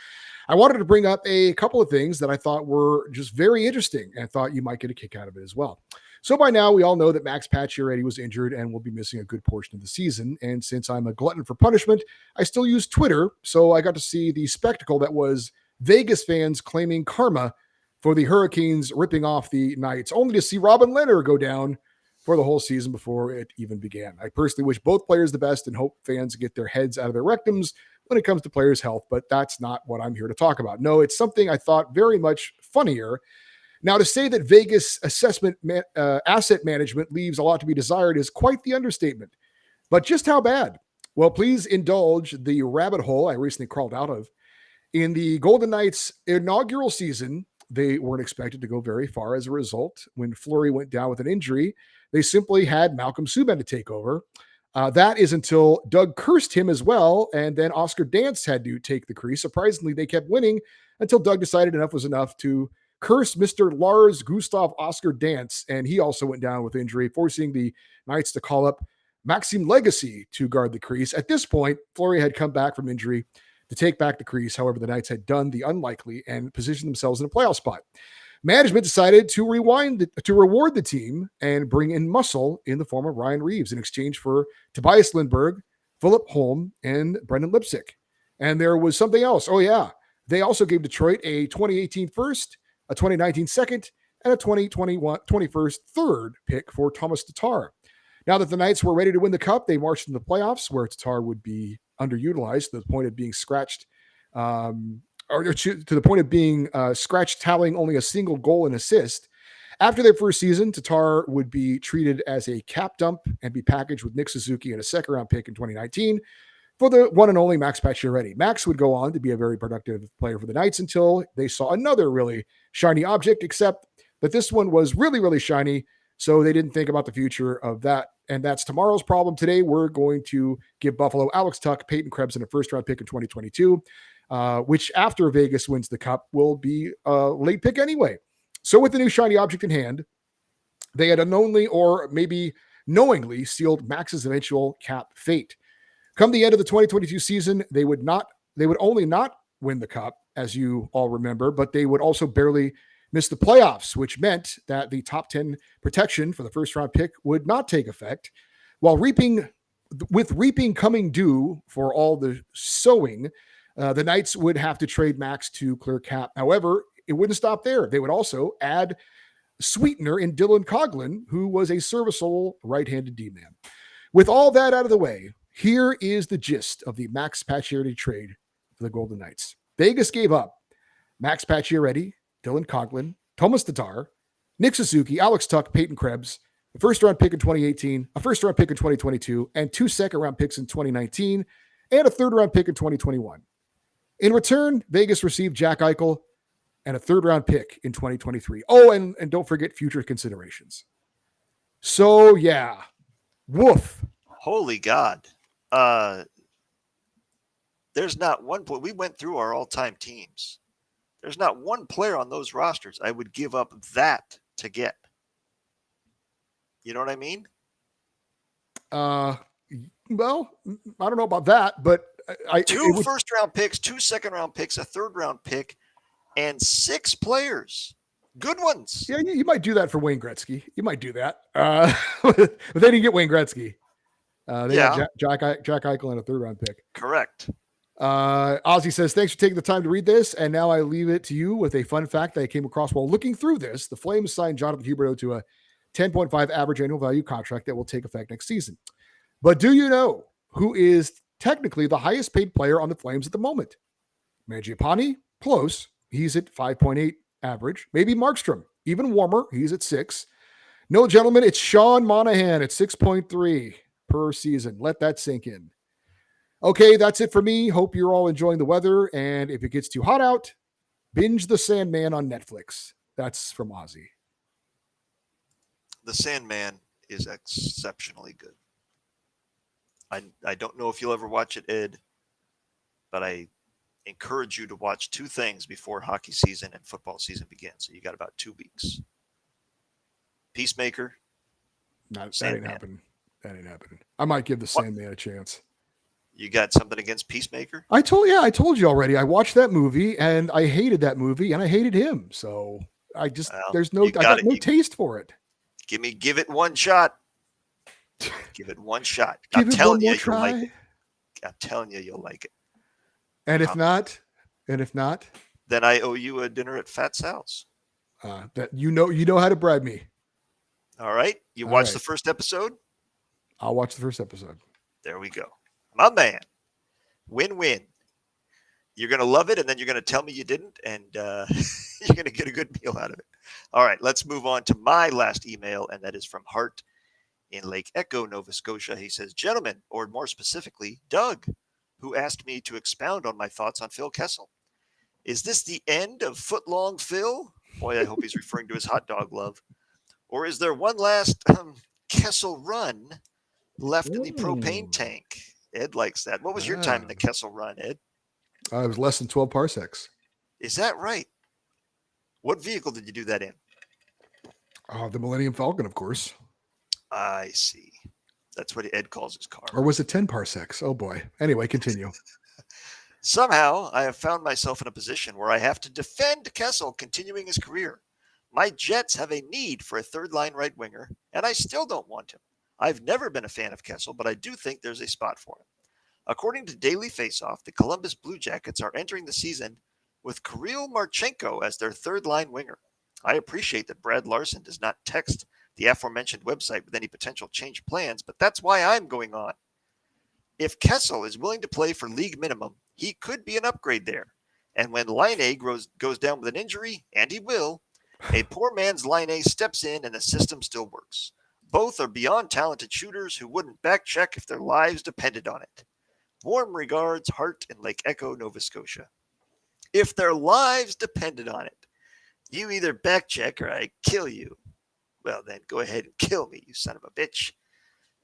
I wanted to bring up a couple of things that I thought were just very interesting and thought you might get a kick out of it as well. So by now, we all know that Max Pacioretty was injured and will be missing a good portion of the season. And since I'm a glutton for punishment, I still use Twitter. So I got to see the spectacle that was Vegas fans claiming karma for the Hurricanes ripping off the Knights, only to see Robin Lehner go down for the whole season before it even began. I personally wish both players the best and hope fans get their heads out of their rectums when it comes to players' health, but that's not what I'm here to talk about. No, it's something I thought very much funnier. Now, to say that Vegas asset management leaves a lot to be desired is quite the understatement. But just how bad? Well, please indulge the rabbit hole I recently crawled out of. In the Golden Knights' inaugural season, they weren't expected to go very far as a result. When Fleury went down with an injury, they simply had Malcolm Subban to take over. That is until Doug cursed him as well, and then Oscar Dance had to take the crease. Surprisingly, they kept winning until Doug decided enough was enough to curse Mr. Lars Gustav Oscar Dance, and he also went down with injury, forcing the Knights to call up Maxime Legacy to guard the crease. At this point, Fleury had come back from injury to take back the crease. However, the Knights had done the unlikely and positioned themselves in a playoff spot. Management decided to reward the team and bring in muscle in the form of Ryan Reeves in exchange for Tobias Lindbergh, Philip Holm, and Brendan Lipsick. And there was something else. Oh, yeah. They also gave Detroit a 2018 first, a 2019 second, and a 2021 21st third pick for Thomas Tatar. Now that the Knights were ready to win the cup, they marched into the playoffs where Tatar would be underutilized to the point of being scratched, to the point of being scratched, tallying only a single goal and assist. After their first season, Tatar would be treated as a cap dump and be packaged with Nick Suzuki and a second-round pick in 2019 for the one and only Max Pacioretty. Max would go on to be a very productive player for the Knights until they saw another really shiny object, except that this one was really, really shiny, so they didn't think about the future of that. And that's tomorrow's problem. Today, we're going to give Buffalo Alex Tuch, Peyton Krebs, and a first-round pick in 2022, which after Vegas wins the cup will be a late pick anyway. So with the new shiny object in hand, they had unknowingly or maybe knowingly sealed Max's eventual cap fate. Come the end of the 2022 season, they would only not win the cup, as you all remember, but they would also barely miss the playoffs, which meant that the top 10 protection for the first round pick would not take effect. While reaping coming due for all the sowing, the Knights would have to trade Max to clear cap. However, it wouldn't stop there. They would also add sweetener in Dylan Coghlan, who was a serviceable right-handed D-man. With all that out of the way, here is the gist of the Max Pacioretty trade for the Golden Knights. Vegas gave up Max Pacioretty, Dylan Conklin, Thomas Tatar, Nick Suzuki, Alex Tuck, Peyton Krebs, a first-round pick in 2018, a first-round pick in 2022, and 2 second-round picks in 2019, and a third-round pick in 2021. In return, Vegas received Jack Eichel and a third-round pick in 2023. Oh, and don't forget future considerations. So, yeah. Woof. Holy God. There's not one point. We went through our all-time teams. There's not one player on those rosters I would give up that to get. You know what I mean? Well, I don't know about that, but two first-round picks, 2 second-round picks, a third-round pick, and 6 players. Good ones. Yeah, you might do that for Wayne Gretzky. You might do that. But they didn't get Wayne Gretzky. They got Jack Eichel and a third-round pick. Correct. Ozzy says, thanks for taking the time to read this. And now I leave it to you with a fun fact that I came across while looking through this. The Flames signed Jonathan Huberdeau to a 10.5 average annual value contract that will take effect next season. But do you know who is technically the highest paid player on the Flames at the moment? Mangiapane, close. He's at 5.8 average. Maybe Markstrom, even warmer. He's at 6. No, gentlemen, it's Sean Monahan at 6.3 per season. Let that sink in. Okay, that's it for me. Hope you're all enjoying the weather. And if it gets too hot out, binge The Sandman on Netflix. That's from Ozzy. The Sandman is exceptionally good. I don't know if you'll ever watch it, Ed, but I encourage you to watch 2 things before hockey season and football season begins. So you got about 2 weeks. Peacemaker. That ain't happening. That ain't happening. I might give The Sandman a chance. You got something against Peacemaker? I told you already. I watched that movie and I hated that movie and I hated him. So I just I got no taste for it. Give it one shot. Give it one shot. I'm telling you, you'll like it. I'm telling you, you'll like it. And if not, then I owe you a dinner at Fat Sal's. That you know how to bribe me. All right. You watched the first episode? I'll watch the first episode. There we go. My man. Win-win. You're going to love it, and then you're going to tell me you didn't, and you're going to get a good meal out of it. All right, let's move on to my last email, and that is from Hart in Lake Echo, Nova Scotia. He says, gentlemen, or more specifically, Doug, who asked me to expound on my thoughts on Phil Kessel. Is this the end of Footlong Phil? Boy, I hope he's referring to his hot dog love. Or is there one last Kessel run left in the propane tank? Ed likes that. What was your time in the Kessel run, Ed? It was less than 12 parsecs. Is that right? What vehicle did you do that in? The Millennium Falcon, of course. I see. That's what Ed calls his car. Or was it 10 parsecs? Oh, boy. Anyway, continue. Somehow, I have found myself in a position where I have to defend Kessel continuing his career. My Jets have a need for a third-line right winger, and I still don't want him. I've never been a fan of Kessel, but I do think there's a spot for him. According to Daily Faceoff, the Columbus Blue Jackets are entering the season with Kirill Marchenko as their third-line winger. I appreciate that Brad Larson does not text the aforementioned website with any potential change plans, but that's why I'm going on. If Kessel is willing to play for league minimum, he could be an upgrade there. And when Laine goes down with an injury, and he will, a poor man's Laine steps in and the system still works. Both are beyond talented shooters who wouldn't backcheck if their lives depended on it. Warm regards, Hart in Lake Echo, Nova Scotia. If their lives depended on it, you either backcheck or I kill you. Well, then go ahead and kill me, you son of a bitch,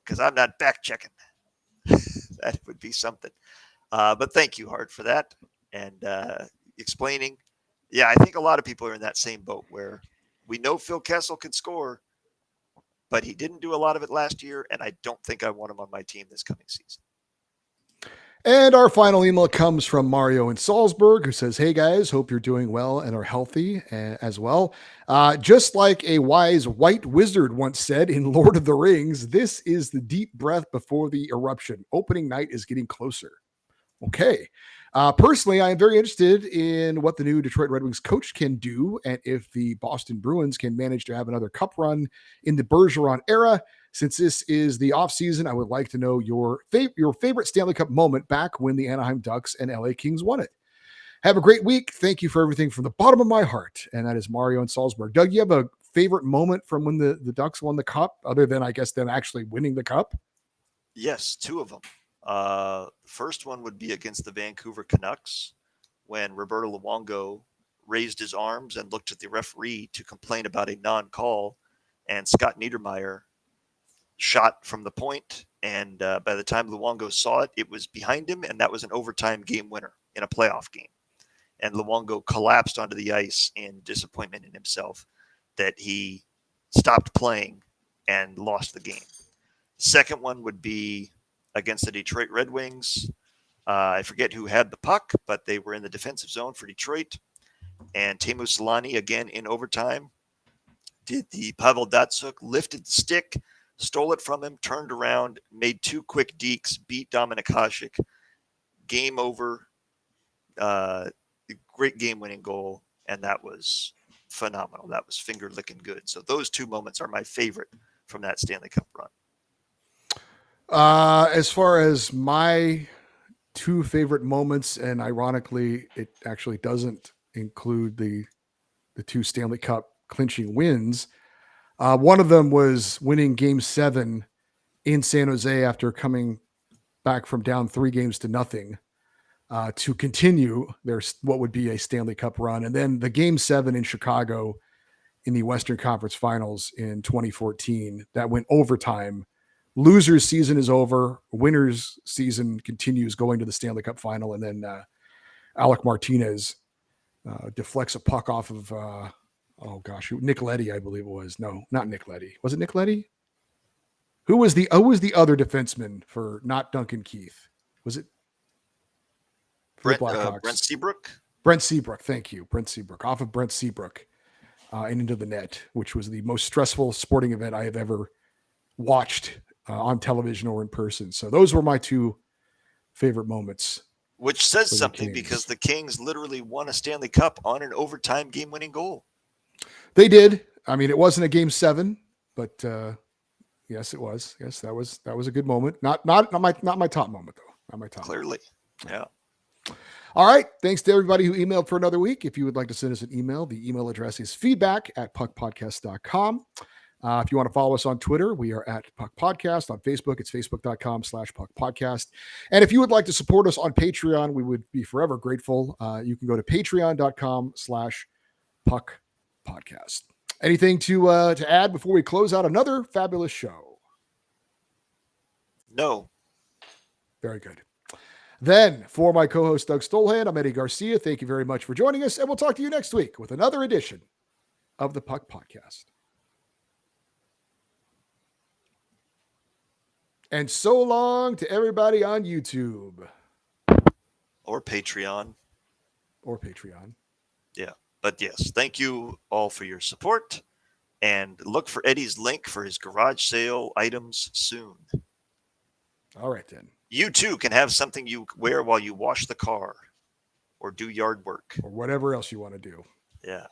because I'm not backchecking. That would be something. But thank you, Hart, for that and explaining. Yeah, I think a lot of people are in that same boat where we know Phil Kessel can score, but he didn't do a lot of it last year, and I don't think I want him on my team this coming season. And our final email comes from Mario in Salzburg, who says, hey guys, hope you're doing well and are healthy as well. Just like a wise white wizard once said in Lord of the Rings, this is the deep breath before the eruption. Opening night is getting closer. Okay. Personally, I am very interested in what the new Detroit Red Wings coach can do and if the Boston Bruins can manage to have another cup run in the Bergeron era. Since this is the offseason, I would like to know your favorite Stanley Cup moment back when the Anaheim Ducks and LA Kings won it. Have a great week. Thank you for everything from the bottom of my heart. And that is Mario in Salzburg. Doug, you have a favorite moment from when the Ducks won the cup, other than, I guess, them actually winning the cup? Yes, two of them. First one would be against the Vancouver Canucks when Roberto Luongo raised his arms and looked at the referee to complain about a non-call, and Scott Niedermayer shot from the point, and by the time Luongo saw it, it was behind him, and that was an overtime game winner in a playoff game. And Luongo collapsed onto the ice in disappointment in himself that he stopped playing and lost the game. Second one would be against the Detroit Red Wings. I forget who had the puck, but they were in the defensive zone for Detroit. And Teemu Selanne, again in overtime, did the Pavel Datsyuk, lifted the stick, stole it from him, turned around, made two quick dekes, beat Dominik Hasek. Game over. Great game-winning goal, and that was phenomenal. That was finger-licking good. So those two moments are my favorite from that Stanley Cup run. As far as my two favorite moments, and ironically, it actually doesn't include the two Stanley Cup clinching wins. One of them was winning Game 7 in San Jose after coming back from down 3-0 to continue their what would be a Stanley Cup run, and then the Game 7 in Chicago in the Western Conference Finals in 2014 that went overtime. Losers season is over. Winners season continues, going to the Stanley Cup final. And then Alec Martinez deflects a puck off of, Nick Leddy, I believe it was. No, not Nick Leddy. Was it Nick Leddy? Who was the other defenseman for not Duncan Keith? Was it Brent Seabrook? Brent Seabrook. Thank you. Brent Seabrook. Off of Brent Seabrook and into the net, which was the most stressful sporting event I have ever watched on television or in person. So those were my two favorite moments. Which says something, because the Kings literally won a Stanley Cup on an overtime game-winning goal. They did. I mean, it wasn't a Game 7, but yes, it was. Yes, that was a good moment. Not my top moment though. Not my top. Clearly, yeah. All right. Thanks to everybody who emailed for another week. If you would like to send us an email, the email address is feedback@puckpodcast.com. If you want to follow us on Twitter, we are at Puck Podcast. On Facebook, it's facebook.com/Puck Podcast. And if you would like to support us on Patreon, we would be forever grateful. You can go to patreon.com/Puck Podcast. Anything to add before we close out another fabulous show? No. Very good. Then, for my co-host Doug Stolhan, I'm Eddie Garcia. Thank you very much for joining us, and we'll talk to you next week with another edition of the Puck Podcast. And so long to everybody on YouTube. Or Patreon. Yeah. But yes, thank you all for your support. And look for Eddie's link for his garage sale items soon. All right, then. You too can have something you wear while you wash the car or do yard work. Or whatever else you want to do. Yeah.